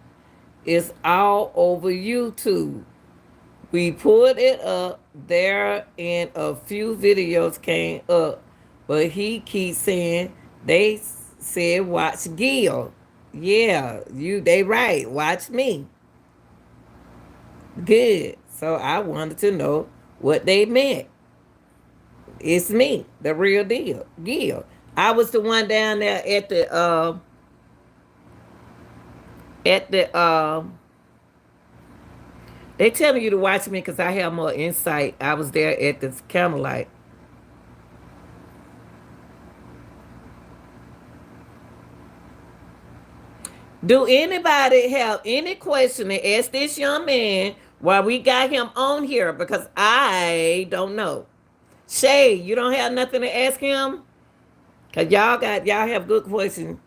is all over YouTube. We pulled it up there and a few videos came up, but he keeps saying they said watch Gil. Yeah, they right. Watch me. Good. So I wanted to know what they meant. It's me, the real deal. Gil. I was the one down there at the they telling you to watch me because I have more insight. I was there at the candlelight. Do anybody have any question to ask this young man while we got him on here? Because I don't know. Shay, you don't have nothing to ask him? Cause y'all have good questions.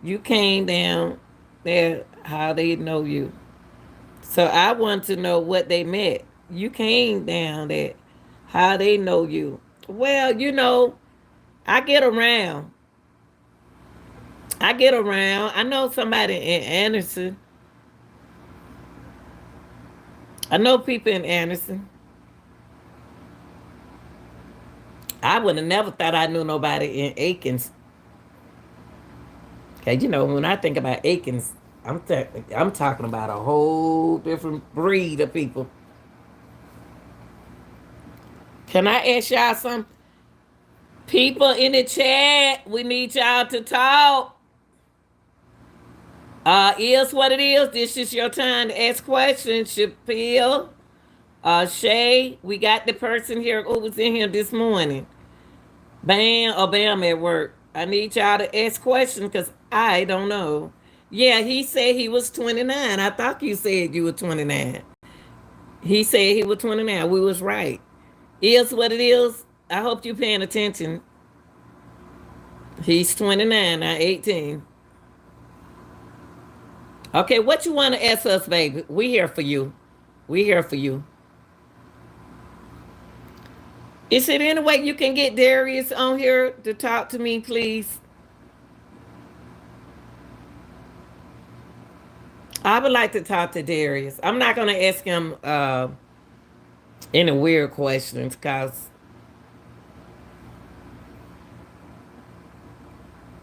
You came down there, how they know you. So I want to know what they meant. You came down there, how they know you. Well, I get around. I get around. I know somebody in Anderson. I know people in Anderson. I would have never thought I knew nobody in Aikens. Okay, when I think about Aikens, I'm talking about a whole different breed of people. Can I ask y'all some People in the chat, we need y'all to talk. Is what it is. This is your time to ask questions. Shapill, Shay, we got the person here who was in here this morning. Bam or Bam at work. I need y'all to ask questions because I don't know. Yeah, he said he was 29. I thought you said you were 29. He said he was 29. We was right. Is what it is. I hope you paying attention. He's 29, not 18. Okay, what you want to ask us, baby? We here for you. We here for you. Is it any way you can get Darius on here to talk to me, please? I would like to talk to Darius. I'm not going to ask him any weird questions because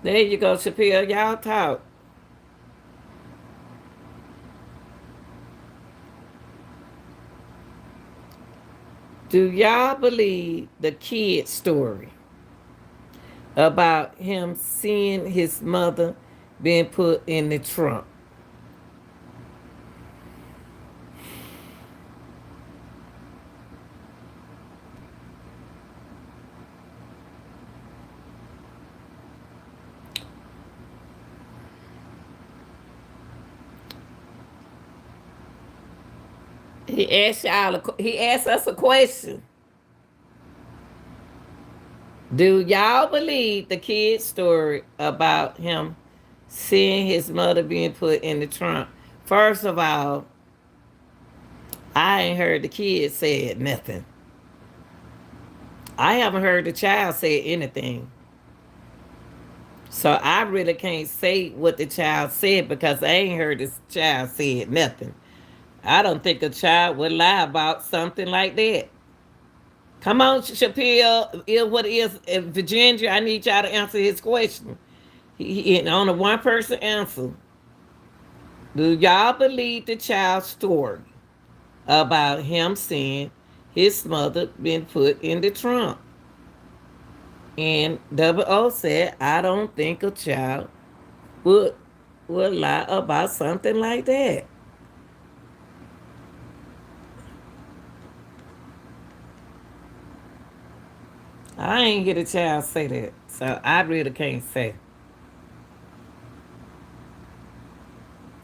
there you go, Shapiro. Y'all talk. Do y'all believe the kid story about him seeing his mother being put in the trunk? He asked us a question. Do y'all believe the kid's story about him seeing his mother being put in the trunk? First of all, I ain't heard the kid say nothing. I haven't heard the child say anything. So I really can't say what the child said because I ain't heard the child say nothing. I don't think a child would lie about something like that. Come on, Shapiro. What is Virginia? I need y'all to answer his question. He only one person answer. Do y'all believe the child's story about him seeing his mother being put in the trunk? And Double O said, I don't think a child would lie about something like that. I ain't get a child say that, so I really can't say.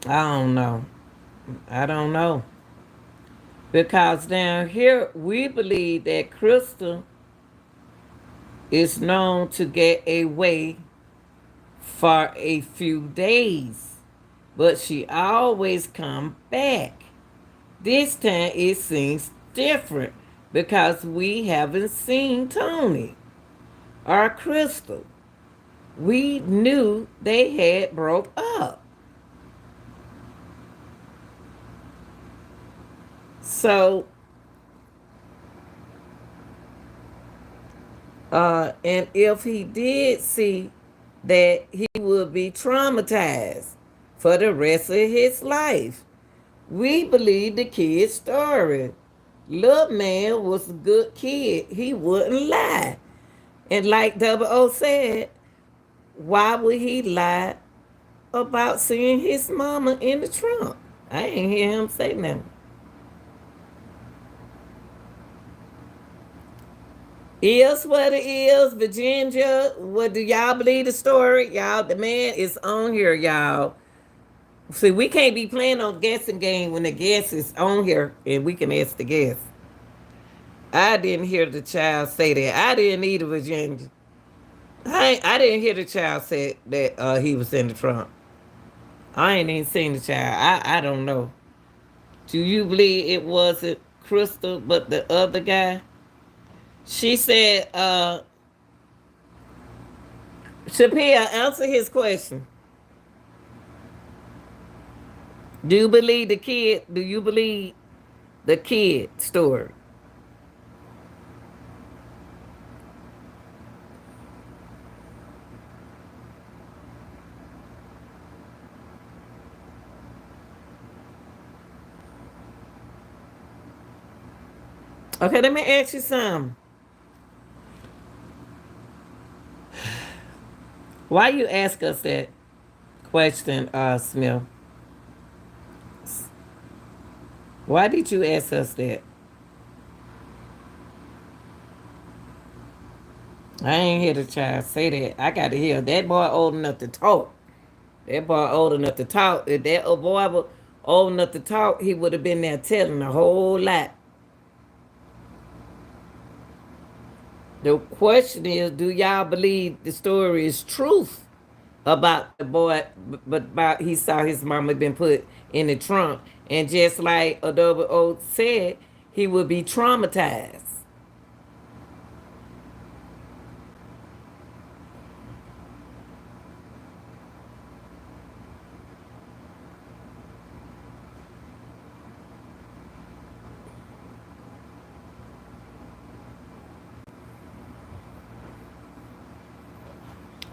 I don't know. I don't know. Because down here, we believe that Krystal is known to get away for a few days, but she always come back. This time it seems different because we haven't seen Tony or Krystal. We knew they had broke up. So, and if he did see that, he would be traumatized for the rest of his life. We believe the kid's story. Little man was a good kid. He wouldn't lie. And like Double O said, why would he lie about seeing his mama in the trunk? I ain't hear him say nothing. Is what it is, Virginia. What do y'all believe the story? Y'all, the man is on here, y'all. See, we can't be playing on guessing game when the guest is on here and we can ask the guest. I didn't hear the child say that. I didn't either, Virginia. I didn't hear the child say that he was in the trunk. I ain't even seen the child. I don't know. Do you believe it wasn't Krystal but the other guy? She said, Shapiro, answer his question. Do you believe the kid? Do you believe the kid story? Okay, let me ask you something. Why you ask us that question, Smith? Why did you ask us that? I ain't hear the child say that. I got to hear that boy old enough to talk. That boy old enough to talk. If that old boy was old enough to talk, he would have been there telling a whole lot. The question is, do y'all believe the story is truth about the boy? But about he saw his mama been put in the trunk, and just like Adobe O said, he would be traumatized.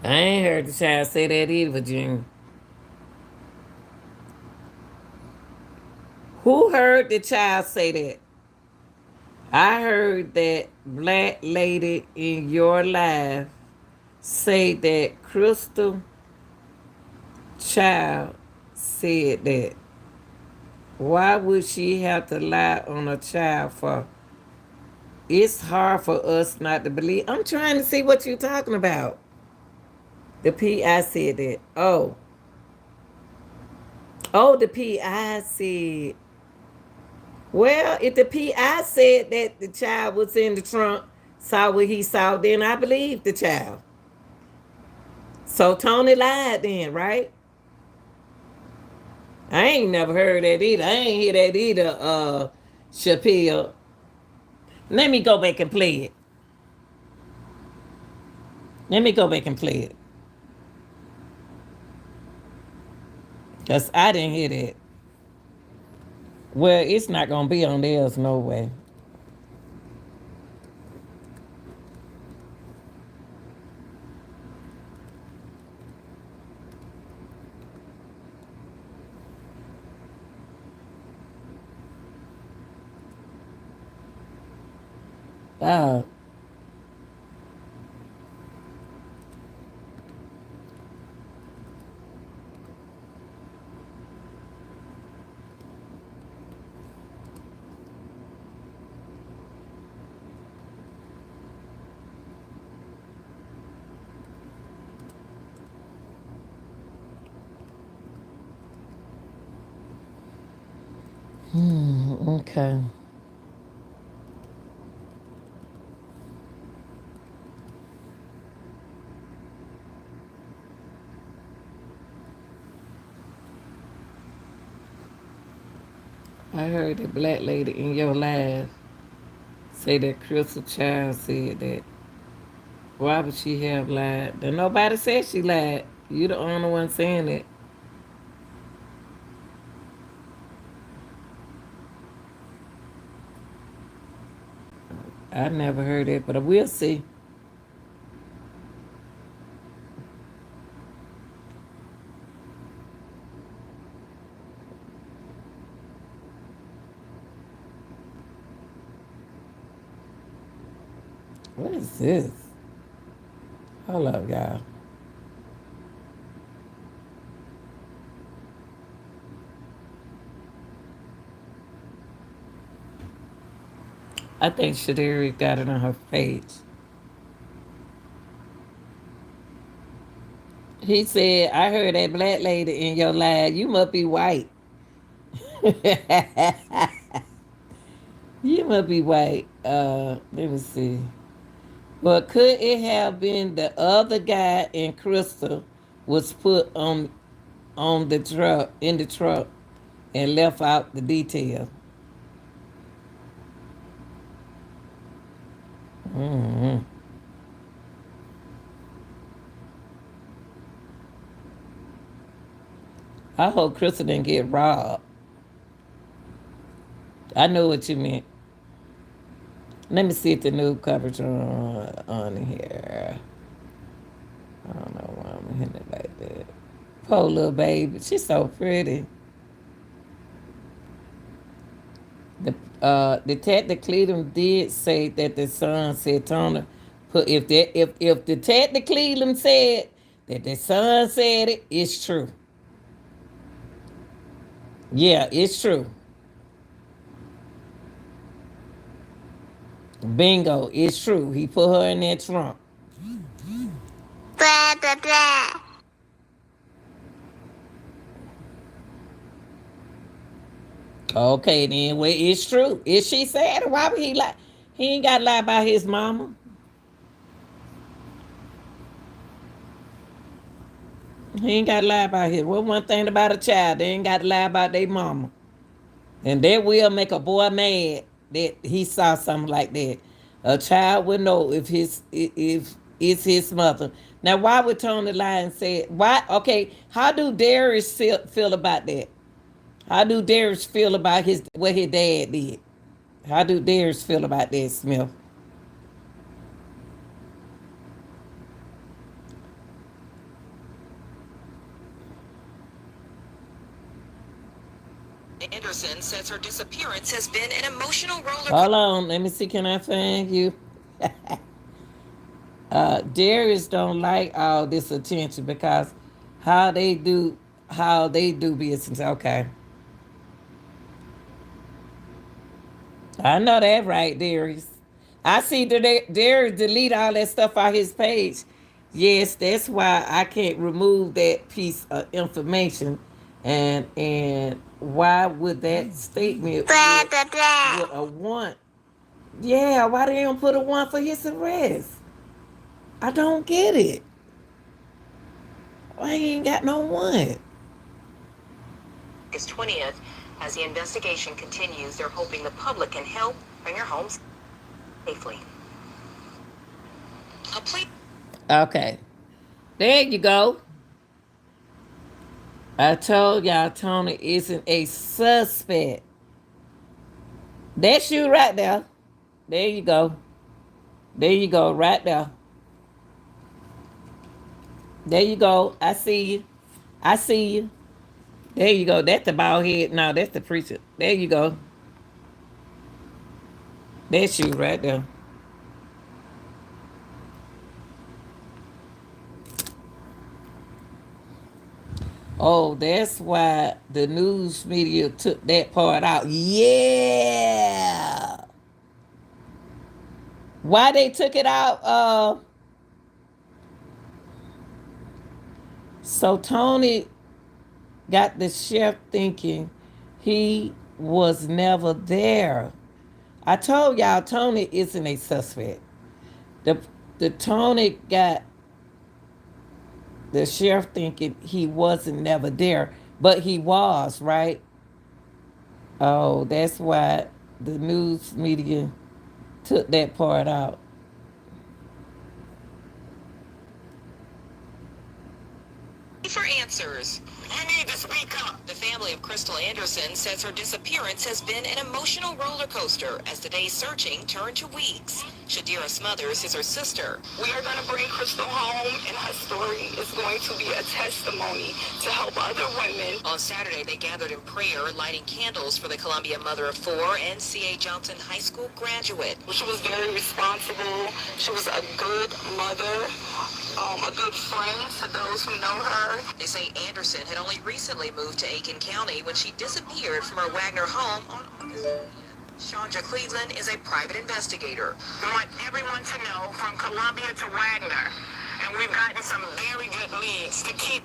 I ain't heard the child say that either, Virginia. Who heard the child say that? I heard that black lady in your life say that Krystal child said that. Why would she have to lie on a child for? It's hard for us not to believe. I'm trying to see what you're talking about. The PI said that. Oh, the PI said. Well, if the PI said that the child was in the trunk, saw what he saw, then I believe the child. So Tony lied then, right? I ain't never heard that either. I ain't hear that either, Chappelle. Let me go back and play it. Let me go back and play it. Because I didn't hear that. Well, it's not going to be on theirs, no way. Uh, okay. I heard the black lady in your life say that Crystal Child said that. Why would she have lied? Then nobody said she lied. You the only one saying it. I never heard it, but we'll see. What is this? Hold up, y'all. I think Shadiri got it on her page. He said, I heard that black lady in your life. You must be white. You must be white. Let me see. But could it have been the other guy in Crystal was put on the truck in the truck and left out the detail? Mm-hmm. I hope Crystal didn't get robbed. I know what you meant. Let me see if the new coverage on here. I don't know why I'm hitting it like that. Poor little baby. She's so pretty. The Detective Cleveland did say that the son said Tony put if Detective Cleveland said That the son said it, it's true. Yeah, it's true. Bingo, it's true. He put her in that trunk. Blah, blah, blah. Okay, then well, it's true. Is she sad? Why would he lie? He ain't got to lie about his mama. He ain't got to lie about his. Well, one thing about a child, they ain't got to lie about their mama. And that will make a boy mad that he saw something like that. A child would know if it's his mother. Now, why would Tony lie and say it? Why? Okay, how do Darius feel about that? How do Darius feel about his what his dad did? How do Darius feel about that, Smith? Anderson says her disappearance has been an emotional roller. Hold on, let me see. Can I find you? Darius don't like all this attention because how they do how they do business. Okay, I know that right, Darius. I see that Darius delete all that stuff out his page. Yes, that's why I can't remove that piece of information. And why would that statement with a one? Yeah, why they don't put a one for his arrest? I don't get it. Why he ain't got no one? August 20th. As the investigation continues, they're hoping the public can help bring her home safely. A plea. Okay, there you go. I told y'all Tony isn't a suspect. That's you right there. There you go. There you go, right there. There you go. I see you. I see you. There you go. That's the bald head. No, that's the preacher. There you go. That's you right there. Oh, that's why the news media took that part out. Yeah. Why they took it out? So Tony got the chef thinking he was never there. I told y'all Tony isn't a suspect. The the Tony got the sheriff thinking he wasn't never there, but he was, right? Oh, that's why the news media took that part out. For answers. You need to speak up. The family of Krystal Anderson says her disappearance has been an emotional roller coaster as the days searching turned to weeks. Shadira Smothers is her sister. We are going to bring Krystal home, and her story is going to be a testimony to help other women. On Saturday, they gathered in prayer, lighting candles for the Columbia mother of four and C.A. Johnson High School graduate. She was very responsible. She was a good mother, a good friend to those who know her. They say Anderson had only recently moved to Aiken County when she disappeared from her Wagner home on August. Chandra Cleveland is a private investigator. We want everyone to know from Columbia to Wagner, and we've gotten some very good leads to keep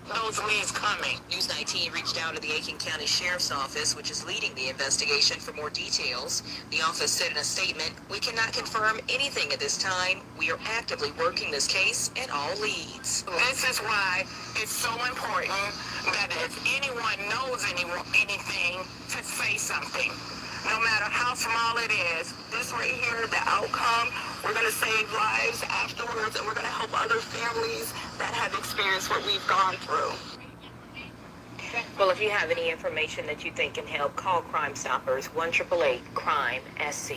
those leads coming. News 19 reached out to the Aiken County Sheriff's Office, which is leading the investigation, for more details. The office said in a statement, "We cannot confirm anything at this time. We are actively working this case and all leads." This is why it's so important that if anyone knows anything, to say something. No matter how small it is, this right here, the outcome, we're going to save lives afterwards, and we're going to help other families that have experienced what we've gone through. Well, if you have any information that you think can help, call Crime Stoppers, 1-888-CRIME-SC.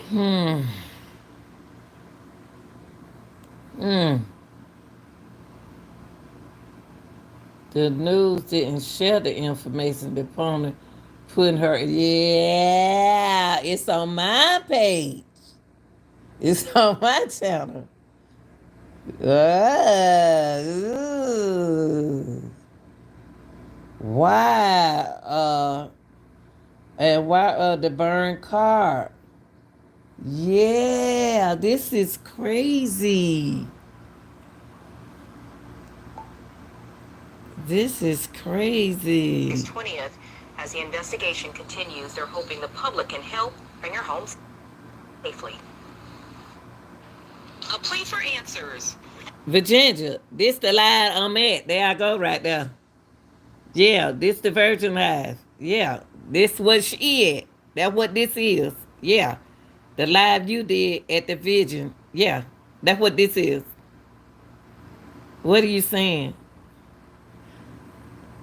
The news didn't share the information. The opponent putting her, yeah, it's on my page. It's on my channel. And why the burn car? Yeah, this is crazy. This is August crazy. 20th. As the investigation continues, they're hoping the public can help bring her home safely. A plea for answers. Virginia, this the line I'm at. There I go right there. Yeah, this the Virgin Live. Yeah, this what she at. That's what this is. Yeah, the live you did at the Vision. Yeah, that's what this is. What are you saying?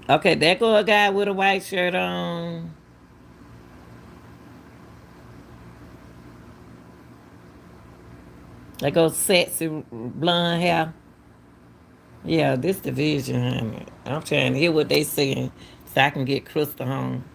Okay, there go a guy with a white shirt on. There go sexy blonde hair. Yeah, this the Vision, honey. I'm trying to hear what they saying so I can get Krystal home.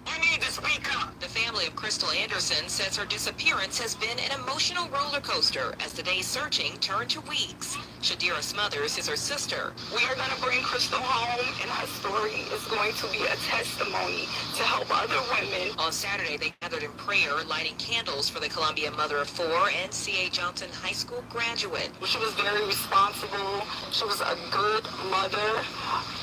You need to speak up. The family of Krystal Anderson says her disappearance has been an emotional roller coaster as the days searching turned to weeks. Shadira Smothers is her sister. We are going to bring Krystal home, and her story is going to be a testimony to help other women. On Saturday, they gathered in prayer, lighting candles for the Columbia mother of four and C.A. Johnson High School graduate. She was very responsible. She was a good mother,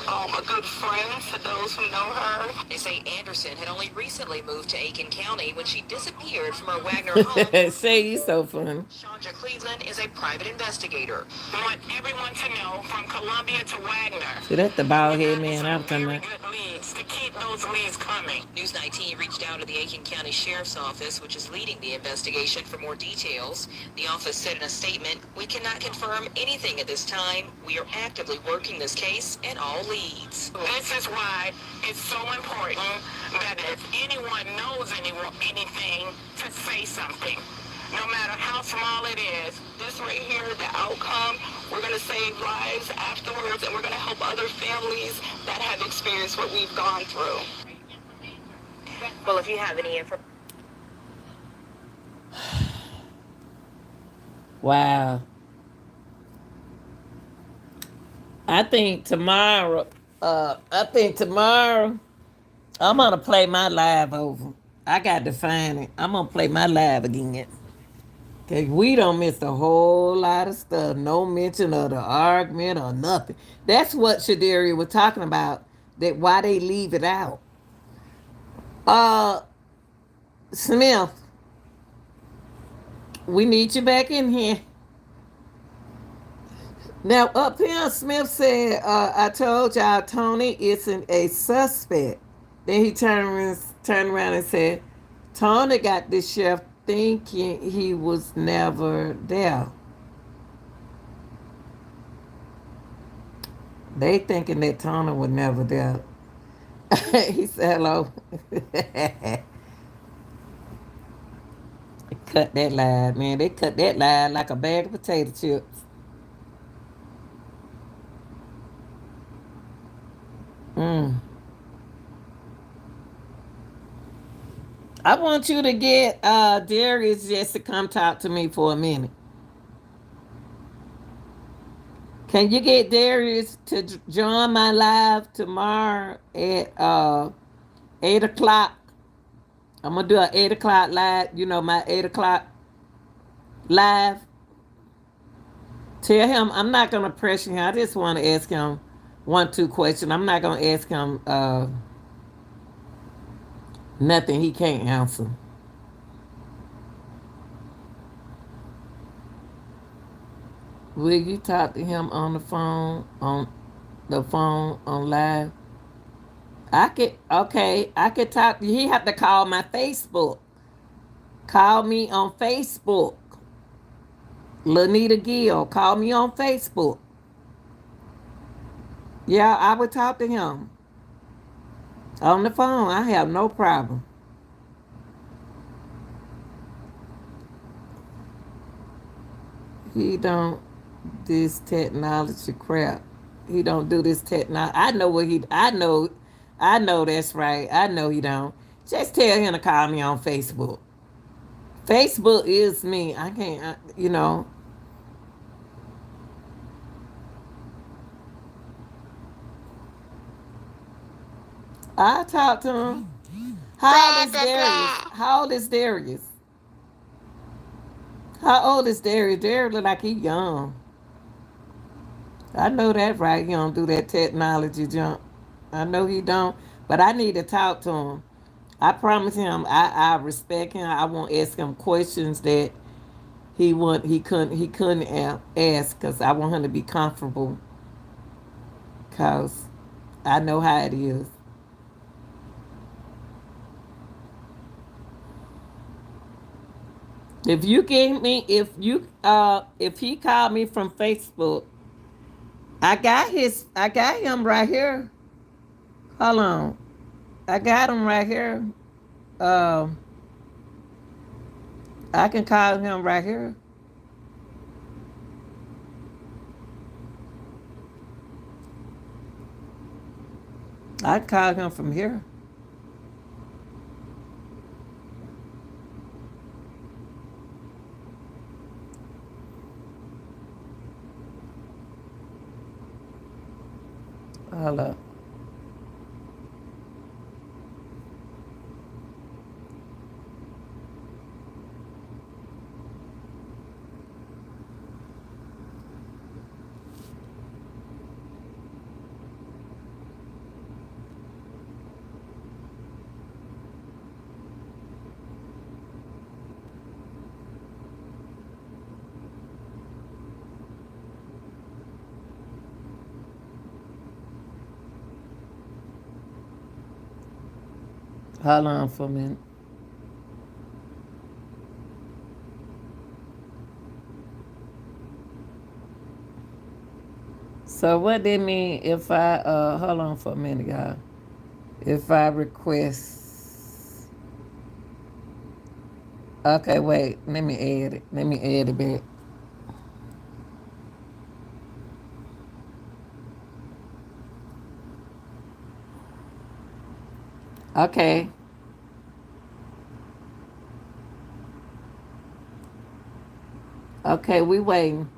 a good friend to those who know her. They say Anderson had only recently moved to Aiken County when she disappeared from her Wagner home. Say you so funny. Shonja Cleveland is a private investigator. We want everyone to know from Columbia to Wagner. See, that's the bald We head got man I some was talking very about. good leads to keep those leads coming. News 19 reached out to the Aiken County Sheriff's Office, which is leading the investigation, for more details. The office said in a statement, "We cannot confirm anything at this time. We are actively working this case and all leads." This is why it's so important that if anyone knows anything, to say something. No matter how small it is, this right here, the outcome, we're going to save lives afterwards, and we're going to help other families that have experienced what we've gone through. Well, if you have any information. Wow. I think tomorrow, I'm gonna play my live over. I got to find it. I'm gonna play my live again. Cause we don't miss a whole lot of stuff. No mention of the argument or nothing. That's what Shadiri was talking about. That why they leave it out. Uh Smith, we need you back in here. Now, up here, Smith said, I told y'all Tony isn't a suspect. Then he turned around and said, Tony got the chef thinking he was never there. They thinking that Tony was never there. He said, hello. Cut that line, man. They cut that line like a bag of potato chips. Mm. I want you to get Darius just to come talk to me for a minute. Can you get Darius to join my live tomorrow at 8 o'clock? I'm gonna do an 8 o'clock live. You know my 8 o'clock live. Tell him I'm not gonna pressure him. I just want to ask him one, two questions. I'm not gonna ask him nothing he can't answer. Will you talk to him on the phone on live? I could okay. I could talk. He have to call my Facebook. Call me on Facebook. Lanita Gill. Call me on Facebook. Yeah, I would talk to him on the phone. I have no problem. He don't this technology crap. He don't do this technology. I know what he. I know that's right. I know he don't. Just tell him to call me on Facebook. Facebook is me. I can't. You know. I talk to him. How old is Darius? How old is Darius? How old is Darius? Darius look like he young. I know that right. He don't do that technology junk. I know he don't. But I need to talk to him. I promise him I respect him. I won't ask him questions that he couldn't ask because I want him to be comfortable because I know how it is. If you gave me if he called me from Facebook, I got him right here. Hold on. I got him right here. Um I can call him right here. I can call him from here. Hold up. Hold on for a minute. So what did mean if I hold on for a minute, y'all. If I request, okay, wait, let me add it. Let me add it back. Okay, okay, we waiting.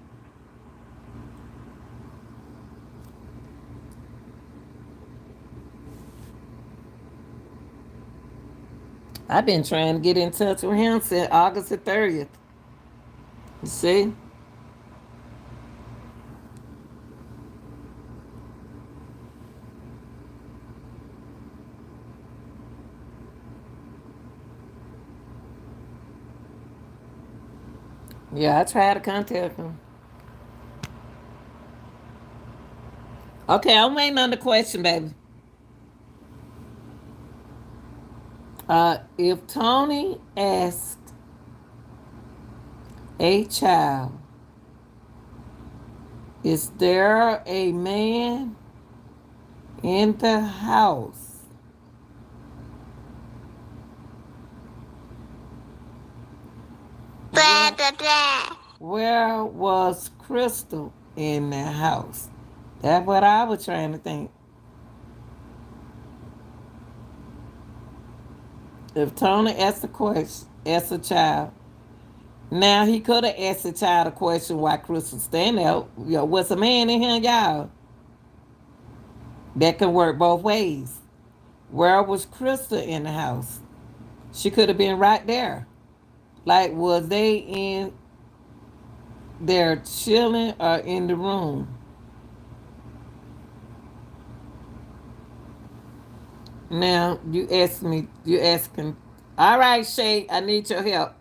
I've been trying to get in touch with him since August the 30th. You see? Yeah, I tried to contact him. Okay, I'm waiting on the question, baby. If Tony asked a child, is there a man in the house? Where was Krystal in the house? That's what I was trying to think. If Tony asked a question, asked a child, now he could have asked the child a question while Krystal standing there. You know, what's a man in here, y'all? That can work both ways. Where was Krystal in the house? She could have been right there. Like, was they in there chilling or in the room? Now you asking, all right, Shay, I need your help.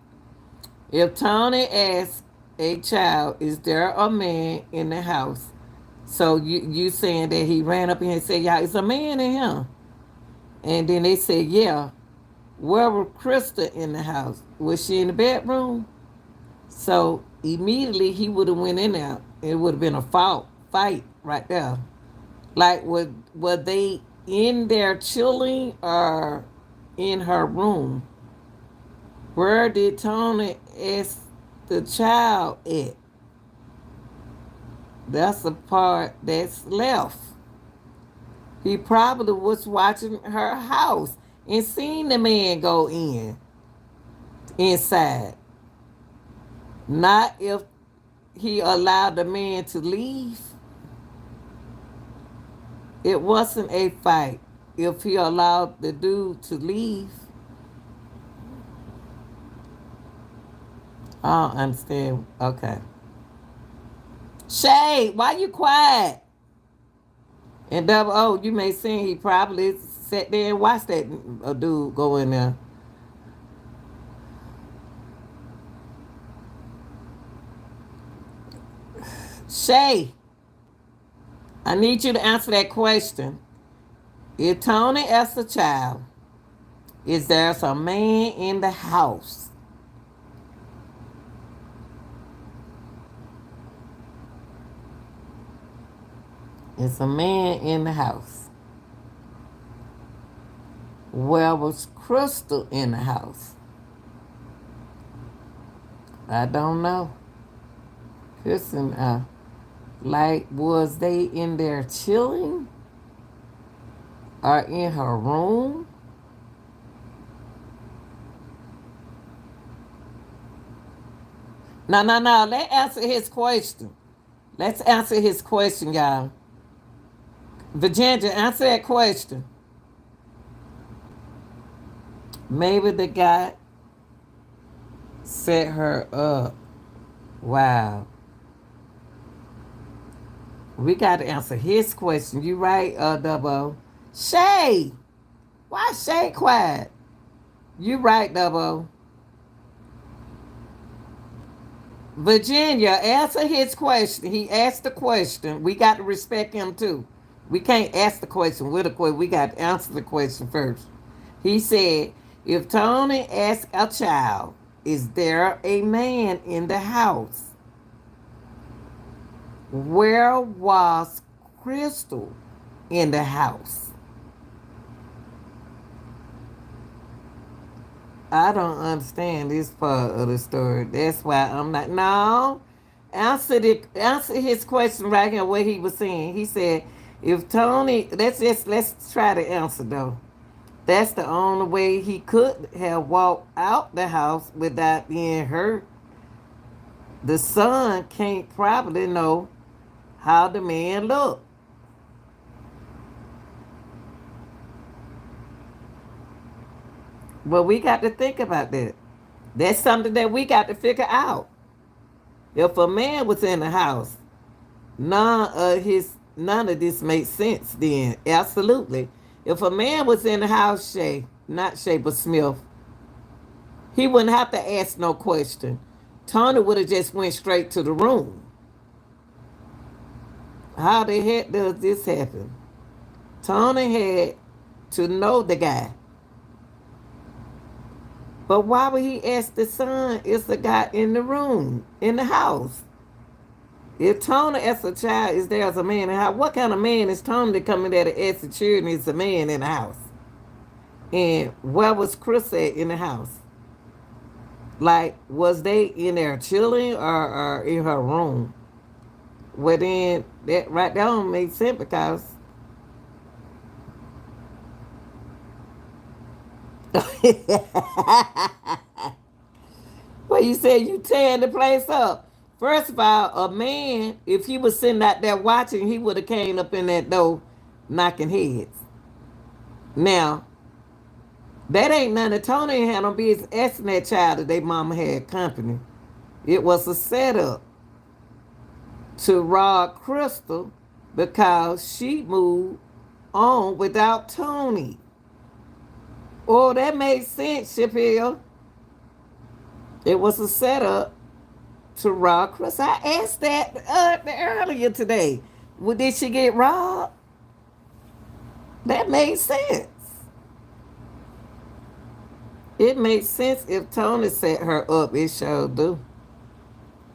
If Tony asks a child, is there a man in the house? So you saying that he ran up in here and said, yeah, it's a man in here. And then they said, yeah. Where was Krista in the house? Was she in the bedroom? So immediately he would have went in there. It would have been a fight right there. Like were they in there chilling or in her room? Where did Tony ask the child at? That's the part that's left. He probably was watching her house and seen the man go inside. Not if he allowed the man to leave. It wasn't a fight if he allowed the dude to leave. I don't understand. Okay. Shay, why you quiet? And double O, you may think he probably sat there and watched that dude go in there. Shay, I need you to answer that question. If Tony as a child, is there some man in the house? Is a man in the house? Where was Krystal in the house? I don't know. Listen, like, was they in there chilling? Or in her room? No, no, no. Let's answer his question. Let's answer his question, y'all. Virginia, answer that question. Maybe the guy set her up. Wow. We got to answer his question. You right, Double? Shay! Why Shay quiet? You right, Double. Virginia, answer his question. He asked the question. We got to respect him too. We can't ask the question with a question. We got to answer the question first. He said, if Tony asked a child, is there a man in the house? Where was Krystal in the house? I don't understand this part of the story. That's why I'm not. No, answer his question right here. What he was saying. He said, if Tony, let's try to answer though. That's the only way he could have walked out the house without being hurt. The son can't probably know how the man looked. But we got to think about that. That's something that we got to figure out. If a man was in the house, none of this makes sense then. Absolutely. If a man was in the house, Shay, not Shay but Smith, he wouldn't have to ask no question. Tony would have just went straight to the room. How the heck does this happen? Tony had to know the guy. But why would he ask the son is the guy in the room, in the house? If Tony as a child is there as a man in the house, what kind of man is Tony to come in there to ask the children is a man in the house? And where was Chris at in the house? Like, was they in there chilling or in her room? Well, then, that right there don't make sense because well, you said you tearing the place up. First of all, a man, if he was sitting out there watching, he would have came up in that door knocking heads. Now, that ain't none of Tony ain't had no business asking that child that their mama had company. It was a setup to rob Krystal because she moved on without Tony. Oh, that makes sense, Shapiro. It was a setup to rob Krystal. I asked that earlier today. Well, did she get robbed? That made sense. It makes sense if Tony set her up. It sure do.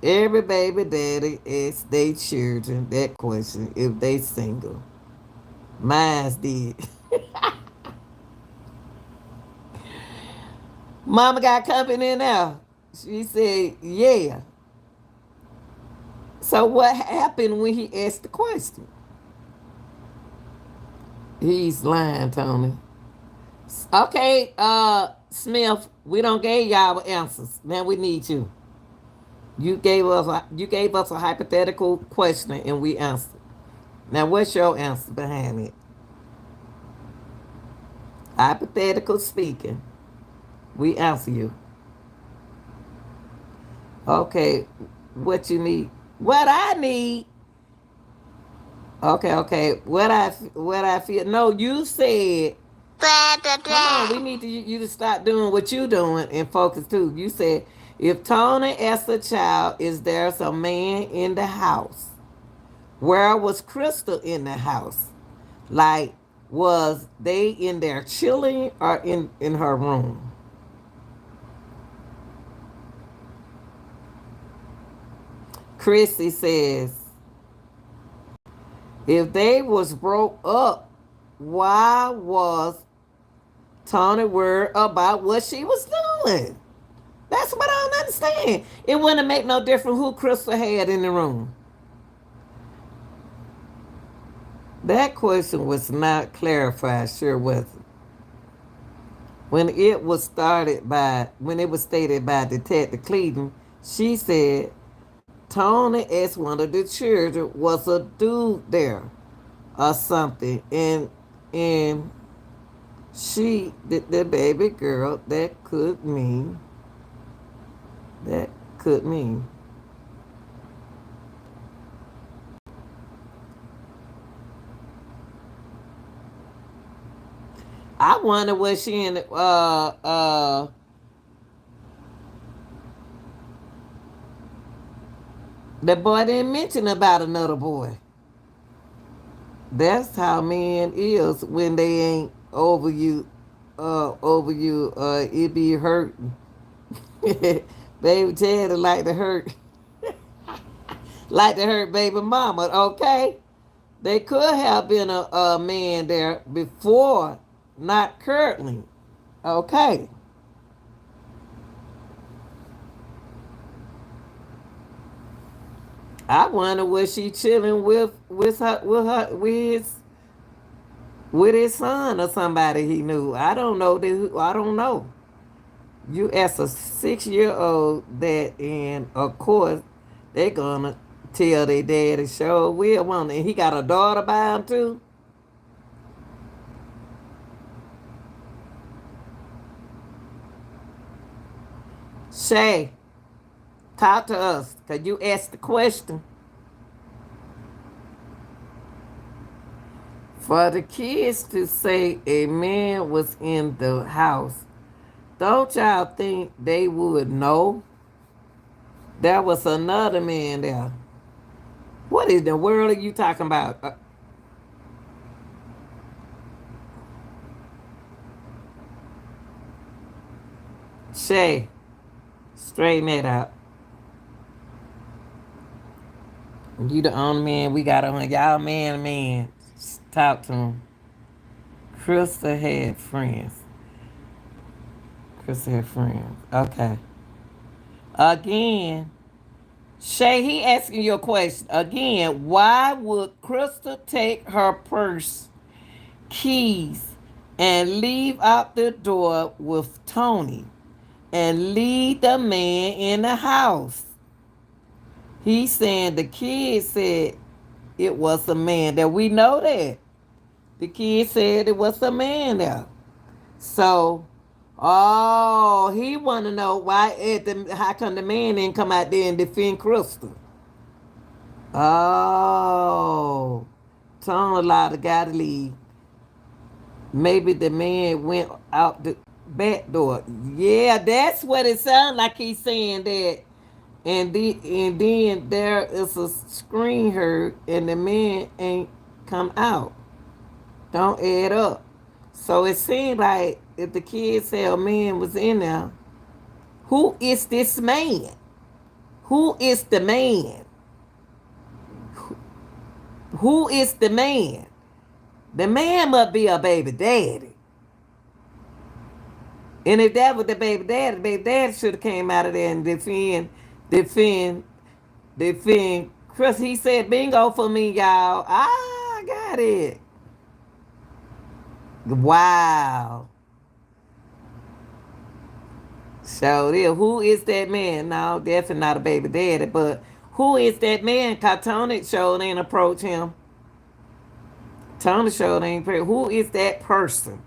Every baby daddy asks their children that question if they single. Mine's did. Mama got company now. She said, yeah. So what happened when he asked the question? He's lying, Tony. Okay, Smith, we don't gave y'all answers. Now we need you. You gave us a hypothetical question and we answered. Now what's your answer behind it? Hypothetical speaking. We answer you. Okay, what you need? What I need? Okay. What I feel? No, you said. Come on, we need you to stop doing what you doing and focus too. You said if Tony as a child is there's a man in the house. Where was Krystal in the house? Like, was they in there chilling or in her room? Chrissy says, if they was broke up, why was Tony worried about what she was doing? That's what I don't understand. It wouldn't make no difference who Krystal had in the room. That question was not clarified, sure wasn't. When it was stated by Detective Cleveland, she said Tony as one of the children was a dude there or something, and she the baby girl that could mean. I wonder was she in the boy didn't mention about another boy. That's how men is when they ain't over you, it be hurting. Baby Ted like to hurt baby mama, okay? They could have been a man there before, not currently. Okay. I wonder was she chilling with his son or somebody he knew. I don't know. I don't know. You ask a 6-year old that, and of course they gonna tell their daddy sure will want it. And he got a daughter by him too. Shay, talk to us. Cause you asked the question. For the kids to say a man was in the house, don't y'all think they would know there was another man there? What in the world are you talking about? Shay, straighten that out. You the only man we got on. Y'all man to man. Talk to him. Krista had friends. Krista had friends. Okay. Again, Shay, he asking you a question. Again, why would Krista take her purse, keys, and leave out the door with Tony and leave the man in the house? He's saying the kid said it was a man there. We know that. The kid said it was a man there. So, oh, he want to know how come the man didn't come out there and defend Crystal? Oh, Tony allowed the guy to leave. Maybe the man went out the back door. Yeah, that's what it sounds like he's saying that. And then there is a screen heard and the man ain't come out. Don't add up. So it seemed like if the kid said a man was in there, who is this man? Who is the man? Who is the man? The man must be a baby daddy. And if that was the baby daddy should have came out of there and defend, Chris. He said, "Bingo for me, y'all." I got it. Wow. So yeah, who is that man? No, definitely not a baby daddy, but who is that man? Cause Tony showed ain't approach him. Tony showed ain't. Who is that person?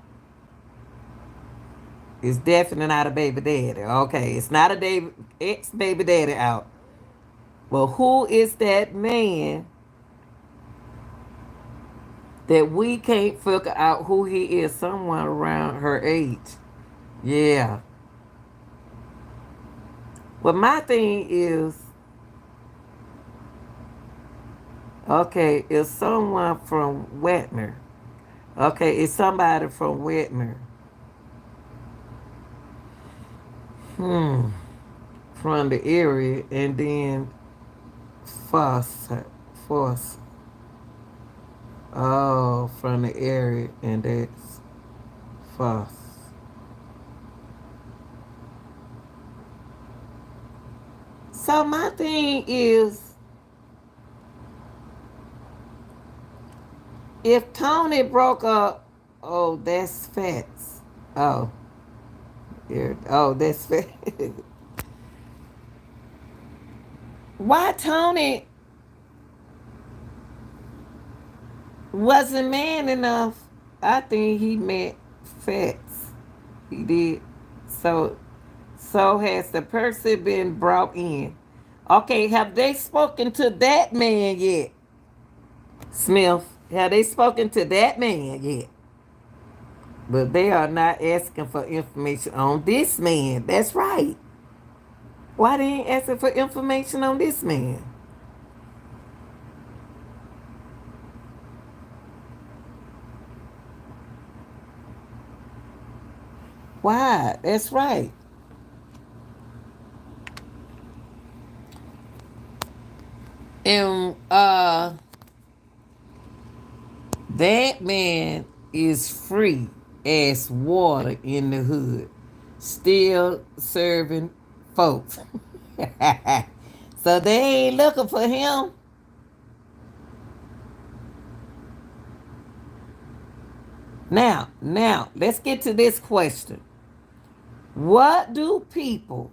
It's definitely not a baby daddy. Okay, it's not a ex baby daddy out. But who is that man that we can't figure out who he is? Someone around her age. Yeah. Well, my thing is, okay, it's someone from Wetner. Okay, it's somebody from Wetner. Hmm. From the area, and then Foss. Foss. Oh, from the area, and that's Foss. So my thing is, if Tony broke up, oh, that's facts. Oh, yeah. Oh, that's facts. Why Tony wasn't man enough? I think he meant facts. He did. So, so has the person been brought in? Okay, have they spoken to that man yet? Smith, have they spoken to that man yet? But they are not asking for information on this man. That's right. Why they ain't asking for information on this man? Why? That's right. And that man is free as water in the hood, still serving folks. So they ain't looking for him. Now, let's get to this question. What do people,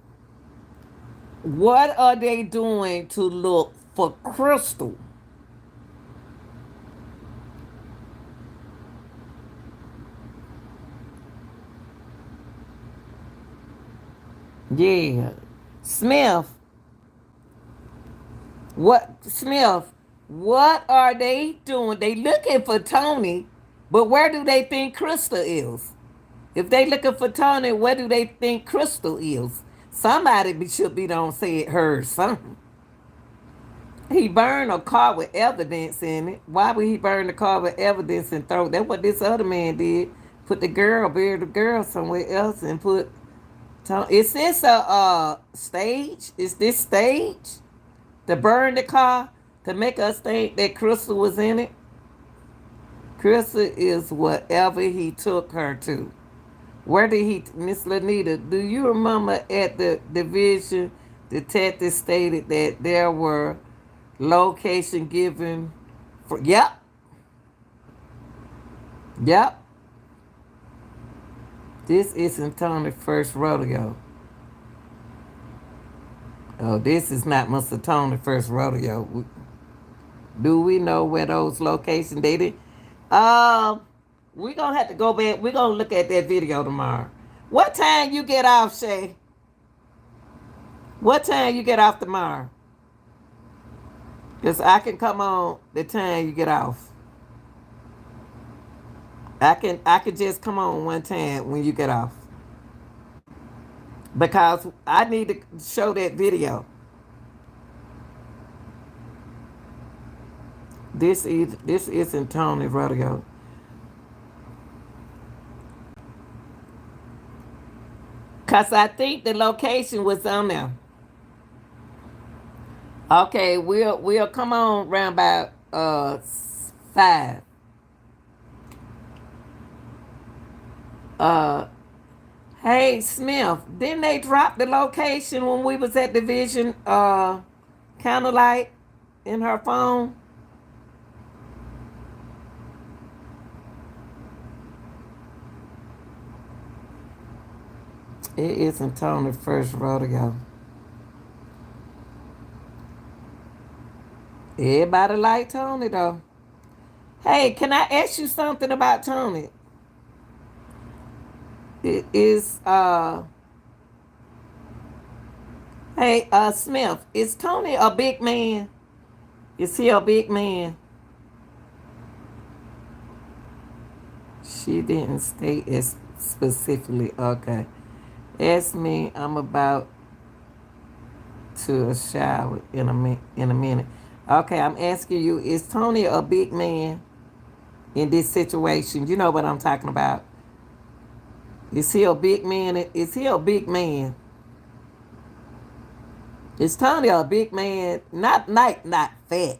what are they doing to look for Krystal? Yeah. Smith, what are they doing? They looking for Tony, but where do they think Krystal is? If they looking for Tony, where do they think Krystal is? Should be don't say it heard something. He burned a car with evidence in it. Why would he burn the car with evidence and throw? That's what this other man did. Put the girl, buried the girl somewhere else, and put. Is this a stage? Is this stage to burn the car to make us think that Krystal was in it? Krystal is whatever he took her to. Where did he, Miss Lanita? Do you remember at the division, detective stated that there were location given for? Yep, yep. This isn't Tony's first rodeo. Oh, this is not Mr. Tony's first rodeo. Do we know where those locations they did? Um, we're gonna have to go back. We're gonna look at that video tomorrow. What time you get off, Shay? What time you get off tomorrow? Because I can come on the time you get off. I can just come on one time when you get off. Because I need to show that video. This isn't Tony Rodeo. Cause I think the location was on there. Okay, we'll come on round about 5. Uh Hey Smith, didn't they drop the location when we was at the Vision Candlelight in her phone? It isn't Tony's first rodeo. Everybody like Tony though. Hey, can I ask you something about Tony? It is hey Smith, is Tony a big man? Is he a big man? She didn't state it specifically. Okay. Ask me. I'm about to a shower in a minute. Okay, I'm asking you, is Tony a big man in this situation? You know what I'm talking about. Is he a big man? Is he a big man? Is Tony a big man? Not fat.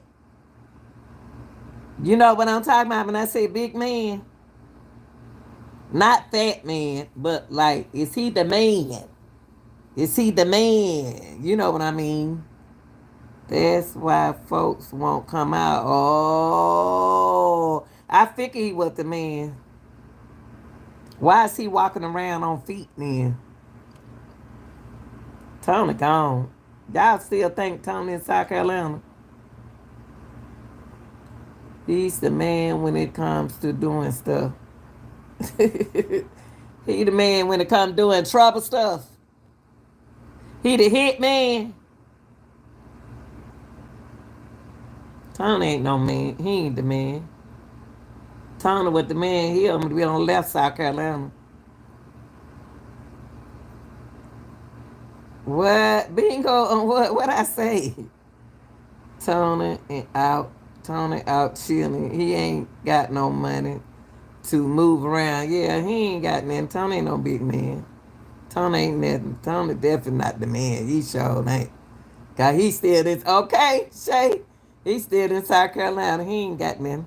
You know what I'm talking about when I say big man? Not fat man, but like, is he the man? Is he the man? You know what I mean? That's why folks won't come out. Oh, I figured he was the man. Why is he walking around on feet then? Tony gone. Y'all still think Tony in South Carolina? He's the man when it comes to doing stuff. He the man when it comes to doing trouble stuff. He the hit man. Tony ain't no man. He ain't the man. Tony with the man. He on be on left South Carolina. What? Bingo on what I say? Tony and out. Tony out chilling. He ain't got no money to move around. Yeah, he ain't got nothing. Tony ain't no big man. Tony ain't nothing. Tony definitely not the man. He sure ain't. Cause he still in okay, Shay. He still in South Carolina. He ain't got nothing.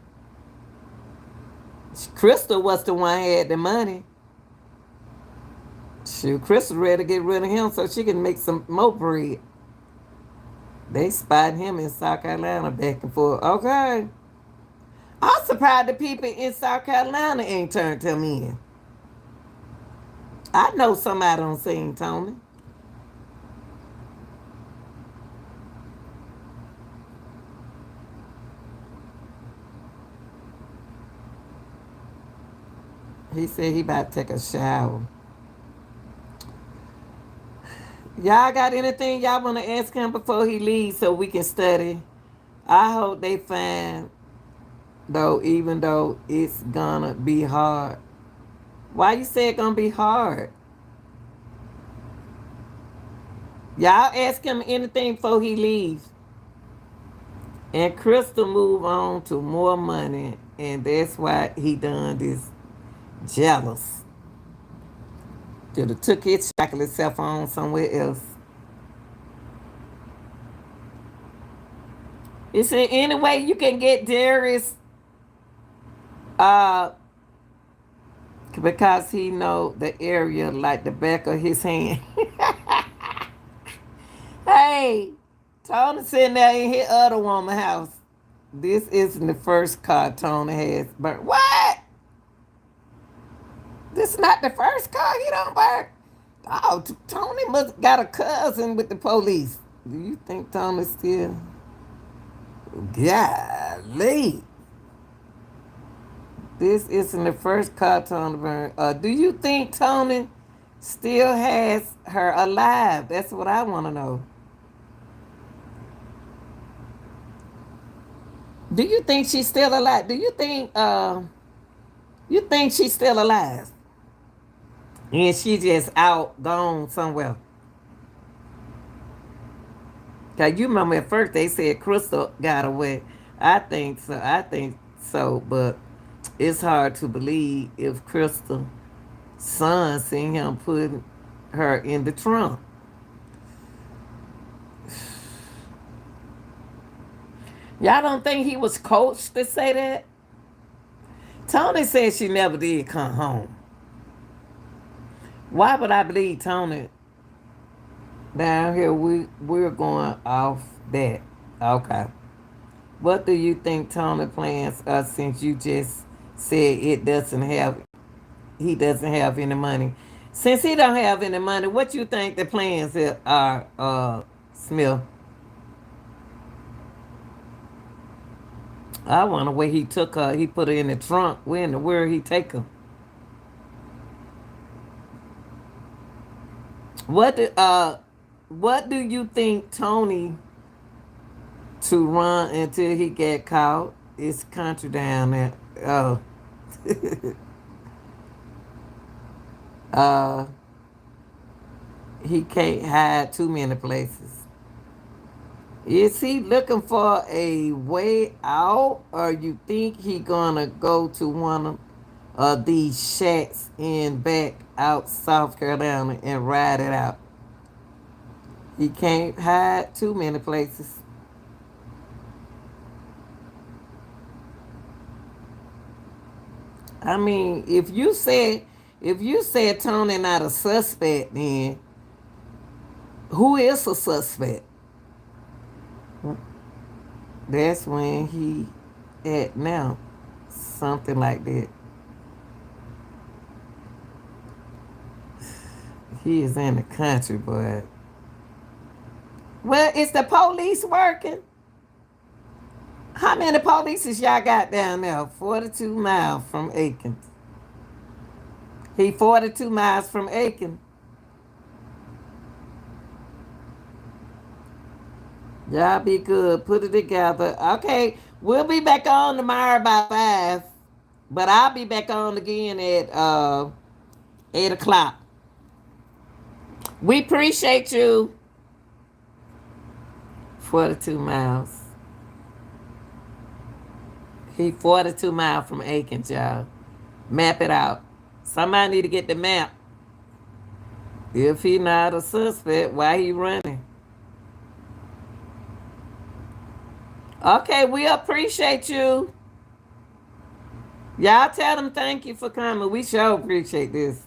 Krystal was the one had the money. Shoot, Krystal ready to get rid of him so she can make some more bread. They spotted him in South Carolina back and forth. Okay. I'm surprised the people in South Carolina ain't turned him in. I know somebody on seen Tony. He said he about to take a shower. Y'all got anything y'all want to ask him before he leaves so we can study? I hope they find, though, even though it's gonna be hard. Why you say it gonna be hard? Y'all ask him anything before he leaves. And Krystal move on to more money, and that's why he done this jealous. Should have took his chocolate self on somewhere else. Is there any way you can get Darius uh because he know the area like the back of his hand? Hey, Tony sitting there in his other woman house. This isn't the first car Tony has burnt. What? This is not the first car he don't burn. Oh, Tony must got a cousin with the police. Do you think Tony still? Golly. This isn't the first car Tony burned. Do you think Tony still has her alive? That's what I want to know. Do you think she's still alive? Do you think she's still alive? And she just out gone somewhere. Cause you remember at first they said Krystal got away. I think so. I think so, but it's hard to believe if Krystal son seen him putting her in the trunk. Y'all don't think he was coached to say that? Tony said she never did come home. Why would I believe Tony? Down here, we're going off that. Okay. What do you think Tony plans? Since you just said he doesn't have any money. Since he don't have any money, what you think the plans are? Smith. I wonder where he took her. He put her in the trunk. Where in the world he take her? What do what do you think Tony to run until he get caught? It's country down there. Oh, uh, he can't hide too many places. Is he looking for a way out, or you think he gonna go to one of these shacks in back out South Carolina and ride it out? He can't hide too many places. I mean, if you said Tony not a suspect, then who is a suspect? That's when he at now, something like that. He is in the country, but well, is the police working? How many polices y'all got down there? 42 miles from Aiken. He 42 miles from Aiken. Y'all be good. Put it together. Okay, we'll be back on tomorrow by 5. But I'll be back on again at 8 o'clock. We appreciate you. 42 miles. He 42 miles from Aiken, y'all. Map it out. Somebody need to get the map. If he not a suspect, why he running? Okay, we appreciate you. Y'all tell him thank you for coming. We sure appreciate this.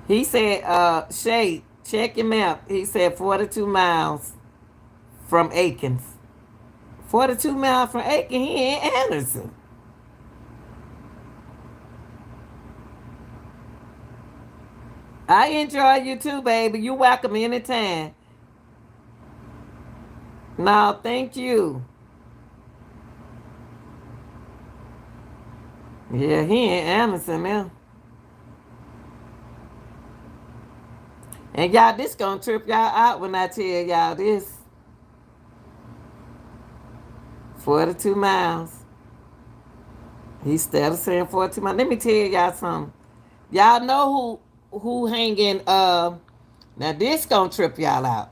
He said, Shay, check your map. He said 42 miles from Aikens. 42 miles from Aiken, he in Anderson. I enjoy you too, baby. You welcome anytime. No, thank you. Yeah, he in Anderson now. And y'all, this gonna trip y'all out when I tell y'all this. 42 miles. He still saying 42 miles. Let me tell y'all something. Y'all know who hanging now this gonna trip y'all out.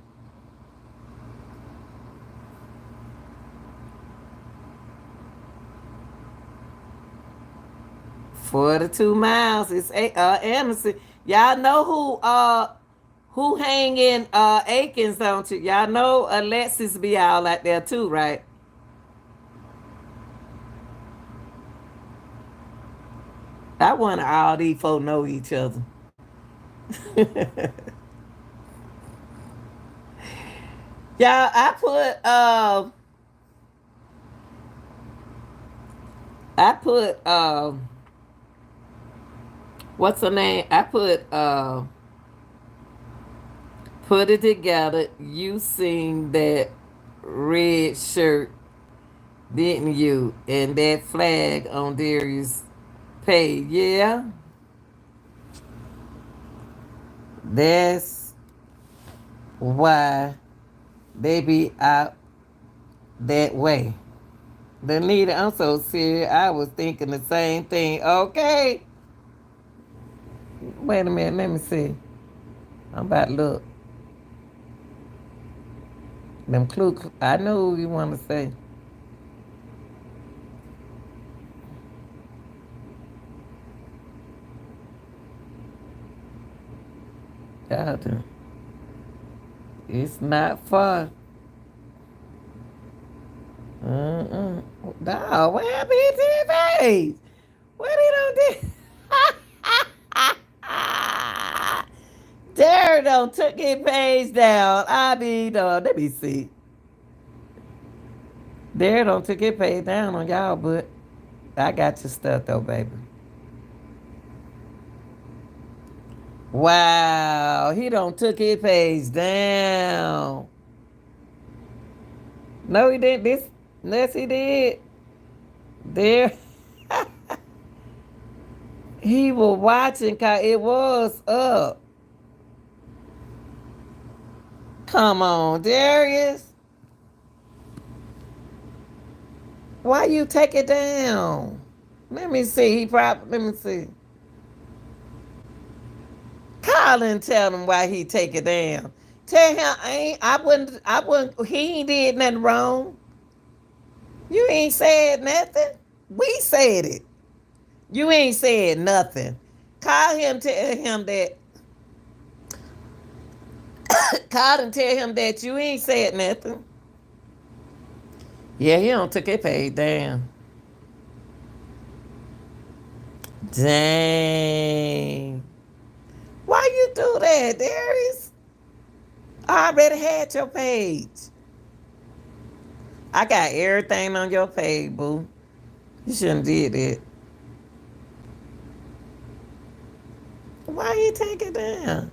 42 miles. It's Anderson. Y'all know who hanging Aikens, don't you? Y'all know Alexis be all out there too, right? I wonder all these folks know each other. Y'all, I put what's her name? I put it together. You seen that red shirt, didn't you? And that flag on Darius' page. Yeah. That's why they be out that way. Danita, I'm so serious. I was thinking the same thing. Okay. Wait a minute. Let me see. I'm about to look. Them clue. I know who you want to say. Y'all do. It's not far. No, what happened to his face? What he don't do? Darren don't took his page down. I mean, let me see. Darren don't took his page down on y'all, but I got your stuff though, baby. Wow, he don't took his page down. No, he didn't. Yes, he did. There, he was watching cause it was up. Come on, Darius. Why you take it down? Let me see. Let me see. Call and tell him why he take it down. Tell him I wouldn't he ain't did nothing wrong. You ain't said nothing. We said it. You ain't said nothing. Call him, tell him that call and tell him that you ain't said nothing. Yeah, he don't took it paid down. Dang. Why you do that, Darius? I already had your page. I got everything on your page, boo. You shouldn't did it. Why you take it down?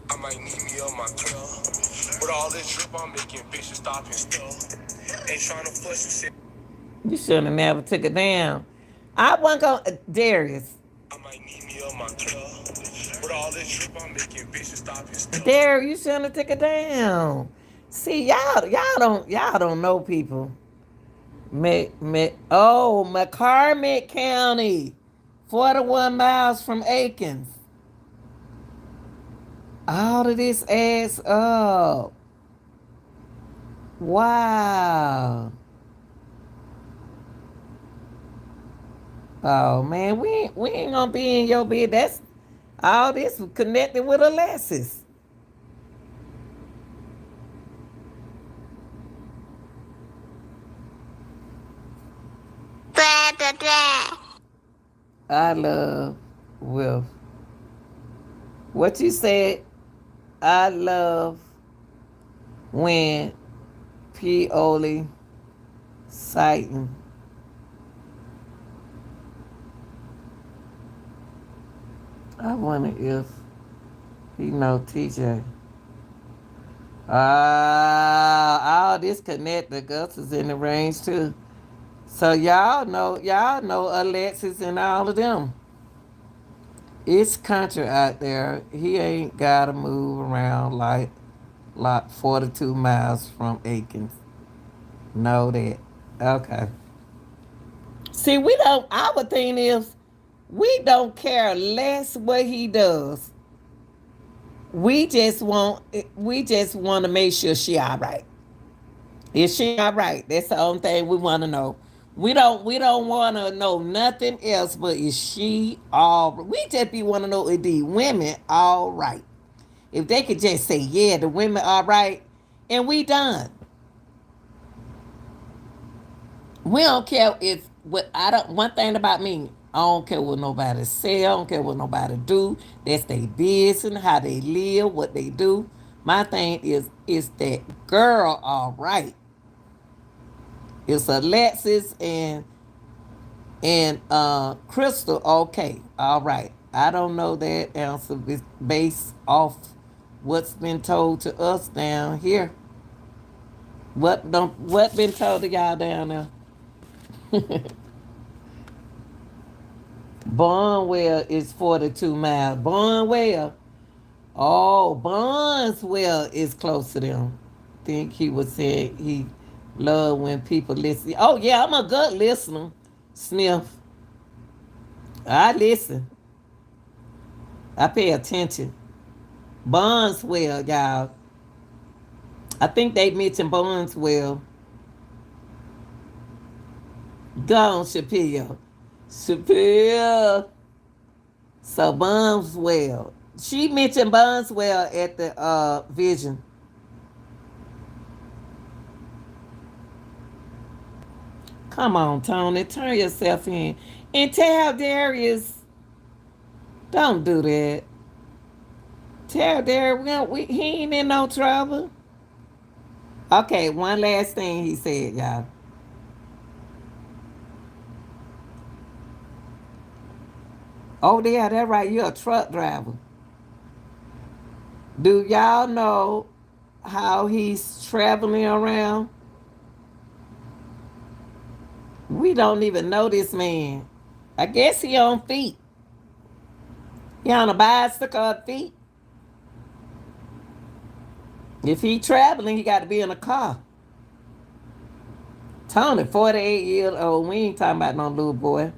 I might need me on my club. With all this drip, I'm making bitches stop and stuff. Ain't trying to fuss and shit. You shouldn't have never took it down. I wasn't gonna Darius. I might need me on my club. With all this drip, I'm making bitches stop and stuff. Darius, you shouldn't have took it down. See, y'all don't know people. McCormick County, 41 miles from Aikens. All of this adds up. Wow. Oh man, we ain't gonna be in your bed. That's all this connected with Alexis. I love Will. What you said, I love when Pioli sighting. I wonder if he know TJ. All this connected us is in the range too. So y'all know Alexis and all of them. It's country out there. He ain't gotta move around like 42 miles from Aikens. Know that. Okay. See, we don't our thing is we don't care less what he does. We just want to make sure she all right. Is she all right? That's the only thing we want to know. We don't want to know nothing else but is she all right? We just be want to know if the women all right. If they could just say, yeah, the women all right, and we done. We don't care if what I don't. One thing about me, I don't care what nobody say. I don't care what nobody do. That's their business, how they live, what they do. My thing is that girl all right. It's Alexis and Krystal. Okay, all right. I don't know that answer based off what's been told to us down here. What been told to y'all down there? Barnwell is 42 miles. Barnwell. Oh, Barneswell is close to them. Think he was saying he love when people listen. Oh yeah, I'm a good listener. Sniff. I listen. I pay attention. Barneswell, y'all. I think they mentioned Barneswell. Gone, Shapiro. Shapiro. So Barneswell. She mentioned Barneswell at the vision. Come on, Tony. Turn yourself in. And tell Darius, don't do that. Tell Darius he ain't in no trouble. Okay, one last thing he said, y'all. Oh, yeah, that's right. You're a truck driver. Do y'all know how he's traveling around? We don't even know this man. I guess he on feet. He on a bicycle feet. If he traveling, he got to be in a car. Tony, 48 years old. We ain't talking about no little boy.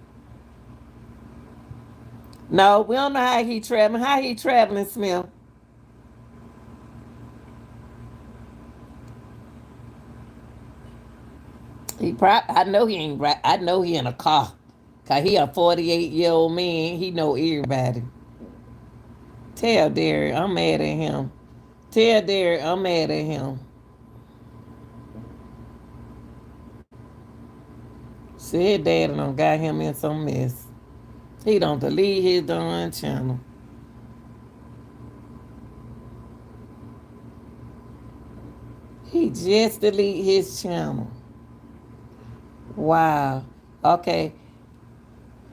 No, we don't know how he traveling. How he traveling, Smith? He probably. I know he ain't right. I know he in a car. Cause he a 48-year-old man. He know everybody. Tell Derek I'm mad at him. Tell Derek I'm mad at him. Said daddy done got him in some mess. He don't delete his darn channel. He just delete his channel. Wow. Okay.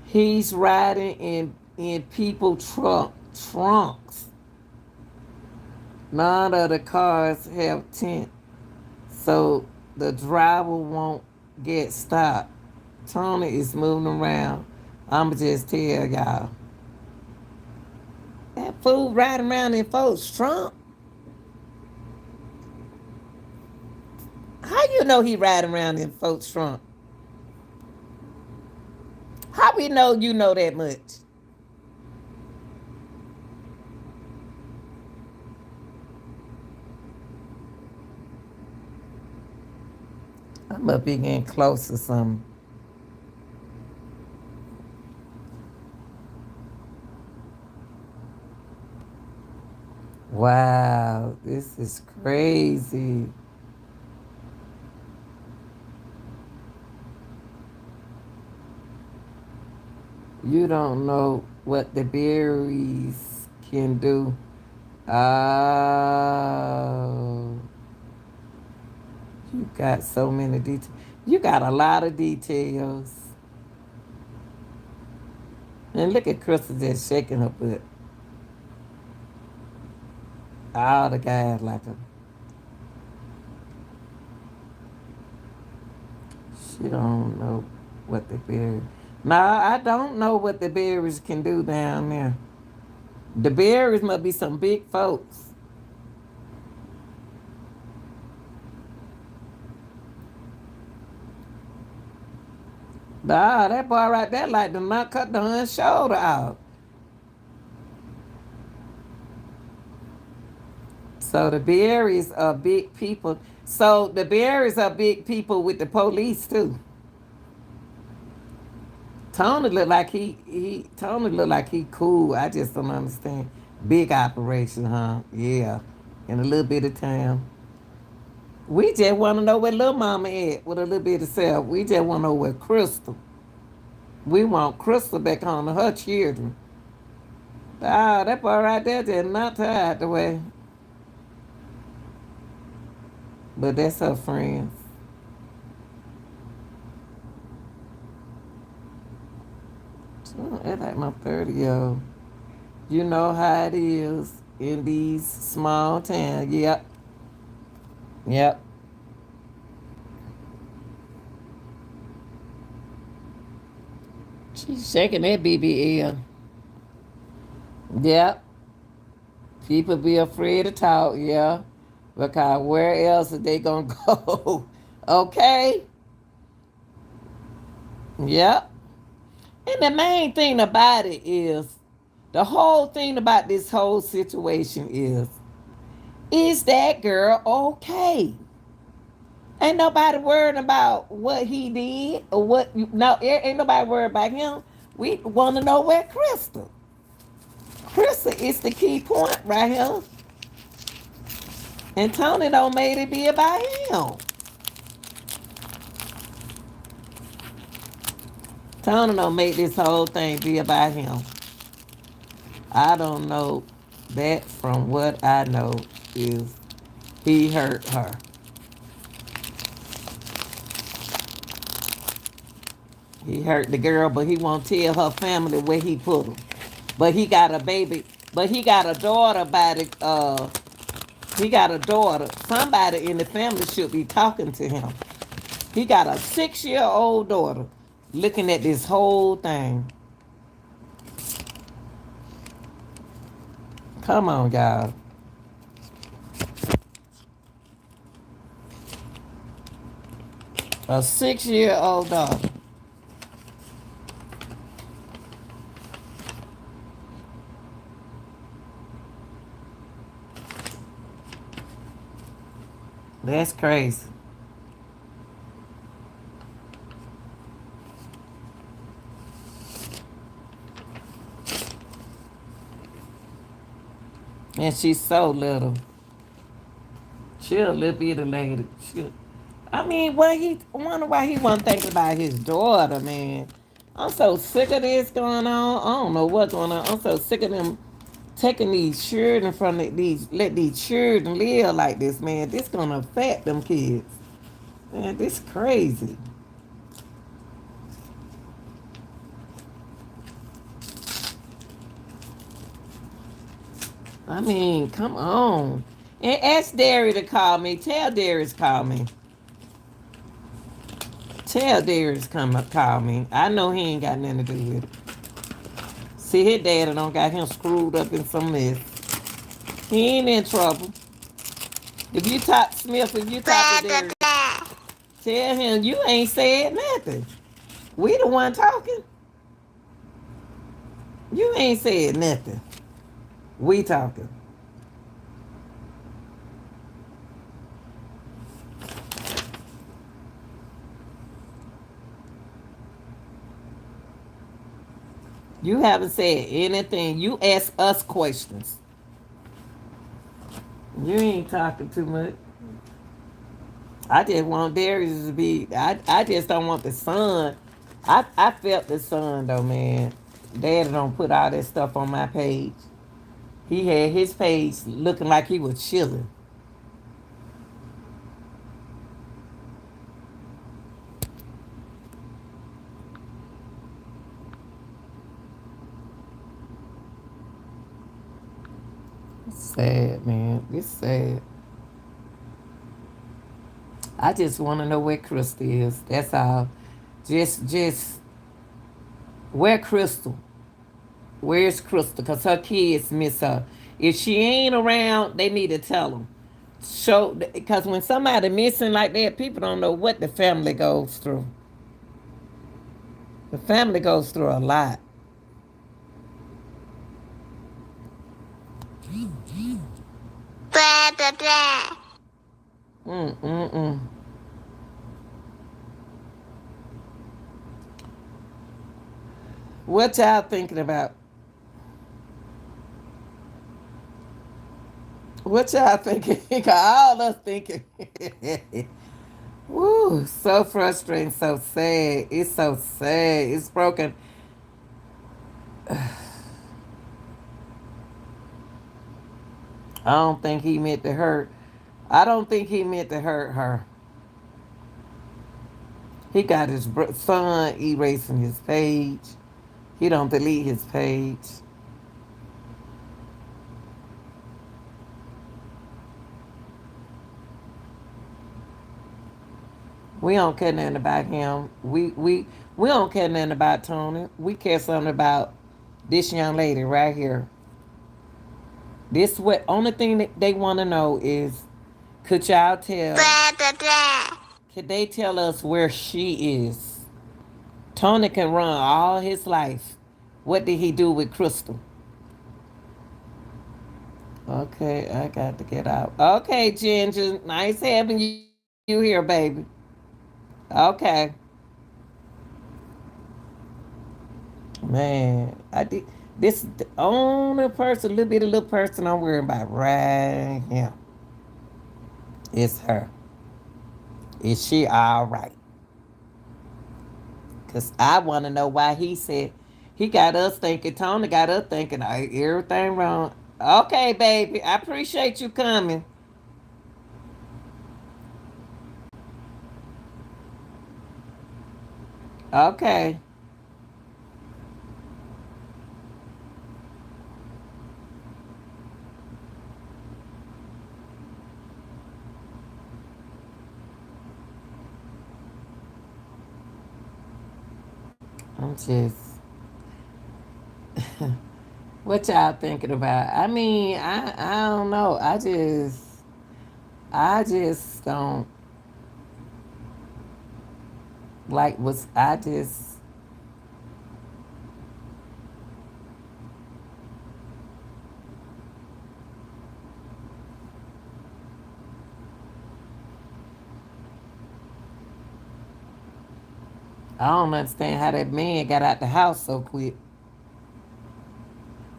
He's riding in people trunks. None of the cars have tent, so the driver won't get stopped. Tony is moving around. I'ma just tell y'all. That fool riding around in folks' trunk. How you know he riding around in folks' trunk? How we know you know that much? I must be getting close or something. Wow, this is crazy. You don't know what the berries can do. Oh, you got so many details. You got a lot of details. And look at Krystal just shaking her butt. All the guys like her. She don't know what the berries. No, I don't know what the berries can do down there. The berries must be some big folks. Nah, that boy right there like to not cut the shoulder out. So the berries are big people. So the berries are big people with the police too. Tony look like he Tony look like he cool. I just don't understand. Big operation, huh? Yeah. In a little bit of time. We just want to know where little mama at with a little bit of self. We just want to know where Krystal. We want Krystal back home to her children. Ah, that boy right there just knocked her out the way. But that's her friends. Oh, that's like my 30-year-old. You know how it is in these small towns. Yep. Yep. She's shaking that BBL. Yep. People be afraid to talk, yeah. Because where else are they gonna go? Okay? Yep. And the main thing about it is, the whole thing about this whole situation is that girl okay? Ain't nobody worried about what he did or what, no, ain't nobody worried about him. We want to know where Krystal. Krystal is the key point right here. And Tony don't made it be about him. Tony don't make this whole thing be about him. I don't know that from what I know is he hurt her. He hurt the girl, but he won't tell her family where he put her. But he got a baby. But he got a daughter by the he got a daughter. Somebody in the family should be talking to him. He got a 6-year-old daughter looking at this whole thing. Come on, y'all. A 6-year-old daughter. That's crazy. And she's so little. She a little bitty lady. I mean, what he I wonder why he wasn't thinking about his daughter, man. I'm so sick of this going on. I don't know what's going on. I'm so sick of them taking these children from these let these children live like this, man. This gonna affect them kids. Man, this crazy. I mean, come on. And ask Derry to call me. Tell Darius call me. Tell Darius come up call me. I know he ain't got nothing to do with it. See, his daddy don't got him screwed up in some mess. He ain't in trouble. If you talk Smith, if you talk to Darius, tell him you ain't said nothing. We the one talking. You ain't said nothing. We talking. You haven't said anything. You ask us questions. You ain't talking too much. I just want Darius to be. I just don't want the son. I felt the son though, man. Daddy don't put all that stuff on my page. He had his page looking like he was chilling. It's sad, man. It's sad. I just want to know where Krystal is. That's all. Just where Krystal. Where's Krystal? Cause her kids miss her. If she ain't around, they need to tell them. Show because when somebody missing like that, people don't know what the family goes through. The family goes through a lot. Mm. What y'all thinking about? What y'all thinking? All us thinking. Woo, so frustrating, so sad. It's so sad. It's broken. I don't think he meant to hurt. I don't think he meant to hurt her. He got his son erasing his page. He don't delete his page. We don't care nothing about him. We don't care nothing about Tony. We care something about this young lady right here. This what only thing that they want to know is could y'all tell? Could they tell us where she is? Tony can run all his life. What did he do with Krystal? Okay, I got to get out. Okay, Ginger, nice having you here, baby. Okay, man, I did. This is the only person, little person I'm worrying about right here. It's her. Is she all right? Because I want to know why he said he got us thinking, Tony got us thinking everything wrong. Okay, baby, I appreciate you coming. Okay, I'm just, what y'all thinking about? I mean, I don't know. I just don't. Like was I just I don't understand how that man got out the house so quick.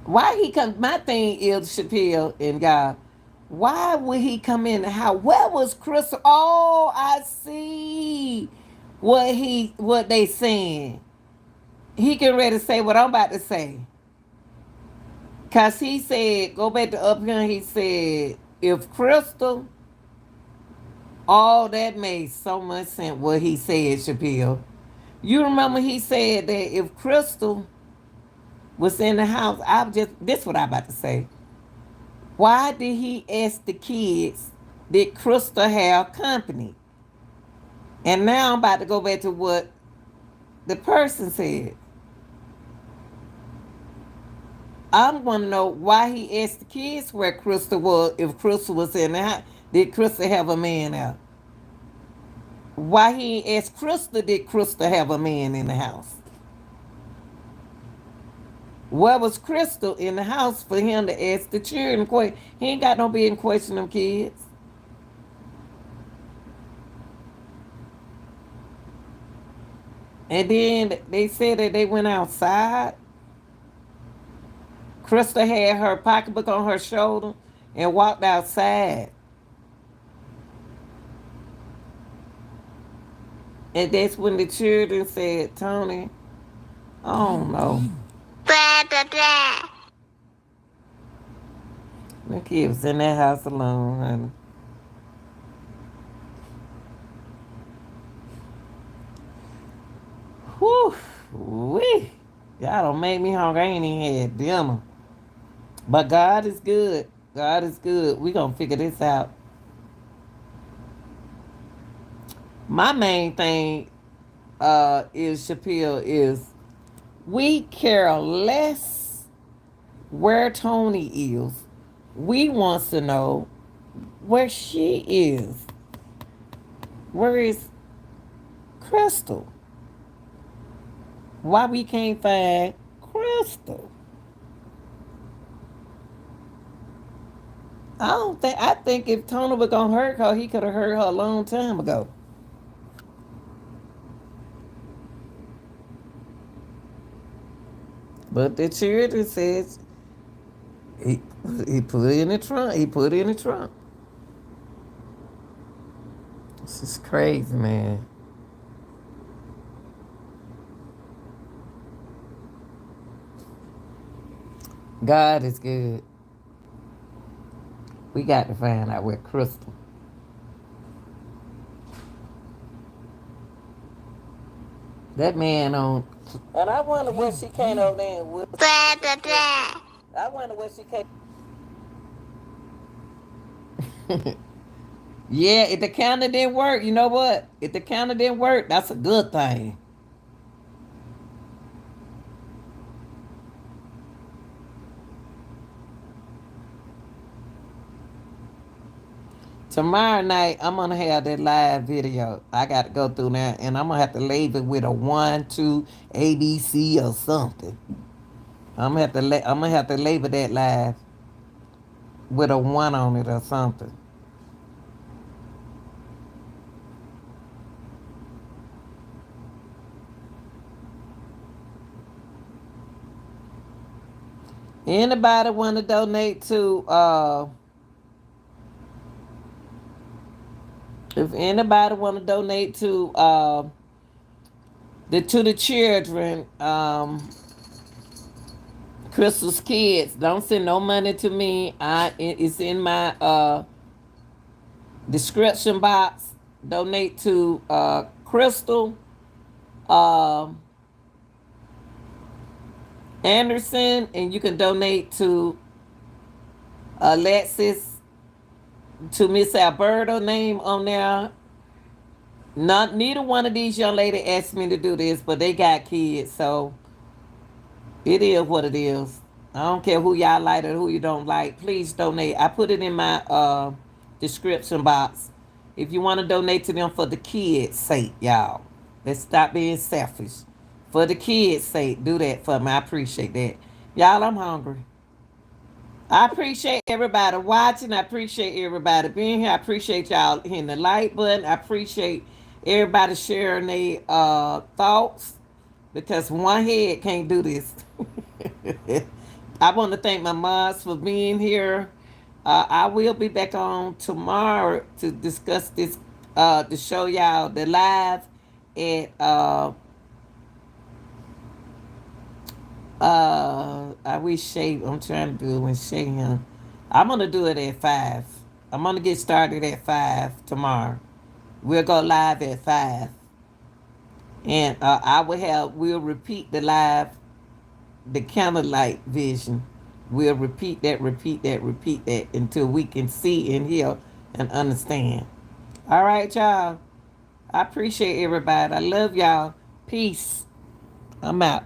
Why he come? My thing is Chappelle and God. Why would he come in the house? Where was Crystal? Oh, I see what they saying. He can ready to say what I'm about to say. Cause he said, go back to up here. He said, if Crystal, all that made so much sense. What he said, Chappelle. You remember he said that if Crystal was in the house, I just this what I about to say. Why did he ask the kids did Crystal have company? And now I'm about to go back to what the person said. I'm gonna know why he asked the kids where Crystal was if Crystal was in the house. Did Crystal have a man out? Why he asked Crystal did Crystal have a man in the house? Where was Crystal in the house for him to ask the children? He ain't got no being question them kids. And then they said that they went outside. Crystal had her pocketbook on her shoulder and walked outside. And that's when the children said, Tony, I don't know. The kid was in that house alone, honey. Whew. Wee. Y'all don't make me hungry. I ain't even had dinner. But God is good. God is good. We gonna figure this out. My main thing is Chappelle is we care less where Tony is. We wants to know where she is. Where is Krystal? Why we can't find Krystal? I think if Tony was gonna hurt her, he could have hurt her a long time ago. But the children says he he put it in the trunk. He put it in the trunk. This is crazy, man. God is good. We got to find out where Krystal. That man on. And I wonder what she came over there and with. I wonder what she came. Yeah, if the counter didn't work, you know what? If the counter didn't work, that's a good thing. Tomorrow night, I'm gonna have that live video. I got to go through there, and I'm gonna have to label it with a 1, 2, ABC or something. I'm gonna have to label that live with a one on it or something. Anybody want to donate to? If anybody want to donate to the children, Crystal's kids, don't send no money to me. It's in my description box. Donate to Krystal um Anderson, and you can donate to Alexis to Miss Alberta name on there. Not neither one of these young ladies asked me to do this, but they got kids, so it is what it is. I don't care who y'all like or who you don't like. Please donate. I put it in my description box. If you want to donate to them for the kids' sake, y'all. Let's stop being selfish. For the kids' sake, do that for me. I appreciate that. Y'all, I'm hungry. I appreciate everybody watching. I appreciate everybody being here. I appreciate y'all hitting the like button. I appreciate everybody sharing their thoughts because one head can't do this. I want to thank my moms for being here. I will be back on tomorrow to discuss this, to show y'all the live at I wish Shay. I'm trying to do it when Shay here. I'm gonna do it at 5. I'm gonna get started at 5 tomorrow. We'll go live at 5, and I will have. We'll repeat the live, the candlelight vision. We'll repeat that, repeat that until we can see and hear and understand. All right, y'all. I appreciate everybody. I love y'all. Peace. I'm out.